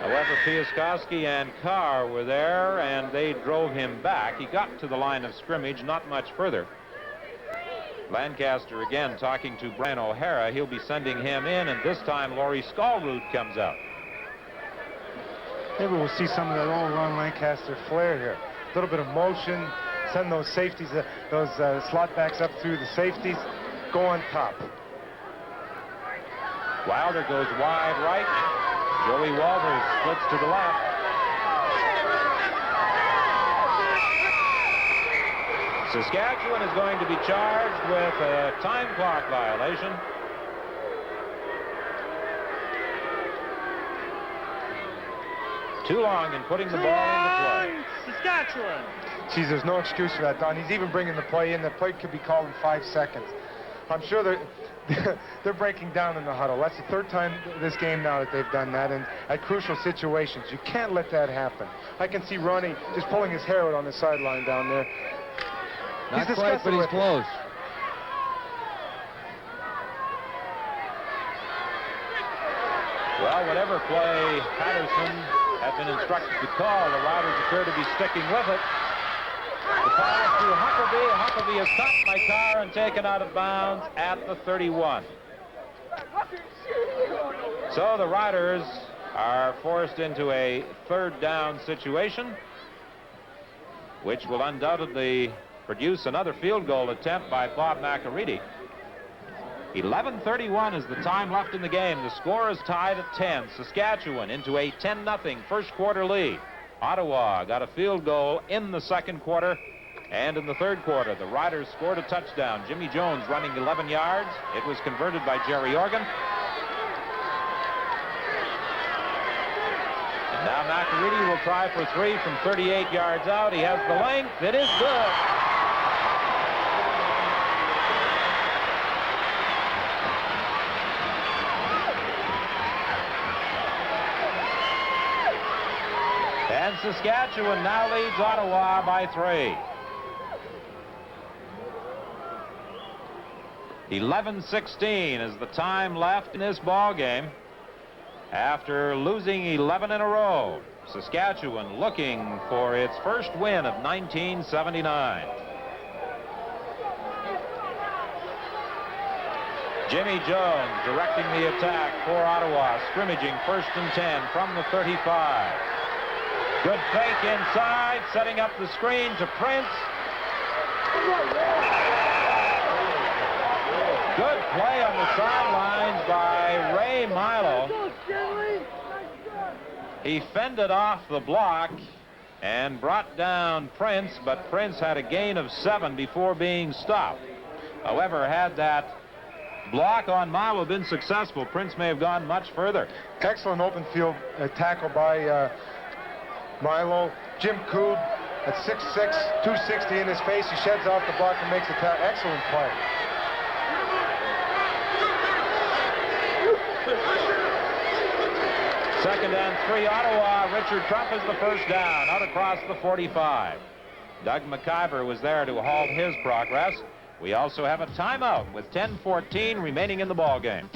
However, Piaskowski and Carr were there, and they drove him back. He got to the line of scrimmage, not much further. Lancaster again talking to Brian O'Hara. He'll be sending him in, and this time Laurie Skolrud comes out. Maybe we'll see some of that old Ron Lancaster flair here. A little bit of motion, send those safeties, those slot backs up through the safeties, go on top. Wilder goes wide right. Joey Walters splits to the left. Saskatchewan is going to be charged with a time clock violation. Too long in putting the ball into play. Saskatchewan. Geez, there's no excuse for that, Don. He's even bringing the play in. The play could be called in 5 seconds. I'm sure they're breaking down in the huddle. That's the third time this game now that they've done that, and at crucial situations. You can't let that happen. I can see Ronnie just pulling his hair out on the sideline down there. Not quite, but he's close. Well, whatever play Patterson had been instructed to call, the Riders appear to be sticking with it. The pass to Huckabee. Huckabee is caught by Carr and taken out of bounds at the 31. So the Riders are forced into a third down situation, which will undoubtedly produce another field goal attempt by Bob McAreedy. 11:31 is the time left in the game. The score is tied at 10. Saskatchewan into a 10-0 first quarter lead. Ottawa got a field goal in the second quarter, and in the third quarter, the Riders scored a touchdown. Jimmy Jones running 11 yards. It was converted by Jerry Organ. And now McAreedy will try for 3 from 38 yards out. He has the length. It is good. And Saskatchewan now leads Ottawa by 3. 11:16 is the time left in this ball game. After losing 11 in a row, Saskatchewan looking for its first win of 1979. Jimmy Jones directing the attack for Ottawa, scrimmaging 1st and 10 from the 35. Good fake inside, setting up the screen to Prince. Good play on the sidelines by Ray Milo. He fended off the block and brought down Prince, but Prince had a gain of 7 before being stopped. However, had that block on Milo been successful, Prince may have gone much further. Excellent open field tackle by Milo. Jim Coob at 6'6", 260 in his face. He sheds off the block and makes a excellent play. Second and 3, Ottawa. Richard Trump is the first down, out across the 45. Doug McIver was there to halt his progress. We also have a timeout with 10:14 remaining in the ball game.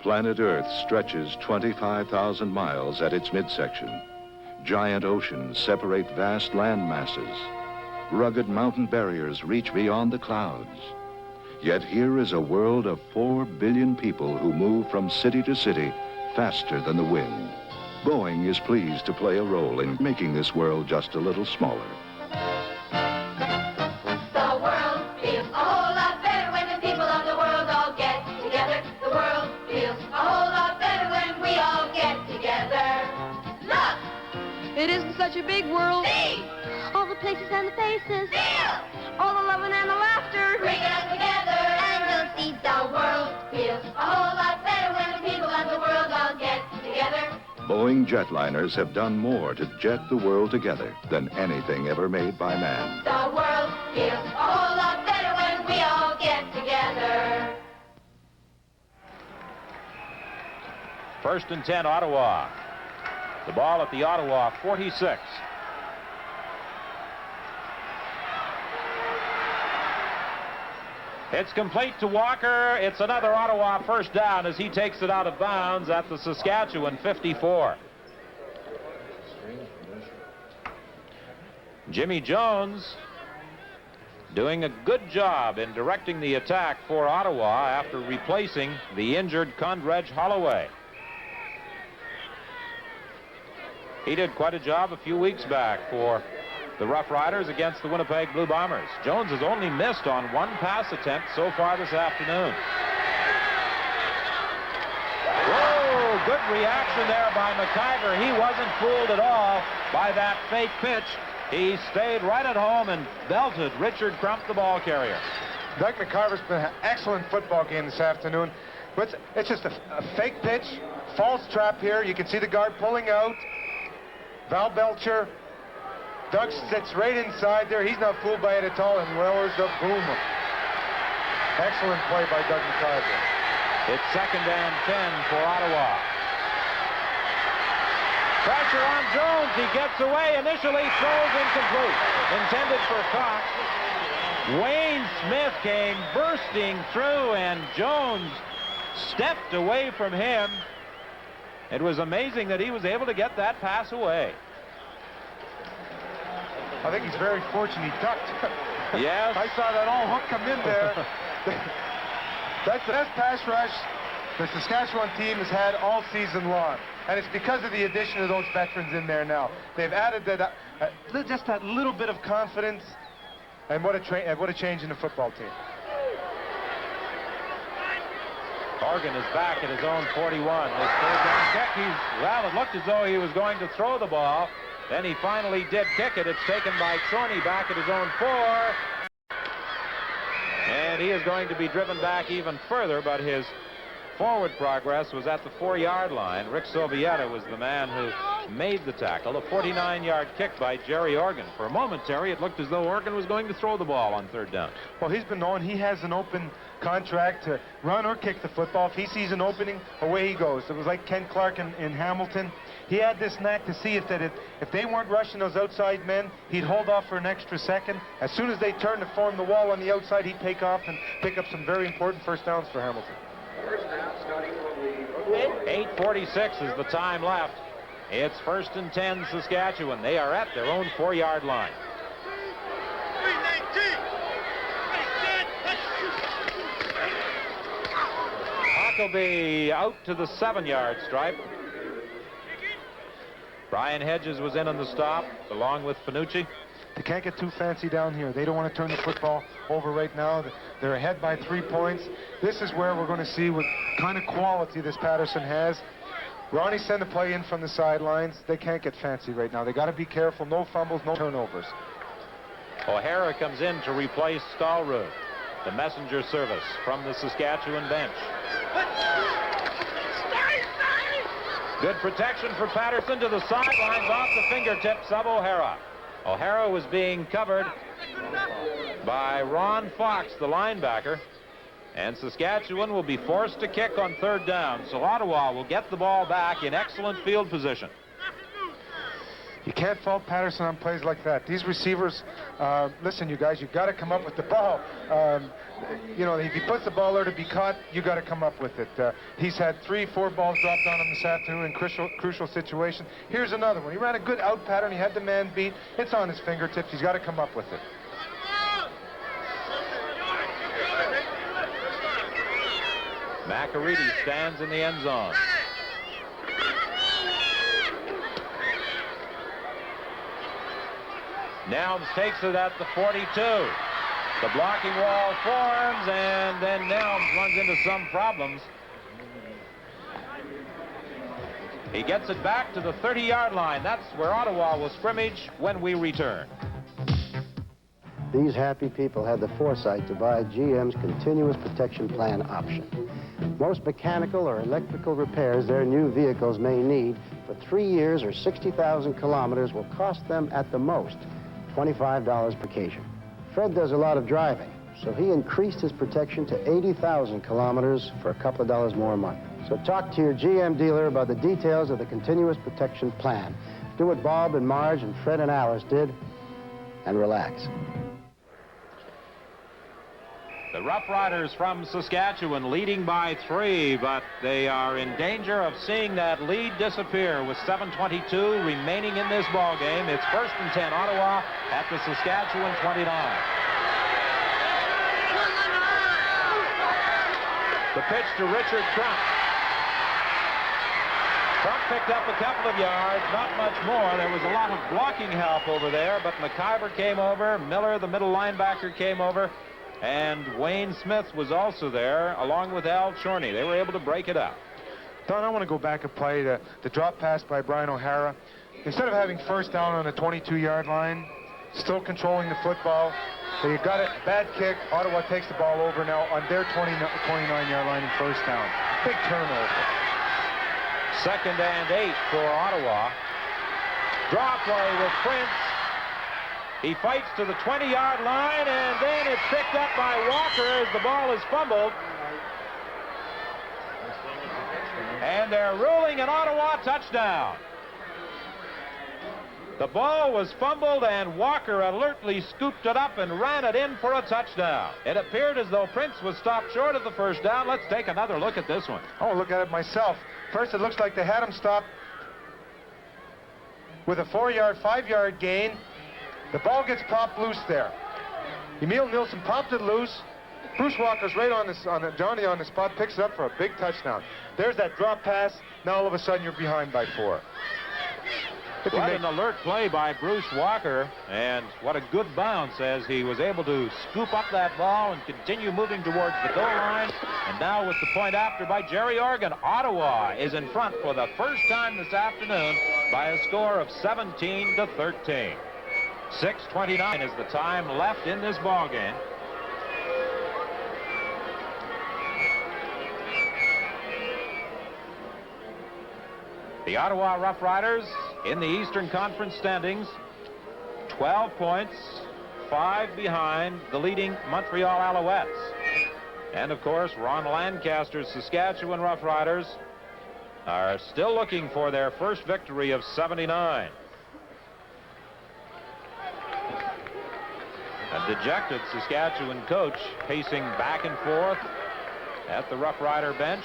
Planet Earth stretches 25,000 miles at its midsection. Giant oceans separate vast land masses. Rugged mountain barriers reach beyond the clouds. Yet here is a world of 4 billion people who move from city to city faster than the wind. Boeing is pleased to play a role in making this world just a little smaller. The world feels a whole lot better when the people of the world all get together. The world feels a whole lot better when It isn't such a big world. See! All the places and the faces. Feel! All the loving and the laughter. Bring it all together, and you'll see the world feels a whole lot better when the people of the world all get together. Boeing jetliners have done more to jet the world together than anything ever made by man. The world feels a whole lot better when we all get together. First and 10, Ottawa. The ball at the Ottawa 46. It's complete to Walker. It's another Ottawa first down as he takes it out of bounds at the Saskatchewan 54. Jimmy Jones doing a good job in directing the attack for Ottawa after replacing the injured Condredge Holloway. He did quite a job a few weeks back for the Roughriders against the Winnipeg Blue Bombers. Jones has only missed on one pass attempt so far this afternoon. Whoa, good reaction there by McIver. He wasn't fooled at all by that fake pitch. He stayed right at home and belted Richard Crump, the ball carrier. Doug McIver's been an excellent football game this afternoon. But it's just a fake pitch, false trap here. You can see the guard pulling out. Val Belcher. Doug sits right inside there. He's not fooled by it at all and lowers the boom. Excellent play by Doug McIver. It's second and 10 for Ottawa. Pressure on Jones. He gets away. Initially throws incomplete. Intended for Cox. Wayne Smith came bursting through and Jones stepped away from him. It was amazing that he was able to get that pass away. I think he's very fortunate he ducked. Yes. I saw that all hook come in there. That's the best pass rush the Saskatchewan team has had all season long. And it's because of the addition of those veterans in there now. They've added that, just that little bit of confidence. And what a change in the football team. Horgan is back at his own 41. This third down kick, well, it looked as though he was going to throw the ball. Then he finally did kick it. It's taken by Chorney back at his own 4. And he is going to be driven back even further, but his forward progress was at the 4-yard line. Rick Sovieta was the man who made the tackle. A 49-yard kick by Jerry Organ. For a momentary, it looked as though Organ was going to throw the ball on third down. Well, he's been known. He has an open contract to run or kick the football. If he sees an opening, away he goes. It was like Ken Clark in Hamilton. He had this knack to see if they weren't rushing those outside men, he'd hold off for an extra second. As soon as they turned to form the wall on the outside, he'd take off and pick up some very important first downs for Hamilton. 8:46 is the time left. It's first and 10 Saskatchewan. They are at their own 4-yard line. Huckabee out to the 7-yard stripe. Brian Hedges was in on the stop, along with Finucci. They can't get too fancy down here. They don't want to turn the football over right now. They're ahead by 3 points. This is where we're going to see what kind of quality this Patterson has. Ronnie sent the play in from the sidelines. They can't get fancy right now. They got to be careful. No fumbles, no turnovers. O'Hara comes in to replace Stallrood. The messenger service from the Saskatchewan bench. Good protection for Patterson to the sidelines off the fingertips of O'Hara. O'Hara was being covered by Ron Fox, the linebacker. And Saskatchewan will be forced to kick on third down. So Ottawa will get the ball back in excellent field position. You can't fault Patterson on plays like that. These receivers, listen, you guys, you've got to come up with the ball. You know, if he puts the ball there to be caught, you got to come up with it. He's had 3-4 balls dropped on him this afternoon in crucial situation. Here's another one. He ran a good out pattern. He had the man beat. It's on his fingertips. He's got to come up with it. McAreedy stands in the end zone. Nelms takes it at the 42. The blocking wall forms, and then Nelms runs into some problems. He gets it back to the 30-yard line. That's where Ottawa will scrimmage when we return. These happy people had the foresight to buy GM's continuous protection plan option. Most mechanical or electrical repairs their new vehicles may need for 3 years or 60,000 kilometers will cost them at the most $25 per occasion. Fred does a lot of driving, so he increased his protection to 80,000 kilometers for a couple of dollars more a month. So talk to your GM dealer about the details of the continuous protection plan. Do what Bob and Marge and Fred and Alice did and relax. The Roughriders from Saskatchewan leading by 3, but they are in danger of seeing that lead disappear with 7:22 remaining in this ball game. It's 1st and 10, Ottawa at the Saskatchewan 29. The pitch to Richard Crump. Crump picked up a couple of yards, not much more. There was a lot of blocking help over there, but McIver came over, Miller, the middle linebacker, came over, and Wayne Smith was also there, along with Al Chorney. They were able to break it up. Don, I want to go back and play the drop pass by Brian O'Hara. Instead of having first down on the 22-yard line, still controlling the football, so you got a bad kick. Ottawa takes the ball over now on their 29-yard line and first down. Big turnover. 2nd and 8 for Ottawa. Draw play with Prince. He fights to the 20-yard line, and then it's picked up by Walker as the ball is fumbled. And they're ruling an Ottawa touchdown. The ball was fumbled, and Walker alertly scooped it up and ran it in for a touchdown. It appeared as though Prince was stopped short of the first down. Let's take another look at this one. Oh, look at it myself. First, it looks like they had him stopped with a 5-yard gain. The ball gets popped loose there. Emil Nielsen popped it loose. Bruce Walker's right on Johnny on the spot, picks it up for a big touchdown. There's that drop pass. Now all of a sudden you're behind by 4. What an alert play by Bruce Walker, and what a good bounce as he was able to scoop up that ball and continue moving towards the goal line. And now with the point after by Jerry Organ, Ottawa is in front for the first time this afternoon by a score of 17-13. 6:29 is the time left in this ball game. The Ottawa Roughriders in the Eastern Conference standings, 12 points, 5 behind the leading Montreal Alouettes. And of course, Ron Lancaster's Saskatchewan Roughriders are still looking for their first victory of 79. A dejected Saskatchewan coach pacing back and forth at the Rough Rider bench.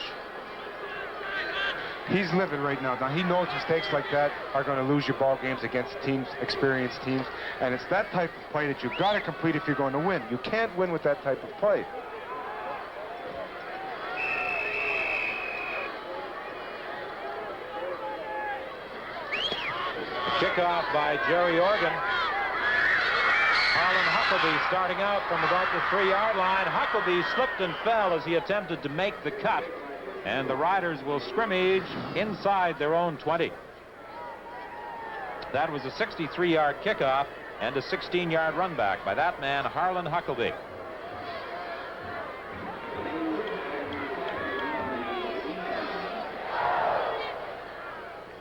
He's living right now. Now, he knows mistakes like that are going to lose your ball games against teams, experienced teams. And it's that type of play that you've got to complete if you're going to win. You can't win with that type of play. Kickoff by Jerry Organ. Harlan Huckabee starting out from about the 3-yard line. Huckabee slipped and fell as he attempted to make the cut. And the Riders will scrimmage inside their own 20. That was a 63-yard kickoff and a 16-yard run back by that man, Harlan Huckabee.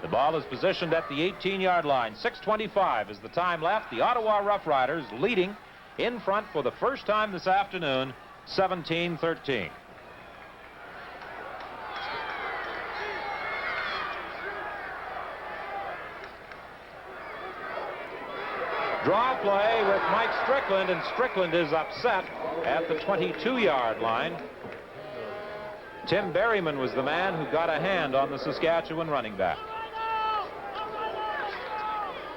The ball is positioned at the 18-yard line. 6:25 is the time left. The Ottawa Rough Riders leading in front for the first time this afternoon, 17-13. Draw play with Mike Strickland, and Strickland is upset at the 22-yard line. Tim Berryman was the man who got a hand on the Saskatchewan running back.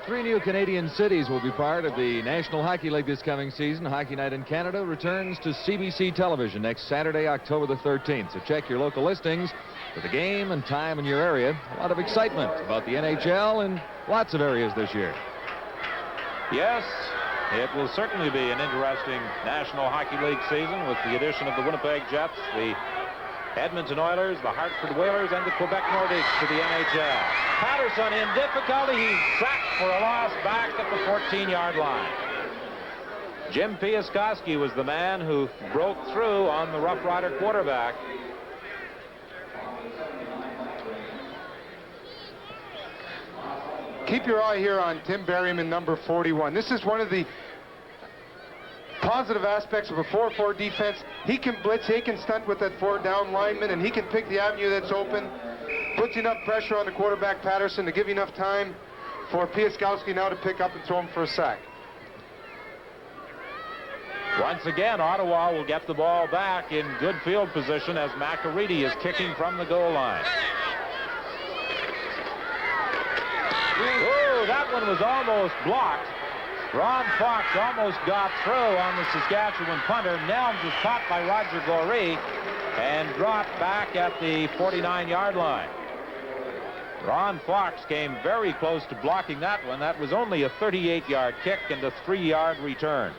3 new Canadian cities will be part of the National Hockey League this coming season. Hockey Night in Canada returns to CBC television next Saturday, October the 13th. So check your local listings for the game and time in your area. A lot of excitement about the NHL in lots of areas this year. Yes, it will certainly be an interesting National Hockey League season with the addition of the Winnipeg Jets, the Edmonton Oilers, the Hartford Whalers, and the Quebec Nordiques to the NHL. Patterson in difficulty. He's sacked for a loss back at the 14-yard line. Jim Piaskowski was the man who broke through on the Rough Rider quarterback. Keep your eye here on Tim Berryman, number 41. This is one of the positive aspects of a 4-4 defense. He can blitz, he can stunt with that 4-down lineman, and he can pick the avenue that's open. Puts enough pressure on the quarterback, Patterson, to give you enough time for Piaskowski now to pick up and throw him for a sack. Once again, Ottawa will get the ball back in good field position as McAreedy is kicking from the goal line. Oh, that one was almost blocked. Ron Fox almost got through on the Saskatchewan punter. Nelms was caught by Roger Goree and dropped back at the 49-yard line. Ron Fox came very close to blocking that one. That was only a 38-yard kick and a 3-yard return.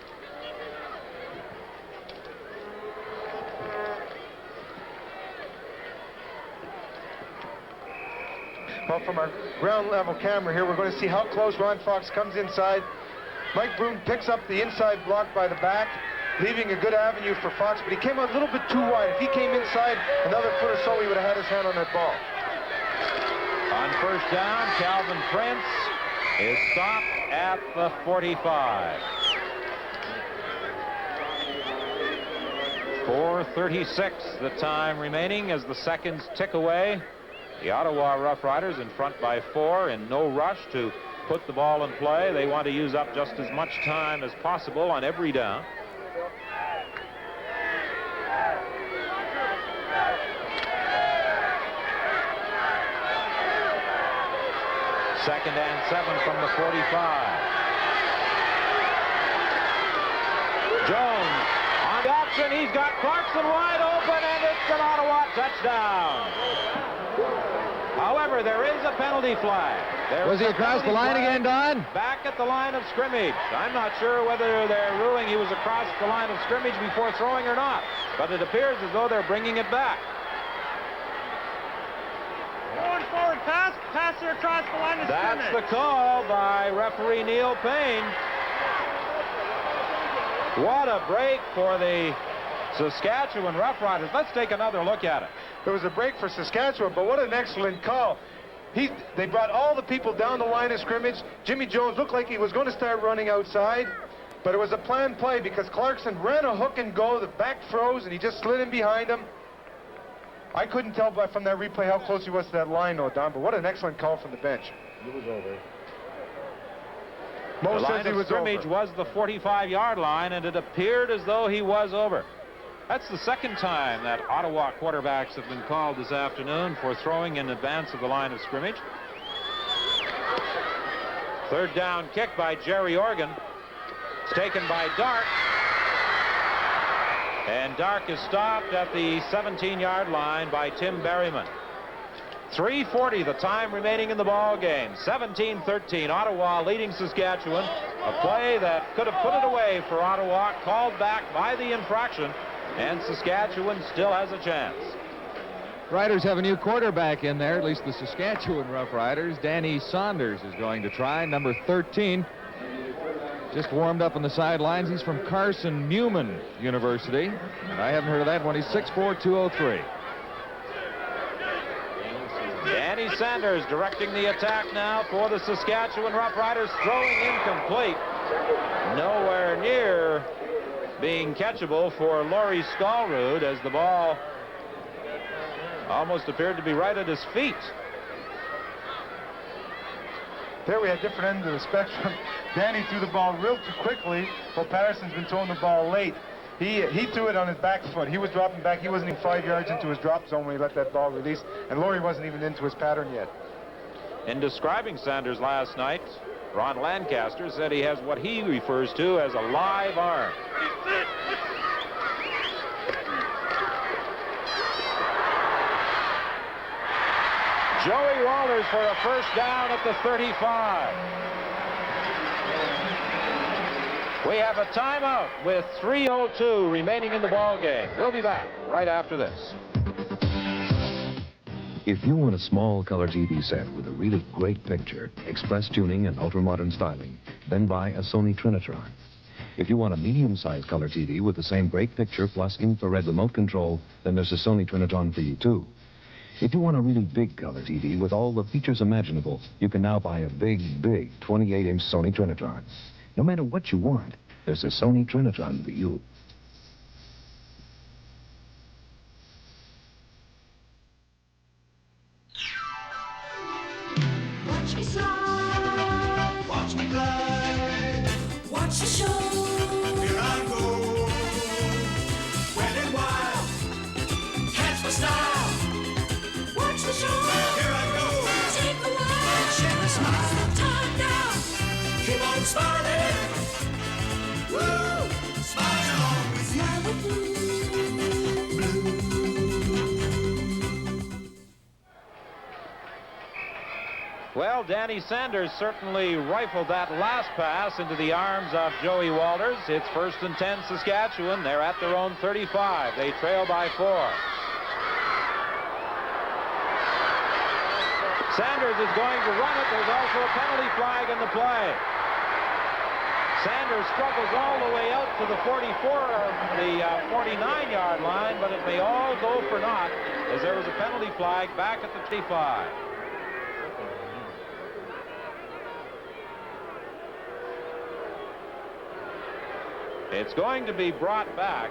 Well, from our ground level camera here, we're going to see how close Ron Fox comes inside. Mike Broom picks up the inside block by the back, leaving a good avenue for Fox, but he came a little bit too wide. If he came inside another foot or so, he would have had his hand on that ball. On first down, Calvin Prince is stopped at the 45. 4:36 the time remaining as the seconds tick away. The Ottawa Rough Riders in front by 4 in no rush to put the ball in play. They want to use up just as much time as possible on every down. Second and 7 from the 45. Jones on the option. He's got Clarkson wide open, and it's an Ottawa touchdown. However, there is a penalty flag. Was he across the line again, Don? Back at the line of scrimmage. I'm not sure whether they're ruling he was across the line of scrimmage before throwing or not, but it appears as though they're bringing it back. Going forward pass, passer across the line of scrimmage. That's the call by referee Neil Payne. What a break for the Saskatchewan Roughriders. Let's take another look at it. There was a break for Saskatchewan, but what an excellent call. They brought all the people down the line of scrimmage. Jimmy Jones looked like he was going to start running outside, but it was a planned play because Clarkson ran a hook and go. The back froze, and he just slid in behind him. I couldn't tell from that replay how close he was to that line, though, Don, but what an excellent call from the bench. He was over. The line of scrimmage was the 45-yard line, and it appeared as though he was over. That's the second time that Ottawa quarterbacks have been called this afternoon for throwing in advance of the line of scrimmage. Third down kick by Jerry Organ. It's taken by Dark. And Dark is stopped at the 17-yard line by Tim Berryman. 3:40 the time remaining in the ball game. 17-13, Ottawa leading Saskatchewan. A play that could have put it away for Ottawa, called back by the infraction, and Saskatchewan still has a chance. Riders have a new quarterback in there, at least the Saskatchewan Roughriders. Danny Saunders is going to try, number 13. Just warmed up on the sidelines. He's from Carson Newman University, and I haven't heard of that one. He's 6'4", 203. Danny Sanders directing the attack now for the Saskatchewan Roughriders, throwing incomplete. Nowhere near being catchable for Laurie Stallrud as the ball almost appeared to be right at his feet. There we had different ends of the spectrum. Danny threw the ball real too quickly, while Patterson's been throwing the ball late. He threw it on his back foot. He was dropping back. He wasn't even 5 yards into his drop zone when he let that ball release, and Laurie wasn't even into his pattern yet. In describing Sanders last night, Ron Lancaster said he has what he refers to as a live arm. Joey Walters for a first down at the 35. We have a timeout with 3:02 remaining in the ball game. We'll be back right after this. If you want a small color TV set with a really great picture, express tuning, and ultra-modern styling, then buy a Sony Trinitron. If you want a medium-sized color TV with the same great picture plus infrared remote control, then there's a Sony Trinitron for you too. If you want a really big color TV with all the features imaginable, you can now buy a big 28-inch Sony Trinitron. No matter what you want, there's a Sony Trinitron for you. Watch me slide, watch me glide, watch the show. Here I go, wet and wild, catch my style. Watch the show. Here I go, take a ride, share a smile. Time now, keep on smiling. Woo, smile always. Smile with blue. Well, Danny Sanders certainly rifled that last pass into the arms of Joey Walters. It's 1st and 10 Saskatchewan. They're at their own 35. They trail by 4. Sanders is going to run it. There's also a penalty flag in the play. Sanders struggles all the way out to the 49-yard line, but it may all go for naught as there was a penalty flag back at the 35. It's going to be brought back.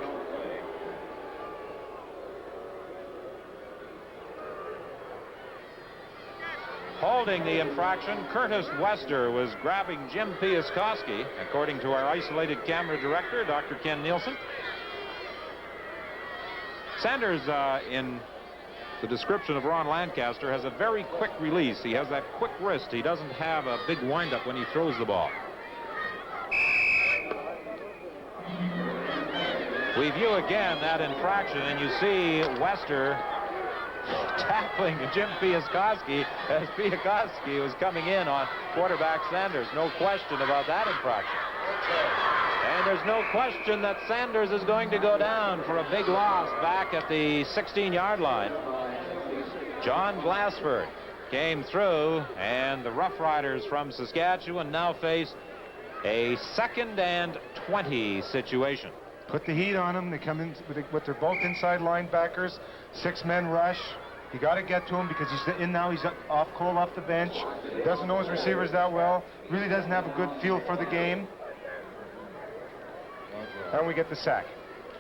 Holding the infraction, Curtis Wester was grabbing Jim Piaskowski, according to our isolated camera director, Dr. Ken Nielsen. Sanders, in the description of Ron Lancaster, has a very quick release. He has that quick wrist. He doesn't have a big windup when he throws the ball. We view again that infraction, and you see Wester tackling Jim Piaskowski as Piaskowski was coming in on quarterback Sanders. No question about that infraction. And there's no question that Sanders is going to go down for a big loss back at the 16-yard line. John Glassford came through, and the Roughriders from Saskatchewan now face a 2nd and 20 situation. Put the heat on them. They come in with their both inside linebackers, 6-men rush. You got to get to him because he's in now. He's off cold off the bench. Doesn't know his receivers that well. Really doesn't have a good feel for the game. And we get the sack.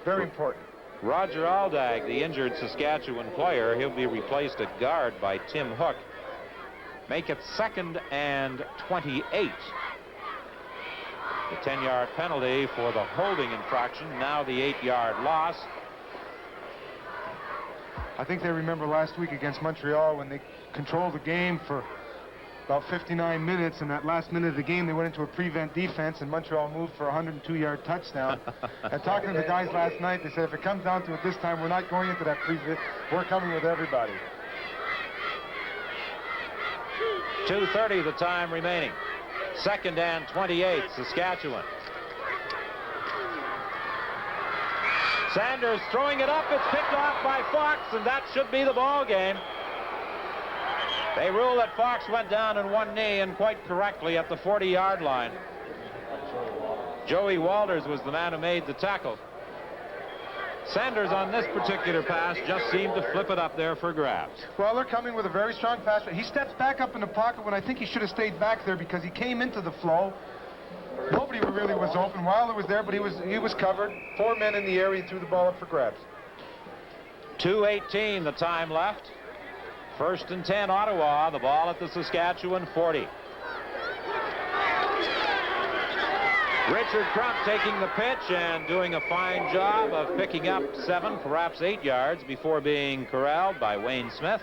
Very important. Roger Aldag, the injured Saskatchewan player, he'll be replaced at guard by Tim Hook. Make it 2nd and 28. The 10-yard penalty for the holding infraction, now the 8-yard loss. I think they remember last week against Montreal when they controlled the game for about 59 minutes. In that last minute of the game, they went into a prevent defense, and Montreal moved for a 102-yard touchdown. And talking to the guys last night, they said, if it comes down to it this time, we're not going into that prevent. We're coming with everybody. 2:30 the time remaining. 2nd and 28, Saskatchewan. Sanders throwing it up. It's picked off by Fox, and that should be the ball game. They rule that Fox went down in one knee, and quite correctly at the 40-yard line. Joey Walters was the man who made the tackle. Sanders on this particular pass just seemed to flip it up there for grabs. Well, they're coming with a very strong pass. He steps back up in the pocket when I think he should have stayed back there because he came into the flow. Nobody really was open. Wilder was there, but he was covered. 4 men in the area. He threw the ball up for grabs. 2:18 the time left. 1st and 10 Ottawa. The ball at the Saskatchewan 40. Richard Crump taking the pitch and doing a fine job of picking up 7, perhaps 8 yards before being corralled by Wayne Smith.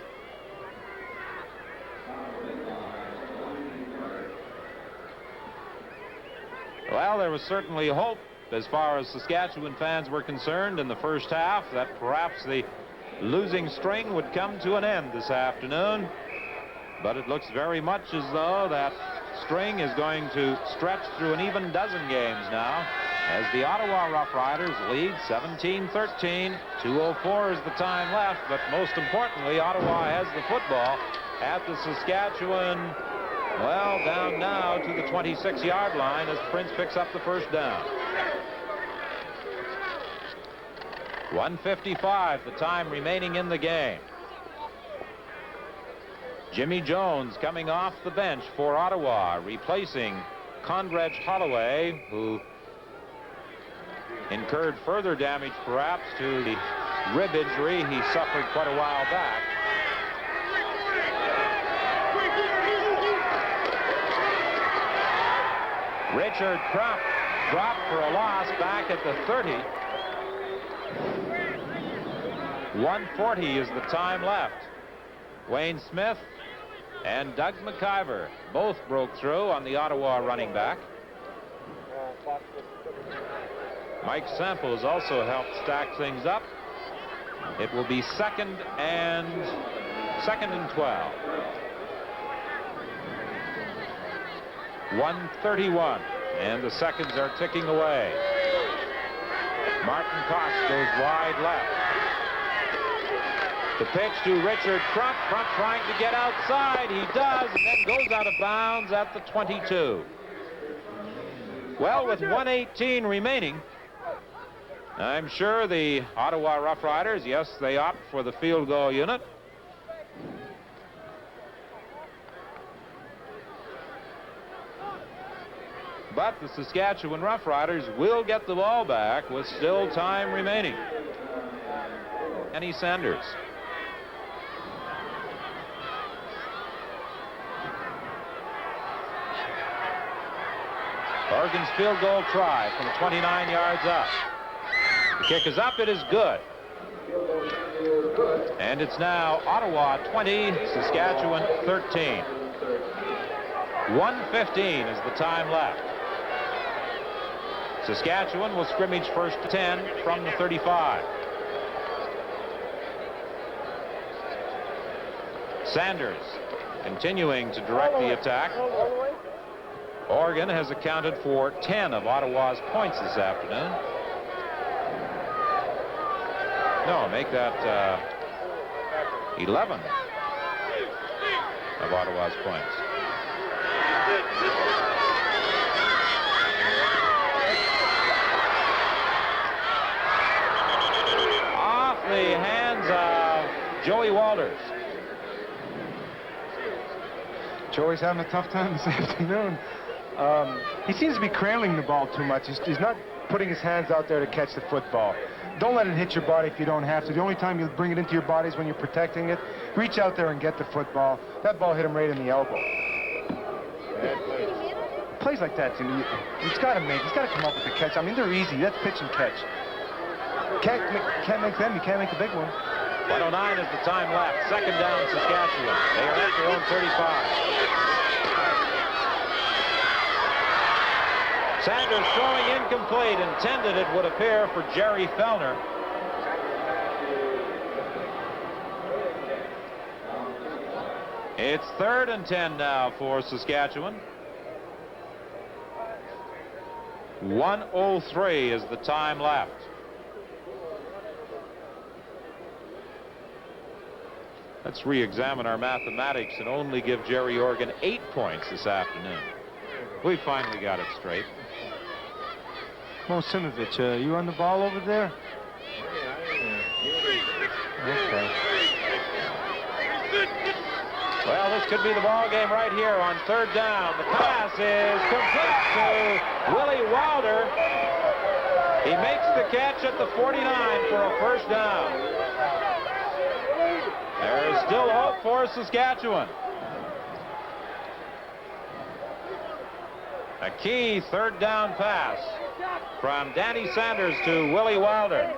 Well, there was certainly hope as far as Saskatchewan fans were concerned in the first half that perhaps the losing string would come to an end this afternoon. But it looks very much as though that string is going to stretch through an even dozen games now. as the Ottawa Roughriders lead 17-13. 2:04 is the time left, but most importantly, Ottawa has the football at the Saskatchewan, well, down now to the 26-yard line as Prince picks up the first down. 1:55 the time remaining in the game. Jimmy Jones coming off the bench for Ottawa, replacing Condredge Holloway, who incurred further damage perhaps to the rib injury he suffered quite a while back. Richard Krupp dropped for a loss back at the 30. 1:40 is the time left. Wayne Smith and Doug McIver both broke through on the Ottawa running back. Mike Samples also helped stack things up. It will be second and 12. 1:31, and the seconds are ticking away. Martin Koss goes wide left. The pitch to Richard Krupp. Krupp trying to get outside. He does, and then goes out of bounds at the 22. Well, with 1:18 remaining, I'm sure the Ottawa Roughriders, yes, they opt for the field goal unit. But the Saskatchewan Roughriders will get the ball back with still time remaining. Danny Sanders. Oregon's field goal try from 29 yards up. The kick is up. It is good. And it's now Ottawa 20, Saskatchewan 13. 1:15 is the time left. Saskatchewan will scrimmage first 10 from the 35. Sanders continuing to direct the attack. Oregon has accounted for 10 of Ottawa's points this afternoon. No, make that 11 of Ottawa's points. Off the hands of Joey Walters. Joey's having a tough time this afternoon. He seems to be trailing the ball too much. He's not putting his hands out there to catch the football. Don't let it hit your body if you don't have to. The only time you bring it into your body is when you're protecting it. Reach out there and get the football. That ball hit him right in the elbow. Plays like that, Jimmy, he's got to come up with the catch. I mean, they're easy. That's pitch and catch. Can't make them. You can't make the big one. 1:09 is the time left. Second down, Saskatchewan. They are at their own 35. Sanders throwing incomplete. Intended, it would appear, for Jerry Fellner. It's 3rd and 10 now for Saskatchewan. 1:03 is the time left. Let's re-examine our mathematics and only give Jerry Oregon 8 points this afternoon. We finally got it straight. Mosimovich, you on the ball over there? Okay. Well, this could be the ball game right here on 3rd down. The pass is complete to Willie Wilder. He makes the catch at the 49 for a first down. There is still hope for Saskatchewan. A key 3rd down pass from Danny Sanders to Willie Wilder.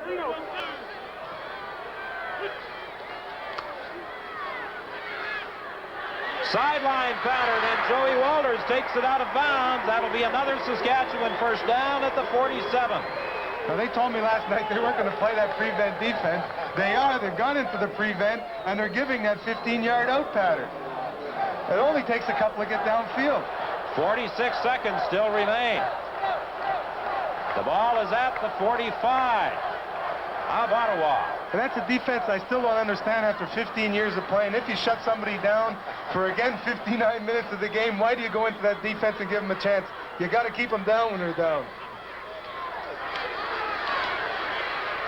Sideline pattern, and Joey Walters takes it out of bounds. That'll be another Saskatchewan first down at the 47. Now, they told me last night they weren't going to play that prevent defense. They are. They're gunning for the prevent, and they're giving that 15-yard out pattern. It only takes a couple to get downfield. 46 seconds still remain. The ball is at the 45 of Ottawa. And that's a defense I still don't understand after 15 years of playing. If you shut somebody down for, again, 59 minutes of the game, why do you go into that defense and give them a chance? You got to keep them down when they're down.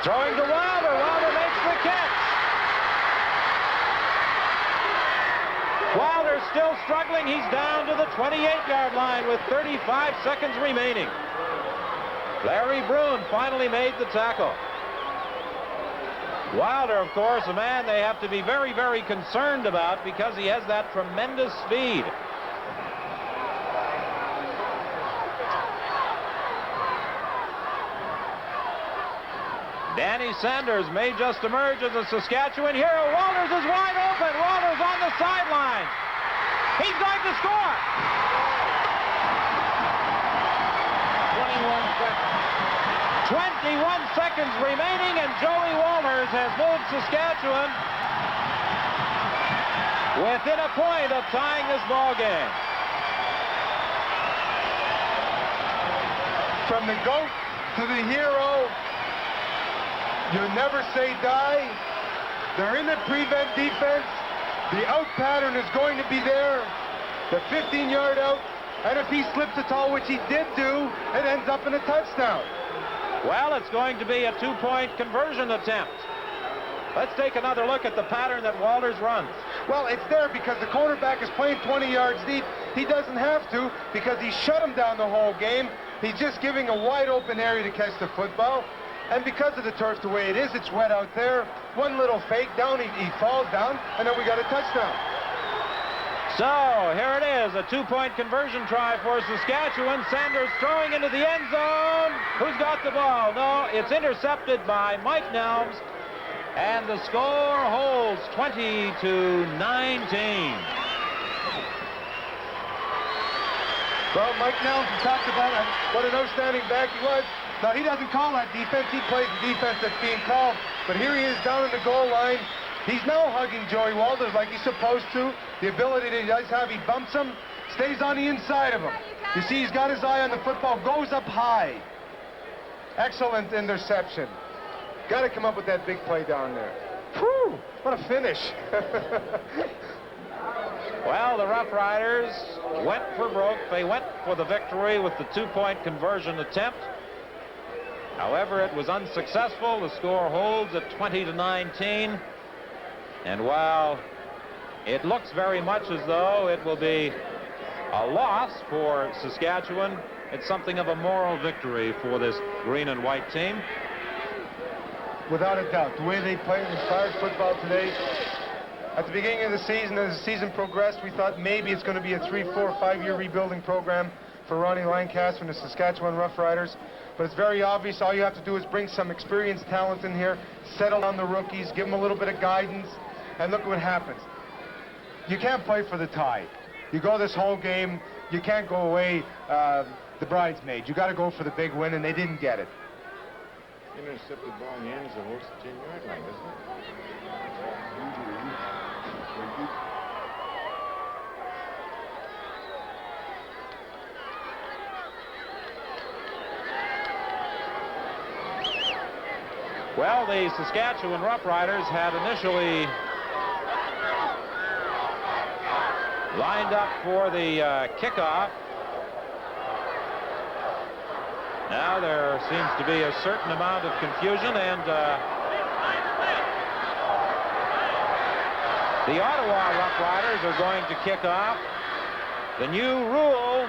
Throwing to Wilder. Wilder makes the catch. Wilder's still struggling. He's down to the 28-yard line with 35 seconds remaining. Larry Bruin finally made the tackle. Wilder, of course, a man they have to be very, very concerned about because he has that tremendous speed. Danny Sanders may just emerge as a Saskatchewan hero. Walters is wide open. Walters on the sideline. He's going to score. 21 seconds remaining, and Joey Walters has moved Saskatchewan within a point of tying this ball game. From the GOAT to the hero, you never say die. They're in the prevent defense. The out pattern is going to be there. The 15-yard out. And if he slips at all, which he did do, it ends up in a touchdown. Well, it's going to be a two-point conversion attempt. Let's take another look at the pattern that Walters runs. Well, it's there because the cornerback is playing 20 yards deep. He doesn't have to because he shut him down the whole game. He's just giving a wide open area to catch the football. And because of the turf the way it is, it's wet out there. One little fake down, he falls down, and then we got a touchdown. So here it is, a two-point conversion try for Saskatchewan. Sanders throwing into the end zone. Who's got the ball? No, it's intercepted by Mike Nelms, and the score holds 20-19. Well, Mike Nelms, we talked about what an outstanding back he was. Now, he doesn't call that defense. He plays the defense that's being called. But here he is down in the goal line. He's now hugging Joey Walters like he's supposed to. The ability that he does have, he bumps him, stays on the inside of him. You see, he's got his eye on the football, goes up high. Excellent interception. Got to come up with that big play down there. Whew, what a finish. Well, the Rough Riders went for broke. They went for the victory with the two-point conversion attempt. However, it was unsuccessful. The score holds at 20-19. And while it looks very much as though it will be a loss for Saskatchewan, it's something of a moral victory for this green and white team. Without a doubt, the way they played inspired football today. At the beginning of the season, as the season progressed, we thought maybe it's going to be a 3, 4, 5-year rebuilding program for Ronnie Lancaster and the Saskatchewan Roughriders. But it's very obvious all you have to do is bring some experienced talent in here, settle on the rookies, give them a little bit of guidance, and look what happens. You can't play for the tie. You go this whole game, you can't go away the bridesmaid. You got to go for the big win, and they didn't get it. Intercepted ball in the end zone, works the 10-yard line, doesn't it? Well, the Saskatchewan Roughriders had initially lined up for the kickoff. Now there seems to be a certain amount of confusion, and the Ottawa Roughriders are going to kick off. The new rule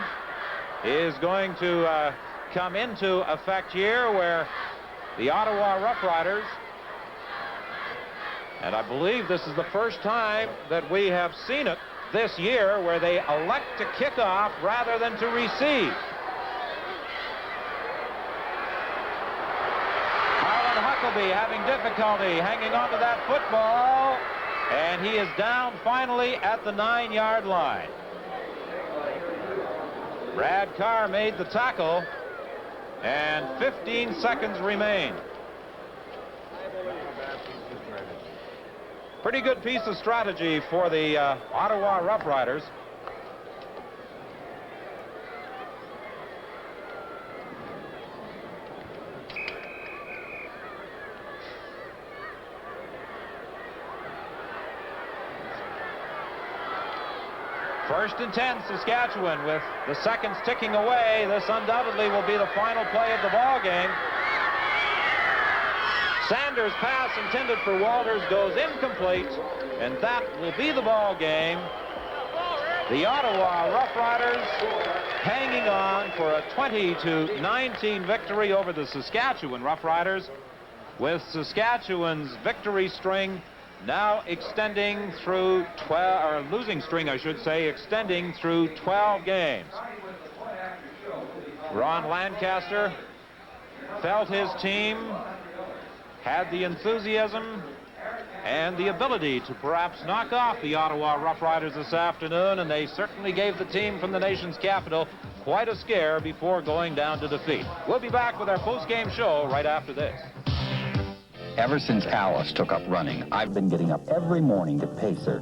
is going to come into effect here, where the Ottawa Roughriders, and I believe this is the first time that we have seen it this year, where they elect to kick off rather than to receive. Harlan Huckabee having difficulty hanging on to that football, and he is down finally at the 9-yard line. Brad Carr made the tackle, and 15 seconds remain. Pretty good piece of strategy for the Ottawa Roughriders. First and 10, Saskatchewan, with the seconds ticking away. This undoubtedly will be the final play of the ball game. Sanders' pass intended for Walters goes incomplete, and that will be the ball game. The Ottawa Roughriders hanging on for a 20-19 victory over the Saskatchewan Roughriders, with Saskatchewan's victory string now extending through 12, or losing string, I should say, extending through 12 games. Ron Lancaster felt his team had the enthusiasm and the ability to perhaps knock off the Ottawa Roughriders this afternoon, and they certainly gave the team from the nation's capital quite a scare before going down to defeat. We'll be back with our post-game show right after this. Ever since Alice took up running, I've been getting up every morning to pace her.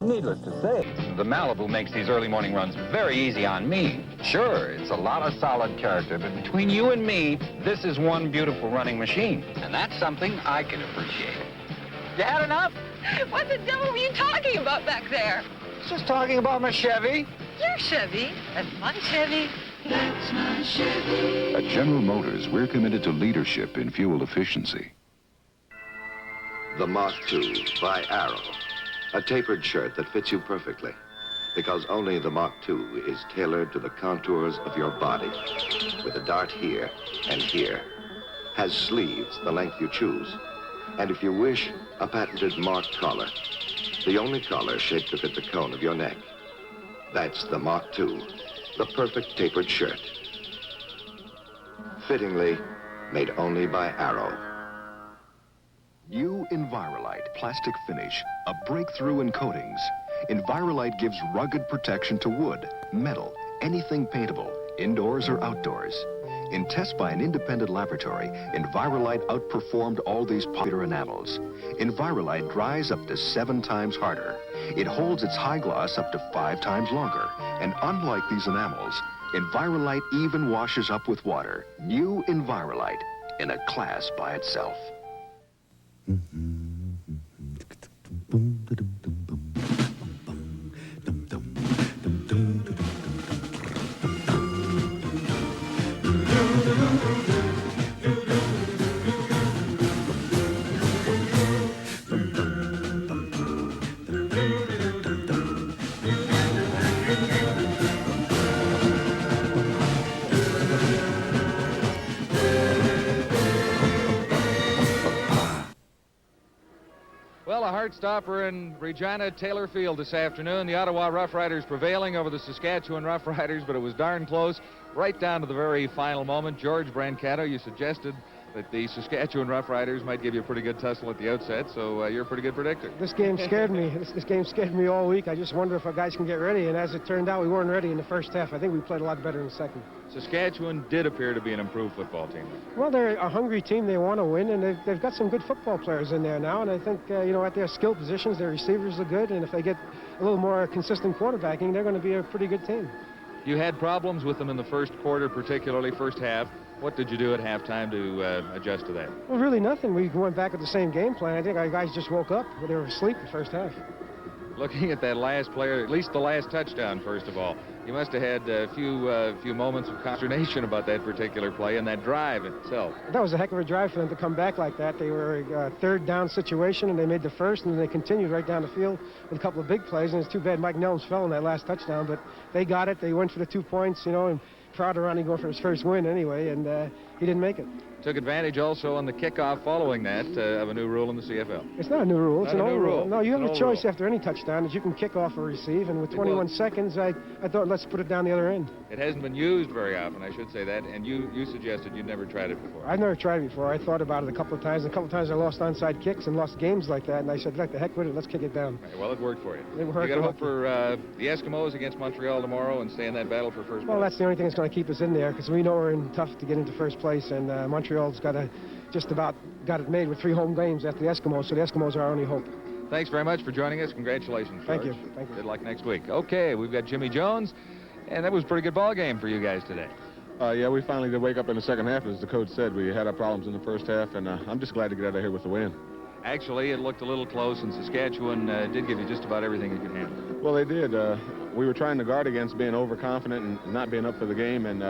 Needless to say, the Malibu makes these early morning runs very easy on me. Sure, it's a lot of solid character, but between you and me, this is one beautiful running machine. And that's something I can appreciate. You had enough? What the devil were you talking about back there? Just talking about my Chevy. Your Chevy? That's my Chevy. That's my Chevy. At General Motors, we're committed to leadership in fuel efficiency. The Mach 2 by Arrow. A tapered shirt that fits you perfectly, because only the Mach 2 is tailored to the contours of your body, with a dart here and here. Has sleeves the length you choose, and if you wish, a patented Mach collar. The only collar shaped to fit the cone of your neck. That's the Mach 2, the perfect tapered shirt. Fittingly made only by Arrow. New Envirolite plastic finish, a breakthrough in coatings. Envirolite gives rugged protection to wood, metal, anything paintable, indoors or outdoors. In tests by an independent laboratory, Envirolite outperformed all these popular enamels. Envirolite dries up to 7 times harder. It holds its high gloss up to 5 times longer. And unlike these enamels, Envirolite even washes up with water. New Envirolite, in a class by itself. Well, a heart-stopper in Regina Taylor Field this afternoon. The Ottawa Roughriders prevailing over the Saskatchewan Roughriders, but it was darn close right down to the very final moment. George Brancato, you suggested that the Saskatchewan Roughriders might give you a pretty good tussle at the outset, so you're a pretty good predictor. This game scared me. This game scared me all week. I just wonder if our guys can get ready, and as it turned out, we weren't ready in the first half. I think we played a lot better in the second. Saskatchewan did appear to be an improved football team. Well, they're a hungry team. They want to win, and they've got some good football players in there now, and I think, at their skill positions, their receivers are good, and if they get a little more consistent quarterbacking, they're going to be a pretty good team. You had problems with them in the first quarter, particularly first half. What did you do at halftime to adjust to that? Well, really nothing. We went back with the same game plan. I think our guys just woke up. They were asleep the first half. Looking at that last player, at least the last touchdown, first of all, you must have had a few moments of consternation about that particular play and that drive itself. That was a heck of a drive for them to come back like that. They were a third down situation, and they made the first, and then they continued right down the field with a couple of big plays, and it's too bad Mike Nelms fell in that last touchdown, but they got it. They went for the 2 points, and proud of Ronnie going for his first win anyway, and he didn't make it. Took advantage also on the kickoff following that of a new rule in the CFL. It's not a new rule. It's an old rule. No, you have a choice after any touchdown that you can kick off or receive, and with 21 seconds, I thought let's put it down the other end. It hasn't been used very often, I should say that, and you suggested you'd never tried it before. I've never tried it before. I thought about it a couple of times. A couple of times I lost onside kicks and lost games like that, and I said, the heck with it, let's kick it down. Right, well, it worked for you. It worked. You got to hope for the Eskimos against Montreal tomorrow and stay in that battle for first place. Well, that's the only thing that's going to keep us in there, because we know we're tough to get into first place, and Montreal's just about got it made with 3 home games after the Eskimos, so the Eskimos are our only hope. Thanks very much for joining us. Congratulations, George. Thank you. Thank you. Good luck next week. Okay, we've got Jimmy Jones, and that was a pretty good ball game for you guys today. Yeah, we finally did wake up in the second half. As the coach said, we had our problems in the first half, and I'm just glad to get out of here with the win. Actually, it looked a little close, and Saskatchewan did give you just about everything you could handle. Well, they did. We were trying to guard against being overconfident and not being up for the game, and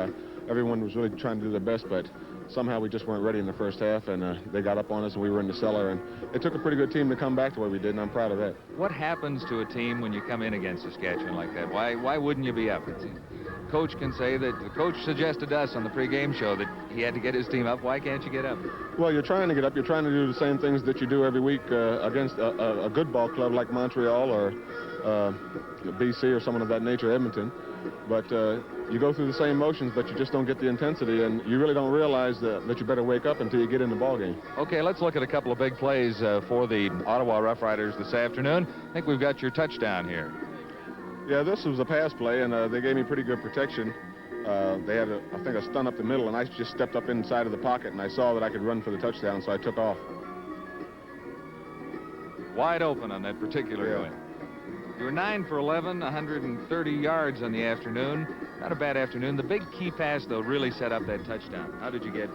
everyone was really trying to do their best, but somehow we just weren't ready in the first half, and they got up on us, and we were in the cellar, and it took a pretty good team to come back the way we did, and I'm proud of that. What happens to a team when you come in against Saskatchewan like that? Why wouldn't you be up? Coach can say that the coach suggested to us on the pregame show that he had to get his team up. Why can't you get up? Well, you're trying to get up. You're trying to do the same things that you do every week against a good ball club like Montreal or BC or someone of that nature, Edmonton. But you go through the same motions, but you just don't get the intensity, and you really don't realize that you better wake up until you get in the ball game. Okay, let's look at a couple of big plays for the Ottawa Roughriders this afternoon. I think we've got your touchdown here. Yeah, this was a pass play, and they gave me pretty good protection. They had, I think, a stun up the middle, and I just stepped up inside of the pocket, and I saw that I could run for the touchdown, so I took off. Wide open on that particular win. You were 9 for 11, 130 yards on the afternoon. Not a bad afternoon. The big key pass, though, really set up that touchdown. How did you get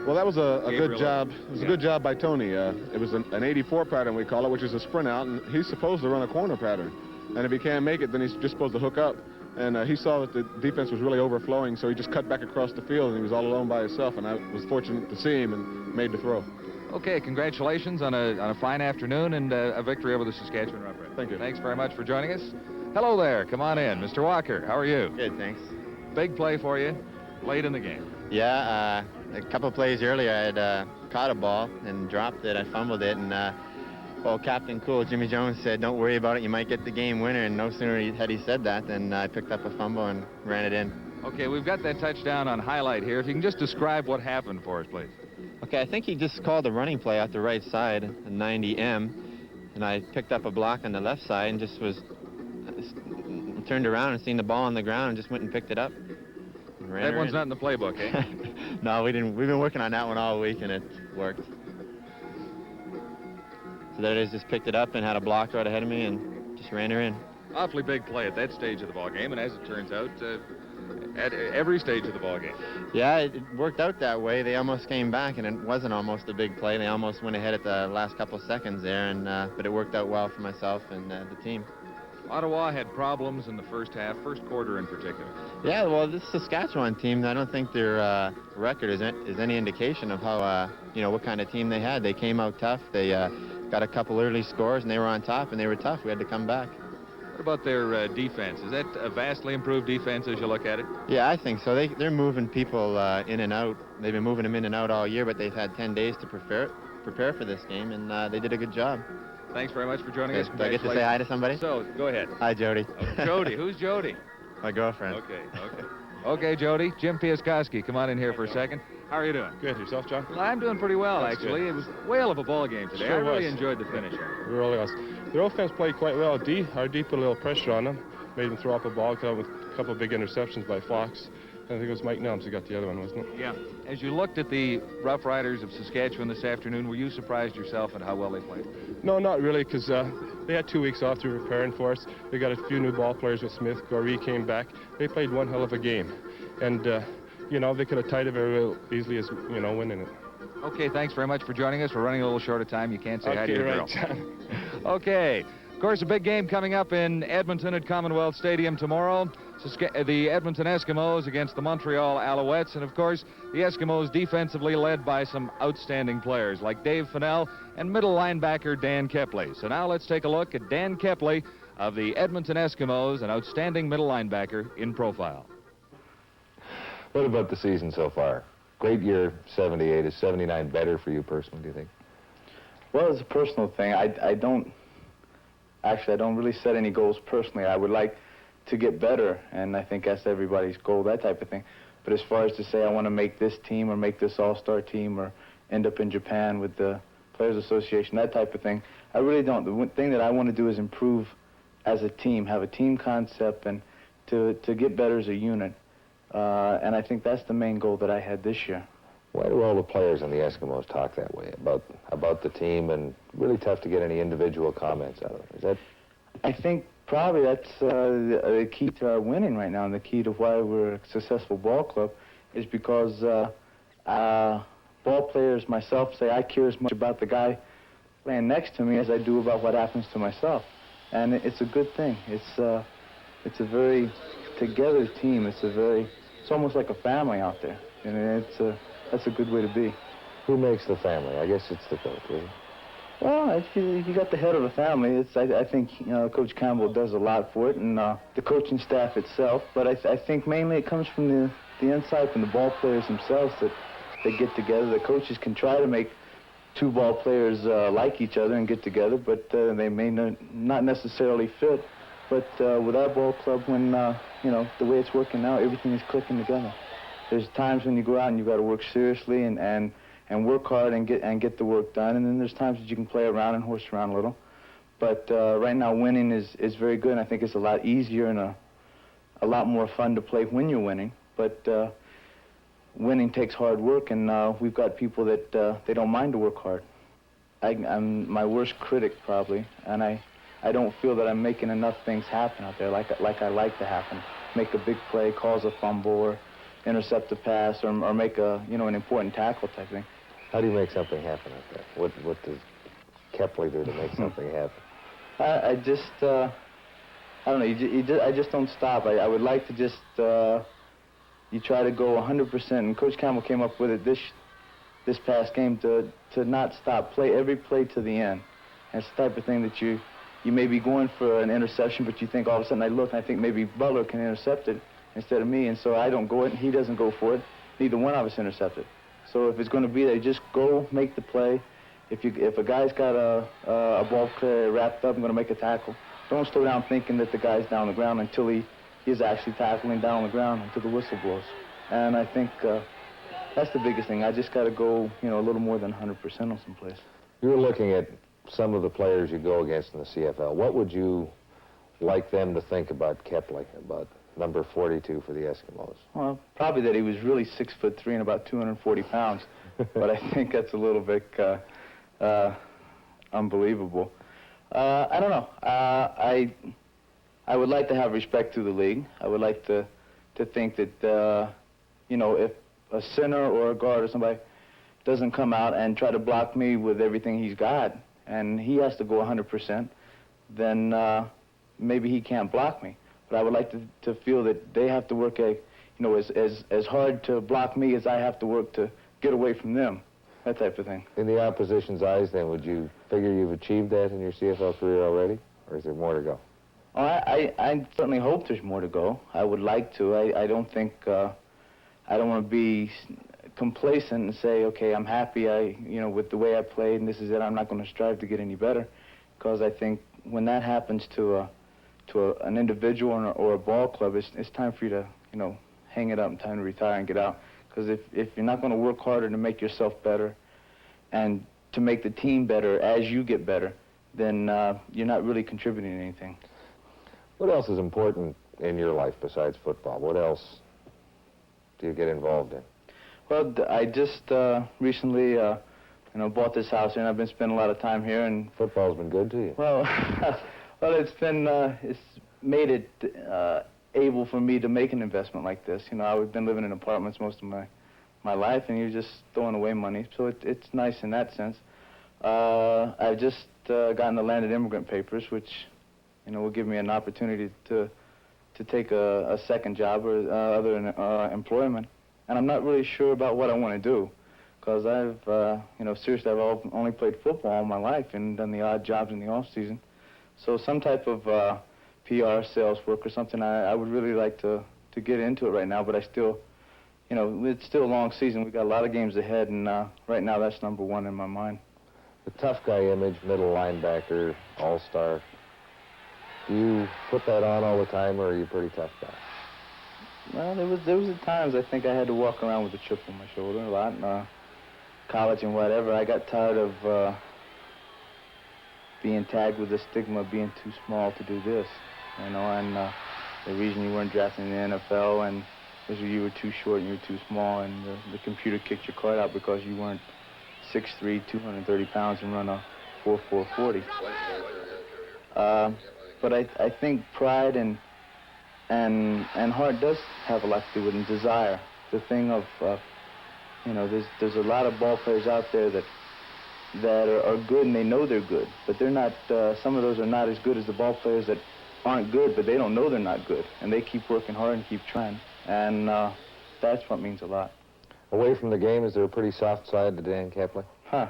Well, that was a good job. It was a good job by Tony. It was an 84 pattern, we call it, which is a sprint out, and he's supposed to run a corner pattern. And if he can't make it, then he's just supposed to hook up. And he saw that the defense was really overflowing, so he just cut back across the field, and he was all alone by himself. And I was fortunate to see him and made the throw. Okay, congratulations on a fine afternoon and a victory over the Saskatchewan Roughriders. Thank you. Thanks very much for joining us. Hello there. Come on in. Mr. Walker, how are you? Good, thanks. Big play for you late in the game. Yeah, a couple plays earlier, I had caught a ball and dropped it. I fumbled it, and well, Captain Cool, Jimmy Jones, said, don't worry about it, you might get the game winner. And no sooner had he said that than I picked up a fumble and ran it in. Okay, we've got that touchdown on highlight here. If you can just describe what happened for us, please. Okay, I think he just called a running play out the right side, a 90M, and I picked up a block on the left side and just was turned around and seen the ball on the ground and just went and picked it up. That one's not in the playbook, eh? No, we didn't. We've been working on that one all week, and it worked. So there it is, just picked it up and had a block right ahead of me and just ran her in. Awfully big play at that stage of the ball game, and as it turns out, at every stage of the ball game. Yeah, it worked out that way. They almost came back, and it wasn't almost a big play. They almost went ahead at the last couple of seconds there, and but it worked out well for myself and the team. Ottawa had problems in the first half, first quarter in particular. Yeah, well, this Saskatchewan team, I don't think their record is any indication of how, what kind of team they had. They came out tough. They got a couple early scores, and they were on top, and they were tough. We had to come back. What about their defense? Is that a vastly improved defense as you look at it? Yeah, I think so. They're moving people in and out. They've been moving them in and out all year, but they've had 10 days to prepare for this game, and they did a good job. Thanks very much for joining us. Do I get to say hi to somebody? So, go ahead. Hi, Jody. Jody. Who's Jody? My girlfriend. Okay. Okay, Jody. Jim Piaskowski, come on in here for a second. How are you doing? Good. Yourself, John? Well, I'm doing pretty well, That's actually. good. It was a whale of a ball game today. Sure I really was. enjoyed the finish. It really was. Their offense played quite well. Our D put a little pressure on them, made them throw up a ball, got with a couple of big interceptions by Fox. I think it was Mike Nelms who got the other one, wasn't it? Yeah. As you looked at the Rough Riders of Saskatchewan this afternoon, were you surprised yourself at how well they played? No, not really, because they had 2 weeks off to preparing for us. They got a few new ball players with Smith. Goree came back. They played one hell of a game. And, they could have tied it very easily as, winning it. Okay, thanks very much for joining us. We're running a little short of time. You can't say hi to your girl. John. Okay. Of course, a big game coming up in Edmonton at Commonwealth Stadium tomorrow. The Edmonton Eskimos against the Montreal Alouettes. And, of course, the Eskimos defensively led by some outstanding players like Dave Fennell and middle linebacker Dan Kepley. So now let's take a look at Dan Kepley of the Edmonton Eskimos, an outstanding middle linebacker in profile. What about the season so far? Great year, 78. Is 79 better for you personally, do you think? Well, it's a personal thing. I don't really set any goals personally. I would like to get better, and I think that's everybody's goal, that type of thing. But as far as to say I want to make this team or make this all-star team or end up in Japan with the Players Association, that type of thing, I really don't. The one thing that I want to do is improve as a team, have a team concept, and to get better as a unit. And I think that's the main goal that I had this year. Why do all the players on the Eskimos talk that way about the team, and really tough to get any individual comments out of them? Is that? I think probably that's the key to our winning right now, and the key to why we're a successful ball club is because ball players, myself, say I care as much about the guy playing next to me as I do about what happens to myself. And it's a good thing. It's a very together team. It's almost like a family out there. And that's a good way to be. Who makes the family? I guess it's the coach, isn't it? Well, you got the head of the family. I think Coach Campbell does a lot for it, and the coaching staff itself. But I think mainly it comes from the inside, from the ball players themselves, that they get together. The coaches can try to make two ball players like each other and get together, but they may not necessarily fit. But with our ball club, when the way it's working now, everything is clicking together. There's times when you go out and you got to work seriously and work hard and get the work done, and then there's times that you can play around and horse around a little. But right now, winning is very good, and I think it's a lot easier and a lot more fun to play when you're winning. But winning takes hard work, and we've got people that they don't mind to work hard. I'm my worst critic, probably, and I don't feel that I'm making enough things happen out there like I like to happen. Make a big play, cause a fumble, or intercept a pass, or make an important tackle type thing. How do you make something happen out there? What does Kepley do to make something happen? I don't know. I just don't stop. I would like to just you try to go 100%. And Coach Campbell came up with it this past game to not stop. Play every play to the end. And it's the type of thing that you may be going for an interception, but you think all of a sudden I look and I think maybe Butler can intercept it instead of me, and so I don't go it and he doesn't go for it. Neither one of us intercept it. So if it's going to be there, just go make the play. If a guy's got a ball player wrapped up and going to make a tackle, don't slow down thinking that the guy's down on the ground until he is actually tackling down on the ground until the whistle blows. And I think that's the biggest thing. I just got to go, a little more than 100% on some plays. You're looking at some of the players you go against in the CFL. What would you like them to think about Kepley, about number 42 for the Eskimos? Well, probably that he was really 6'3" and about 240 pounds. But I think that's a little bit unbelievable. I don't know. I would like to have respect to the league. I would like to think that, if a center or a guard or somebody doesn't come out and try to block me with everything he's got, and he has to go 100%, then maybe he can't block me. But I would like to feel that they have to work as hard to block me as I have to work to get away from them, that type of thing. In the opposition's eyes, then, would you figure you've achieved that in your CFL career already, or is there more to go? I certainly hope there's more to go. I would like to. I don't think, I don't want to be complacent and say, okay, I'm happy with the way I played and this is it. I'm not going to strive to get any better, because I think when that happens to an individual or a ball club, it's time for you to, hang it up and time to retire and get out. Because if you're not going to work harder to make yourself better and to make the team better as you get better, then you're not really contributing anything. What else is important in your life besides football? What else do you get involved in? Well, I just recently, bought this house here, and I've been spending a lot of time here. And football's been good to you? Well, it's made it able for me to make an investment like this. I've been living in apartments most of my life, and you're just throwing away money. So it's nice in that sense. I've just gotten the landed immigrant papers, which, will give me an opportunity to take a second job or other employment. And I'm not really sure about what I want to do, because seriously, I've only played football all my life and done the odd jobs in the off season. So some type of PR, sales work or something, I would really like to get into it right now, but I still, it's still a long season. We've got a lot of games ahead, and right now that's number one in my mind. The tough guy image, middle linebacker, all-star, do you put that on all the time, or are you a pretty tough guy? Well, there was times I think I had to walk around with a chip on my shoulder a lot in college and whatever. I got tired of being tagged with the stigma of being too small to do this, and the reason you weren't drafted in the NFL and was you were too short and you were too small, and the computer kicked your card out because you weren't 6'3", 230 pounds and run a 4.4 40. But I think pride and heart does have a lot to do with it, and desire. The thing of, there's a lot of ball players out there that, that are good and they know they're good, but they're not, some of those are not as good as the ball players that aren't good, but they don't know they're not good, and they keep working hard and keep trying, and that's what means a lot. Away from the game, is there a pretty soft side to Dan Kepley? Huh.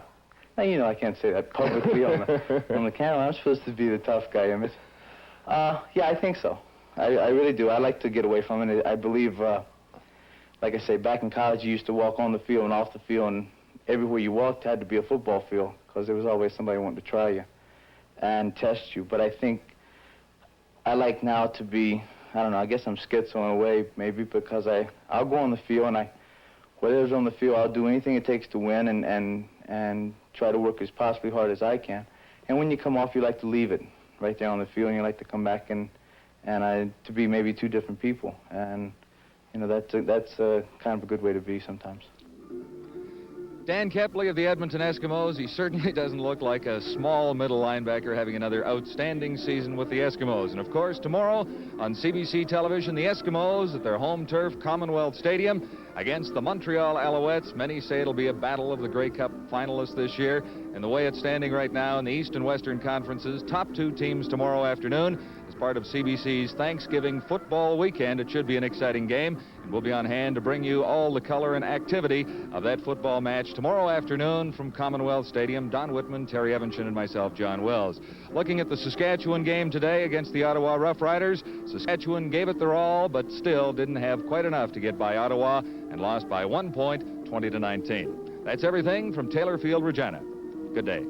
Now, you know, I can't say that publicly on the camera. I'm supposed to be the tough guy, Emmett. Yeah, I think so. I really do. I like to get away from it. I believe, like I say, back in college, you used to walk on the field and off the field, and everywhere you walked had to be a football field, because there was always somebody wanting to try you and test you. But I think I like now to be, I don't know, I guess I'm schizo in a way, maybe, because I'll go on the field, and whatever's on the field, I'll do anything it takes to win and try to work as possibly hard as I can. And when you come off, you like to leave it right there on the field, and you like to come back and to be maybe two different people. And, you know, that's kind of a good way to be sometimes. Dan Kepley of the Edmonton Eskimos, he certainly doesn't look like a small middle linebacker having another outstanding season with the Eskimos. And of course, tomorrow on CBC television, the Eskimos at their home turf, Commonwealth Stadium, against the Montreal Alouettes. Many say it'll be a battle of the Grey Cup finalists this year. And the way it's standing right now in the East and Western Conferences, top two teams tomorrow afternoon. As part of CBC's Thanksgiving football weekend, it should be an exciting game. And we'll be on hand to bring you all the color and activity of that football match tomorrow afternoon from Commonwealth Stadium. Don Whitman, Terry Evanston, and myself, John Wells. Looking at the Saskatchewan game today against the Ottawa Roughriders, Saskatchewan gave it their all, but still didn't have quite enough to get by Ottawa and lost by 1 point, 20-19. That's everything from Taylor Field, Regina. Good day.